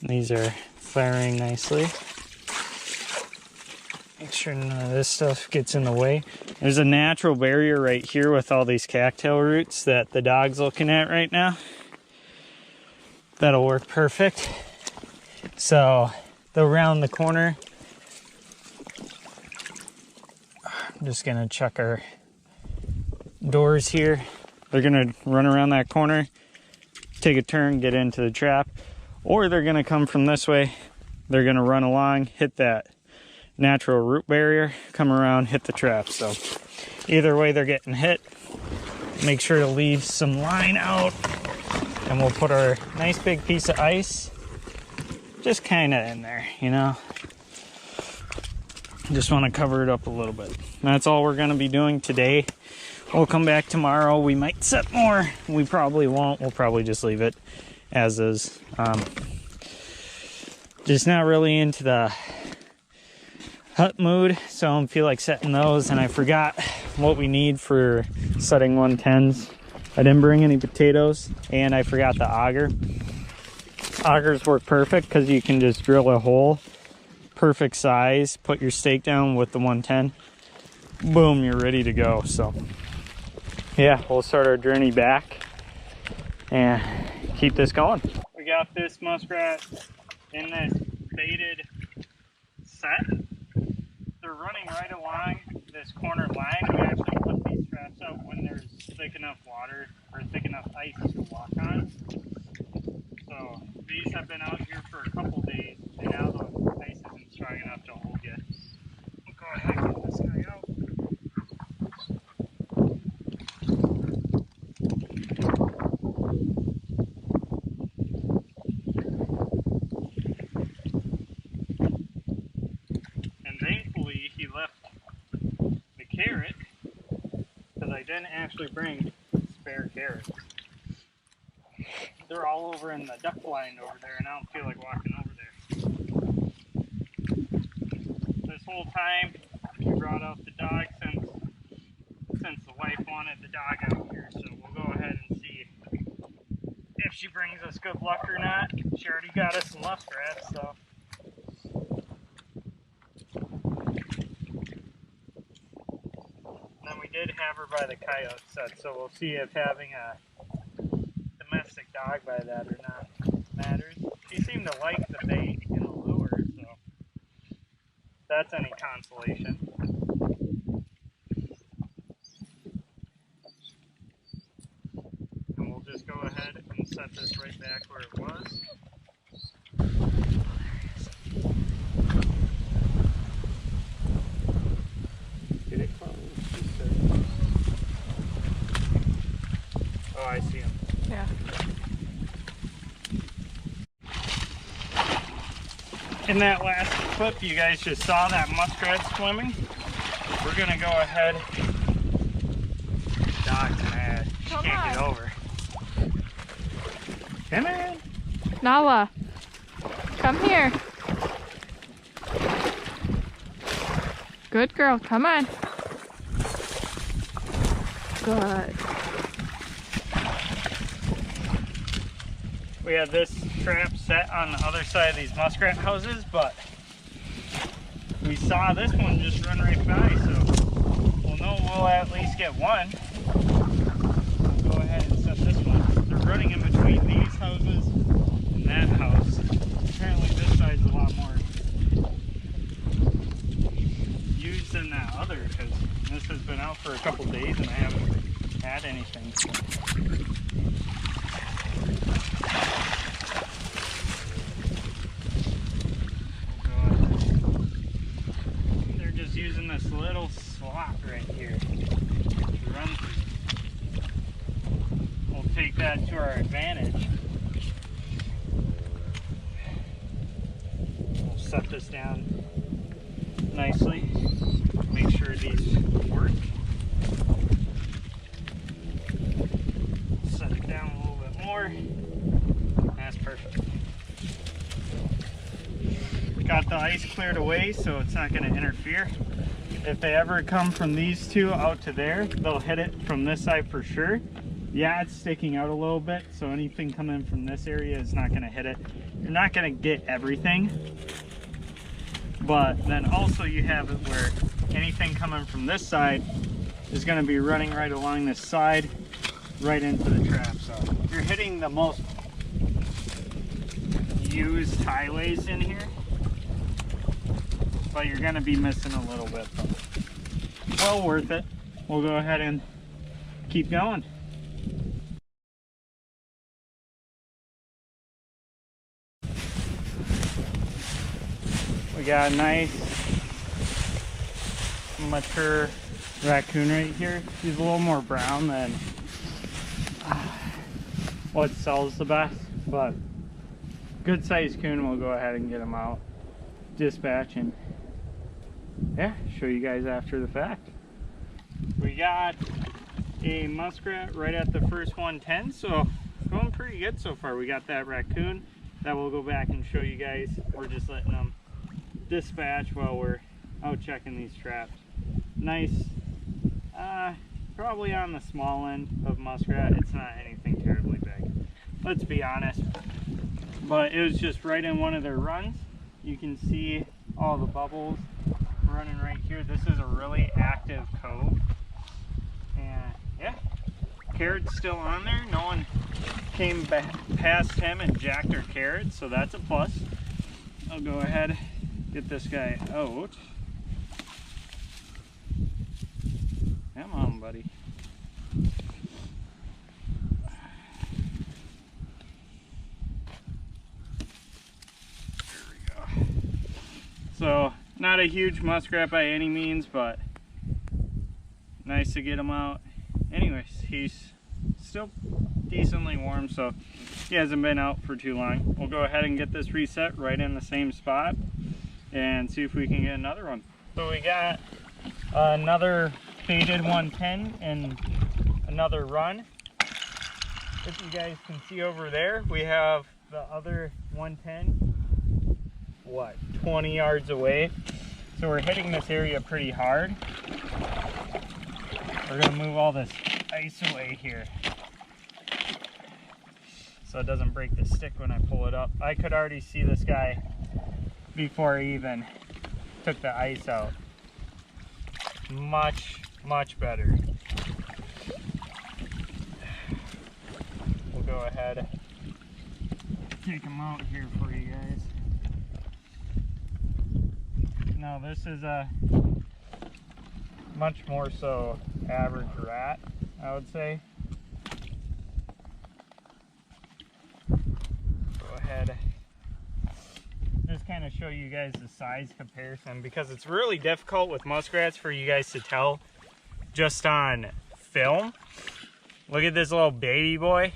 These are firing nicely. Make sure none of this stuff gets in the way. There's a natural barrier right here with all these cattail roots that the dog's looking at right now. That'll work perfect. So they'll round the corner. I'm just gonna check our doors here. They're gonna run around that corner, take a turn, get into the trap, or they're gonna come from this way. They're gonna run along, hit that natural root barrier, come around, hit the trap. So either way they're getting hit. Make sure to leave some line out, and we'll put our nice big piece of ice just kind of in there, you know. Just want to cover it up a little bit. That's all we're going to be doing today. We'll come back tomorrow. We might set more. We probably won't. We'll probably just leave it as is. Just not really into the hut mood, so I don't feel like setting those. And I forgot what we need for setting 110s. I didn't bring any potatoes, and I forgot the auger. Augers work perfect because you can just drill a hole, perfect size, put your stake down with the 110, boom, you're ready to go. So yeah, we'll start our journey back and keep this going. We got this muskrat in this baited set. They're running right along this corner line. We actually put these traps out when there's thick enough water or thick enough ice to walk on. So these have been out here for a couple days, and now the ice isn't strong enough to hold yet. We'll go ahead and get this guy out. And thankfully he left the carrot, because I didn't actually bring spare carrots. They're all over in the duck blind over there, and I don't feel like walking over there. This whole time, we brought out the dog since the wife wanted the dog out here, so we'll go ahead and see if she brings us good luck or not. She already got us some muskrats, so. And then we did have her by the coyote set, so we'll see if having a domestic dog by that or not matters. She seemed to like the bait and the lure, so that's any consolation. And we'll just go ahead and set this right back where it was. Did it close? Oh, I see him. Yeah. In that last clip, you guys just saw that muskrat swimming. We're gonna go ahead. Dog's mad. She Come can't get on. over. Come on. Nala, come here. Good girl, come on. good. We have this trap set on the other side of these muskrat houses, but we saw this one just run right by, so we'll know we'll at least get one. We'll go ahead and set this one. They're running in between these houses and that house. Apparently this side's a lot more used than that other, because this has been out for a couple days and I haven't had anything. They're just using this little slot right here to run through. We'll take that to our advantage. We'll set this down nicely. Make sure these work. Set it down a little bit more. That's perfect. Got the ice cleared away so it's not going to interfere. If they ever come from these two out to there, they'll hit it from this side for sure. Yeah, it's sticking out a little bit, so anything coming from this area is not going to hit it. You're not going to get everything, but then also you have it where anything coming from this side is going to be running right along this side right into the trap. So you're hitting the most used highways in here, but you're going to be missing a little bit, but well worth it. We'll go ahead and keep going. We got a nice mature raccoon right here. He's a little more brown than what sells the best, but good sized coon. We'll go ahead and get him out, dispatch, and yeah, show you guys after the fact. We got a muskrat right at the first 110, so going pretty good so far. We got that raccoon that we'll go back and show you guys. We're just letting them dispatch while we're out checking these traps. Nice, probably on the small end of muskrat. It's not anything terribly big, let's be honest, but it was just right in one of their runs. You can see all the bubbles running right here. This is a really active cove, and yeah, carrot's still on there. No one came back past him and jacked our carrot, so that's a plus. I'll go ahead, get this guy out. Come on, buddy. There we go. So, not a huge muskrat by any means, but nice to get him out. Anyways, he's still decently warm, so he hasn't been out for too long. We'll go ahead and get this reset right in the same spot and see if we can get another one. So we got another faded 110 and another run. If you guys can see over there, we have the other 110, what, 20 yards away. So we're hitting this area pretty hard. We're gonna move all this ice away here so it doesn't break the stick when I pull it up. I could already see this guy before I even took the ice out. Much better. We'll go ahead, take him out here for you guys. Now this is a much more so average rat, I would say. Go ahead, just kind of show you guys the size comparison, because it's really difficult with muskrats for you guys to tell just on film. Look at this little baby boy,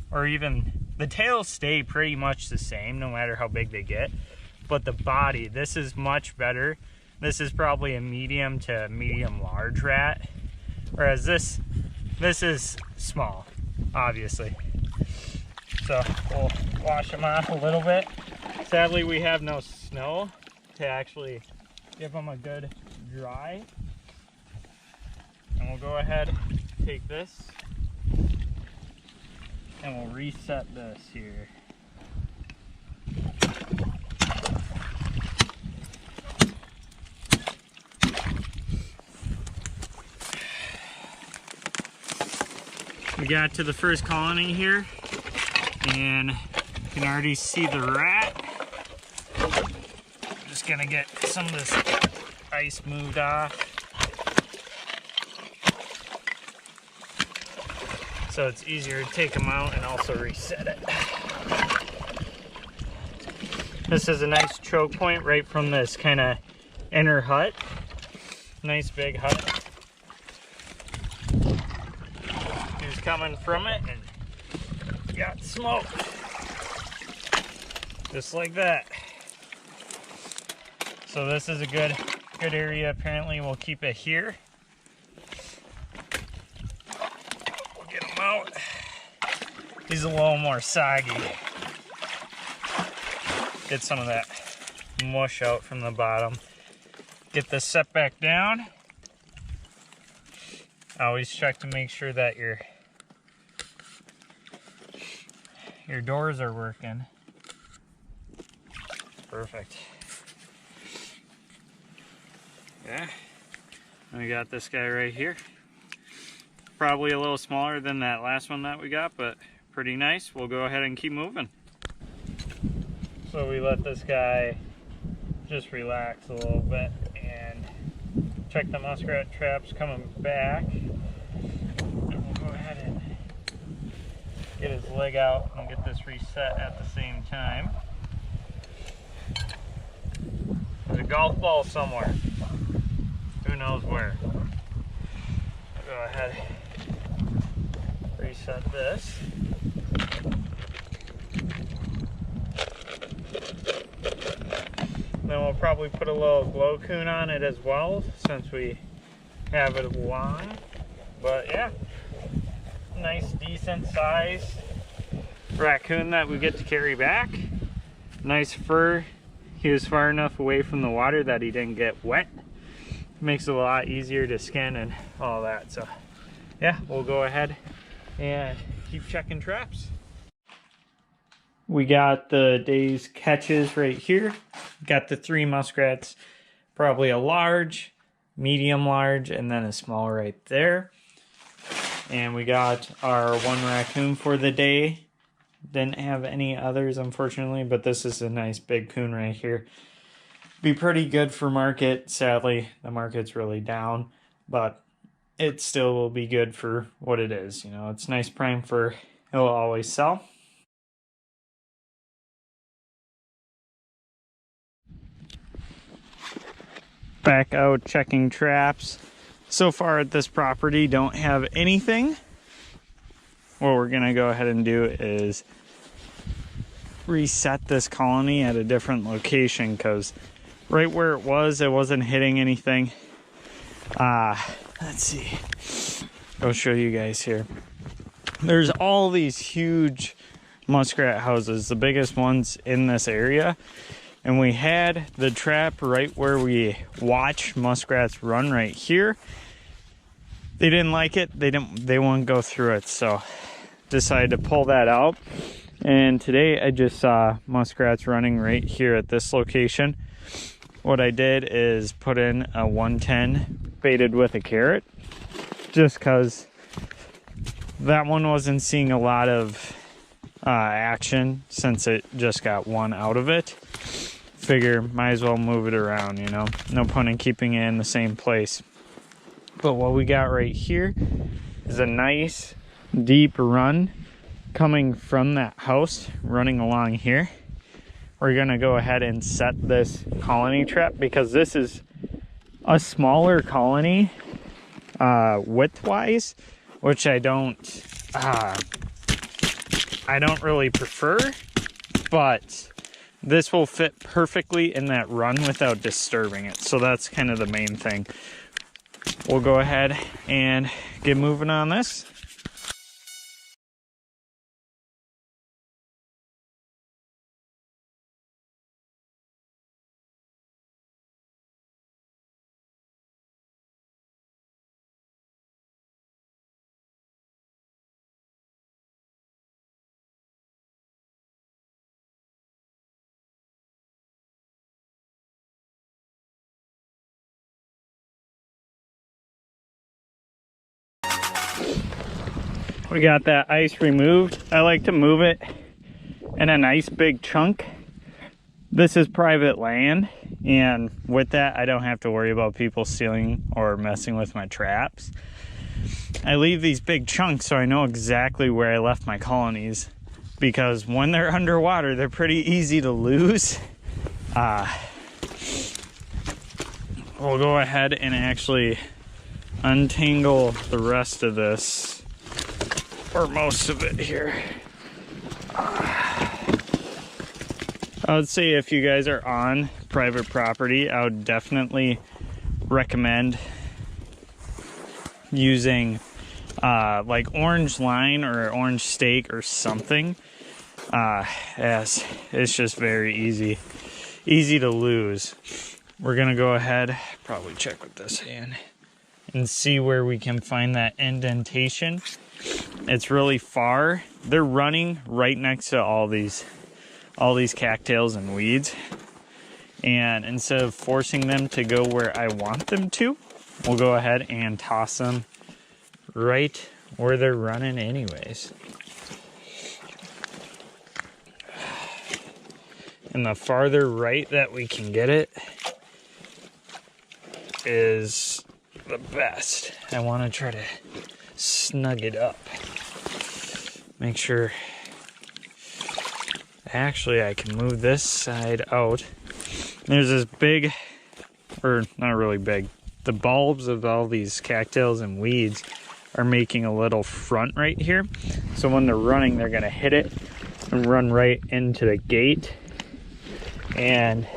or even the tails stay pretty much the same no matter how big they get, but the body, this is much better. This is probably a medium to medium large rat, whereas this is small, obviously. So we'll wash them off a little bit. Sadly, we have no snow to actually give them a good dry. And we'll we'll go ahead, take this, and we'll reset this here. We got to the first colony here, and you can already see the rat. Just gonna get some of this ice moved off. So it's easier to take them out and also reset it. This is a nice choke point right from this kind of inner hut. Nice big hut. He was coming from it and got smoked. Just like that. So this is a good area. Apparently we'll keep it here. Get him out. He's a little more soggy. Get some of that mush out from the bottom. Get this set back down. Always check to make sure that your doors are working. Perfect. Yeah, and we got this guy right here. Probably a little smaller than that last one that we got, but pretty nice. We'll go ahead and keep moving. So we let this guy just relax a little bit and check the muskrat traps coming back. And we'll go ahead and get his leg out and get this reset at the same time. There's a golf ball somewhere. Who knows where? I'll go ahead, reset this. Then we'll probably put a little glow coon on it as well, since we have it long. But yeah, nice decent size raccoon that we get to carry back. Nice fur. He was far enough away from the water that he didn't get wet. Makes it a lot easier to skin and all that. So yeah, we'll go ahead and keep checking traps. We got the day's catches right here. Got the 3 muskrats, probably a large, medium large, and then a small right there. And we got our 1 raccoon for the day. Didn't have any others, unfortunately, but this is a nice big coon right here. Be pretty good for market. Sadly, the market's really down, but it still will be good for what it is. You know, it's nice prime fur. It will always sell. Back out checking traps. So far at this property, don't have anything. What we're gonna go ahead and do is reset this colony at a different location, because right where it wasn't hitting anything. Let's see. I'll show you guys here. There's all these huge muskrat houses, the biggest ones in this area. And we had the trap right where we watch muskrats run right here. They didn't like it. They wouldn't go through it. So decided to pull that out. And today I just saw muskrats running right here at this location. What I did is put in a 110 baited with a carrot, just because that one wasn't seeing a lot of action since it just got 1 out of it. Figure might as well move it around, you know, no point in keeping it in the same place. But what we got right here is a nice deep run coming from that house, running along here. We're gonna go ahead and set this colony trap, because this is a smaller colony width-wise, which I don't really prefer, but this will fit perfectly in that run without disturbing it. So that's kind of the main thing. We'll go ahead and get moving on this. We got that ice removed. I like to move it in a nice big chunk. This is private land, and with that, I don't have to worry about people stealing or messing with my traps. I leave these big chunks so I know exactly where I left my colonies, because when they're underwater, they're pretty easy to lose. We'll go ahead and actually untangle the rest of this, or most of it here. I would say if you guys are on private property, I would definitely recommend using like orange line or orange stake or something, as it's just very easy to lose. We're gonna go ahead, probably check with this hand, and see where we can find that indentation. It's really far. They're running right next to all these cattails and weeds, and instead of forcing them to go where I want them to, we'll go ahead and toss them right where they're running anyways. And the farther right that we can get it is the best. I want to try to snug it up. Make sure. Actually, I can move this side out. There's this big, or not really big, the bulbs of all these cattails and weeds are making a little front right here. So when they're running, they're gonna hit it and run right into the gate and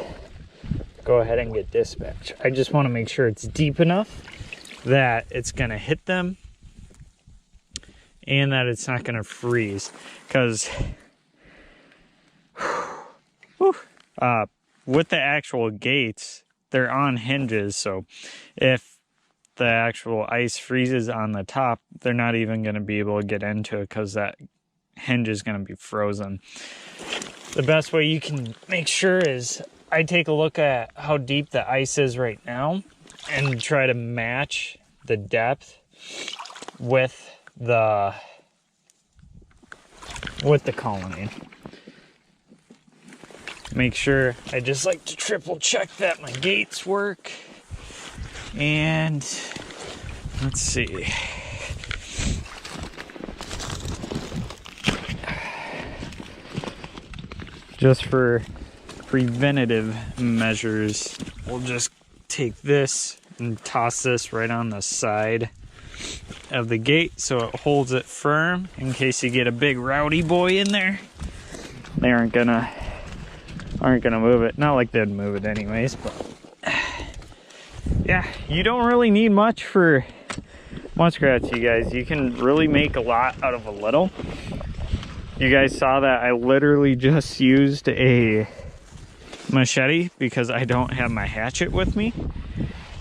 go ahead and get dispatched. I just wanna make sure it's deep enough that it's gonna hit them and that it's not gonna freeze. Because with the actual gates, they're on hinges, so if the actual ice freezes on the top, they're not even going to be able to get into it because that hinge is going to be frozen. The best way you can make sure is I take a look at how deep the ice is right now and try to match the depth with the colony. Make sure, I just like to triple check that my gates work. And let's see. Just for preventative measures, we'll just take this and toss this right on the side of the gate so it holds it firm in case you get a big rowdy boy in there. They aren't gonna move it. Not like they'd move it anyways, but yeah, you don't really need much for muskrats, you guys. You can really make a lot out of a little. You guys saw that I literally just used a machete because I don't have my hatchet with me,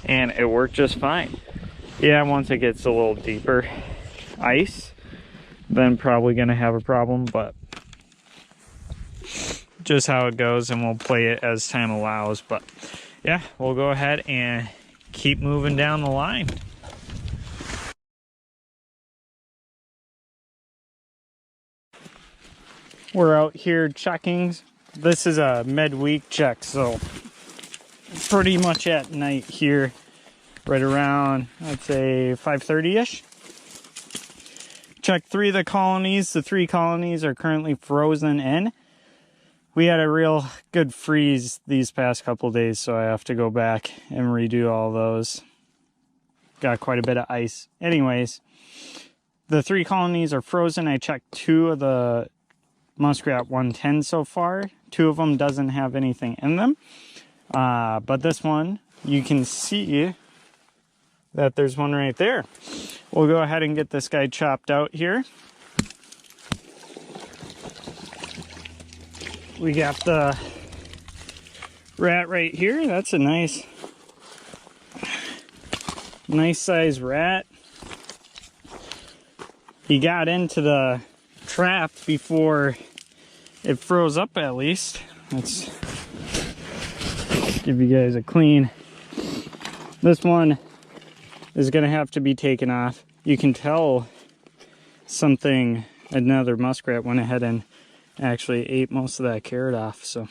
and it worked just fine. Yeah, once it gets a little deeper ice, then probably gonna have a problem, but just how it goes, and we'll play it as time allows. But yeah, we'll go ahead and keep moving down the line. We're out here checking. This is a midweek check, so pretty much at night here, right around, I'd say 5:30-ish. Checked 3 of the colonies. The 3 colonies are currently frozen in. We had a real good freeze these past couple days, so I have to go back and redo all those. Got quite a bit of ice. Anyways, the 3 colonies are frozen. I checked 2 of the muskrat 110 so far. 2 of them doesn't have anything in them. But this one, you can see that there's one right there. We'll go ahead and get this guy chopped out here. We got the rat right here. That's a nice size rat. He got into the trap before it froze up, at least. Let's give you guys a clean. This one is gonna have to be taken off. You can tell another muskrat went ahead and actually ate most of that carrot off. So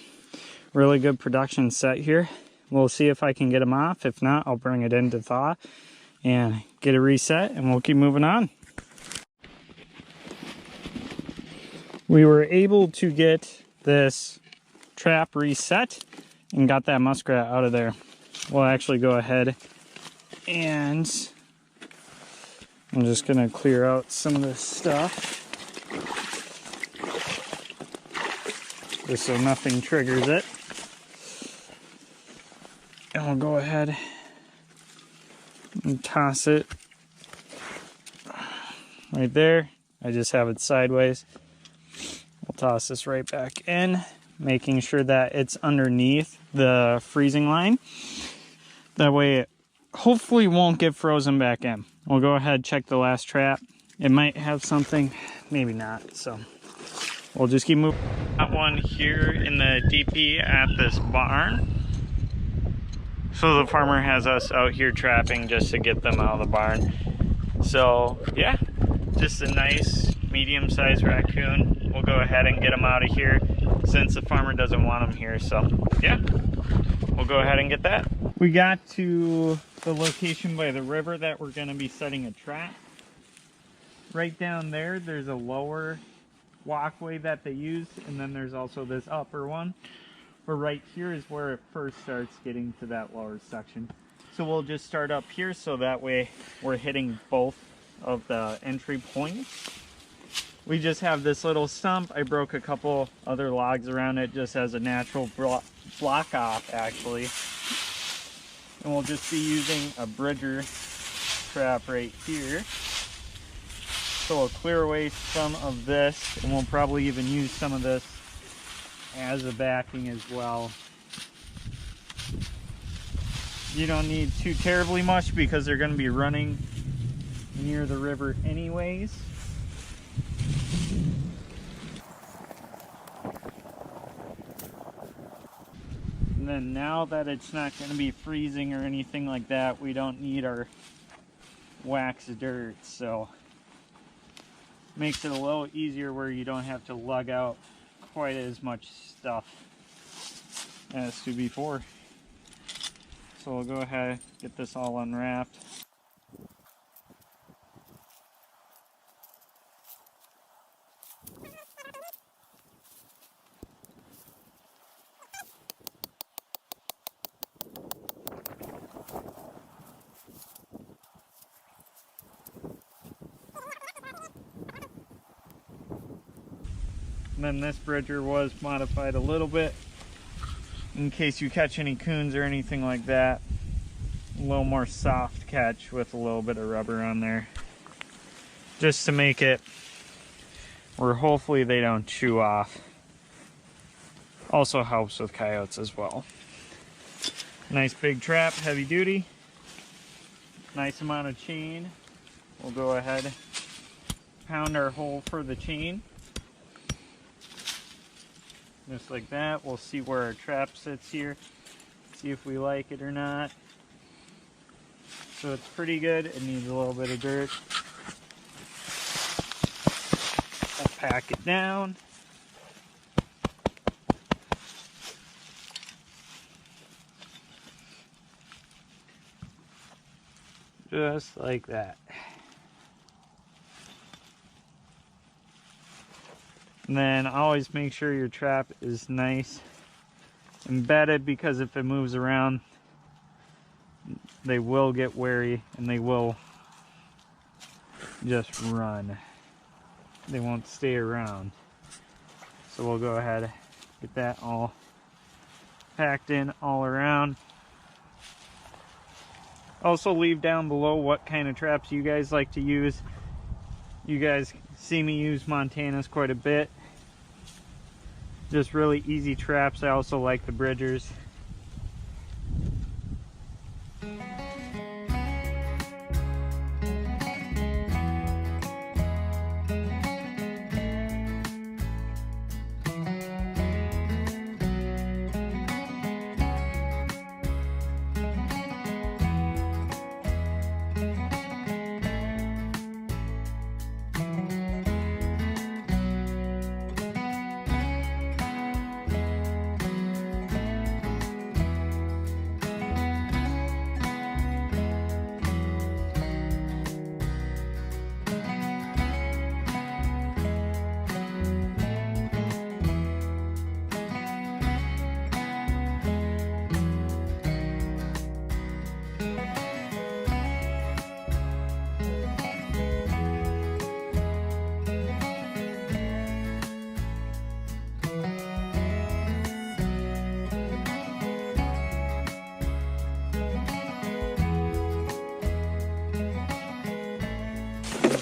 really good production set here. We'll see if I can get them off. If not, I'll bring it in to thaw and get a reset, and we'll keep moving on. We were able to get this trap reset and got that muskrat out of there. We'll actually go ahead and I'm just gonna clear out some of this stuff just so nothing triggers it. And we'll go ahead and toss it right there. I just have it sideways. We'll toss this right back in, making sure that it's underneath the freezing line. That way it hopefully won't get frozen back in. We'll go ahead and check the last trap. It might have something, maybe not. So we'll just keep moving. Got one here in the DP at this barn. So the farmer has us out here trapping just to get them out of the barn. So yeah, just a nice medium-sized raccoon. We'll go ahead and get them out of here since the farmer doesn't want them here. So yeah, we'll go ahead and get that. We got to the location by the river that we're going to be setting a trap. Right down there, there's a lower walkway that they use, and then there's also this upper one. But right here is where it first starts getting to that lower section. So we'll just start up here so that way we're hitting both of the entry points. We just have this little stump. I broke a couple other logs around it just as a natural block off actually. And we'll just be using a bridger trap right here. So we'll clear away some of this, and we'll probably even use some of this as a backing as well. You don't need too terribly much because they're going to be running near the river anyways. And then now that it's not going to be freezing or anything like that, we don't need our wax dirt, so makes it a little easier where you don't have to lug out quite as much stuff as to before. So we'll go ahead and get this all unwrapped. And then this bridger was modified a little bit in case you catch any coons or anything like that. A little more soft catch with a little bit of rubber on there, just to make it where hopefully they don't chew off. Also helps with coyotes as well. Nice big trap, heavy duty. Nice amount of chain. We'll go ahead, pound our hole for the chain. Just like that. We'll see where our trap sits here. See if we like it or not. So it's pretty good. It needs a little bit of dirt. I'll pack it down. Just like that. And then always make sure your trap is nice embedded, because if it moves around, they will get wary and they will just run. They won't stay around. So we'll go ahead and get that all packed in all around. Also leave down below what kind of traps you guys like to use. You guys see me use Montanas quite a bit. Just really easy traps. I also like the bridgers.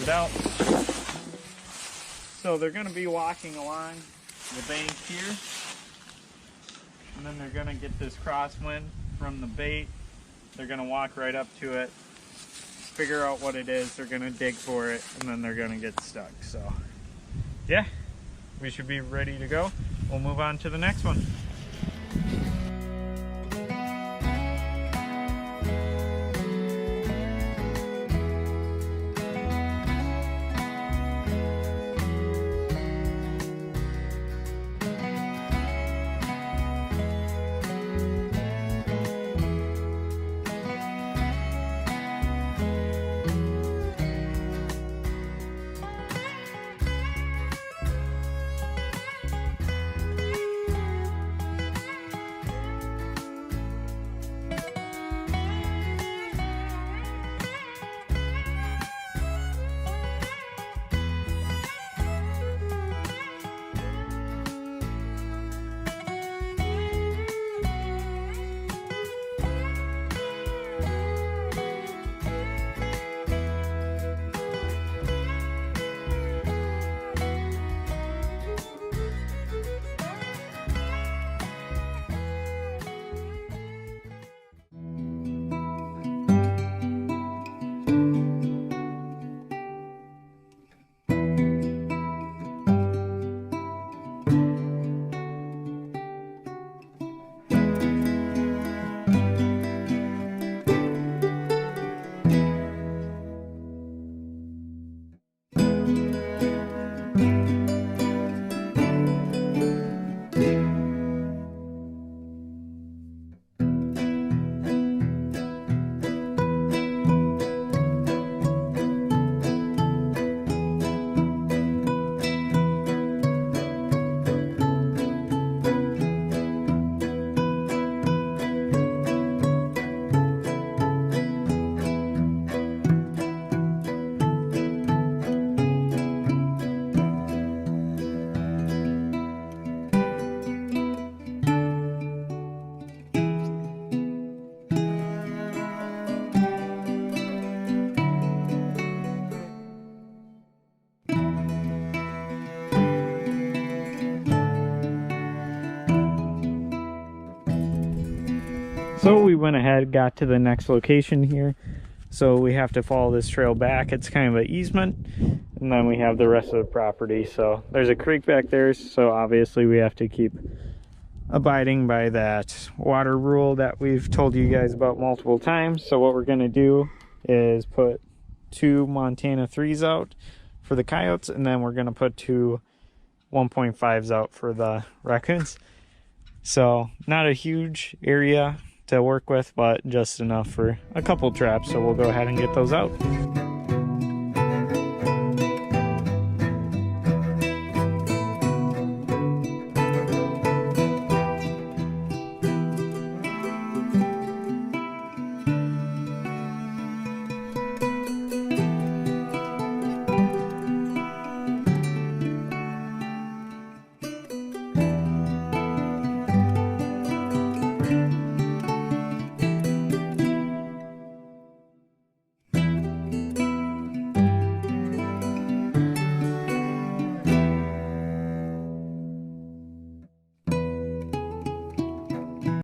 it out. So they're going to be walking along the bank here, and then they're going to get this crosswind from the bait. They're going to walk right up to it, figure out what it is, they're going to dig for it, and then they're going to get stuck. So yeah, we should be ready to go. We'll move on to the next one. So we went ahead, got to the next location here. So we have to follow this trail back. It's kind of an easement, and then we have the rest of the property. So there's a creek back there, so obviously we have to keep abiding by that water rule that we've told you guys about multiple times. So what we're going to do is put 2 Montana 3s out for the coyotes, and then we're going to put 2 1.5s out for the raccoons. So not a huge area to work with, but just enough for a couple traps, so we'll go ahead and get those out.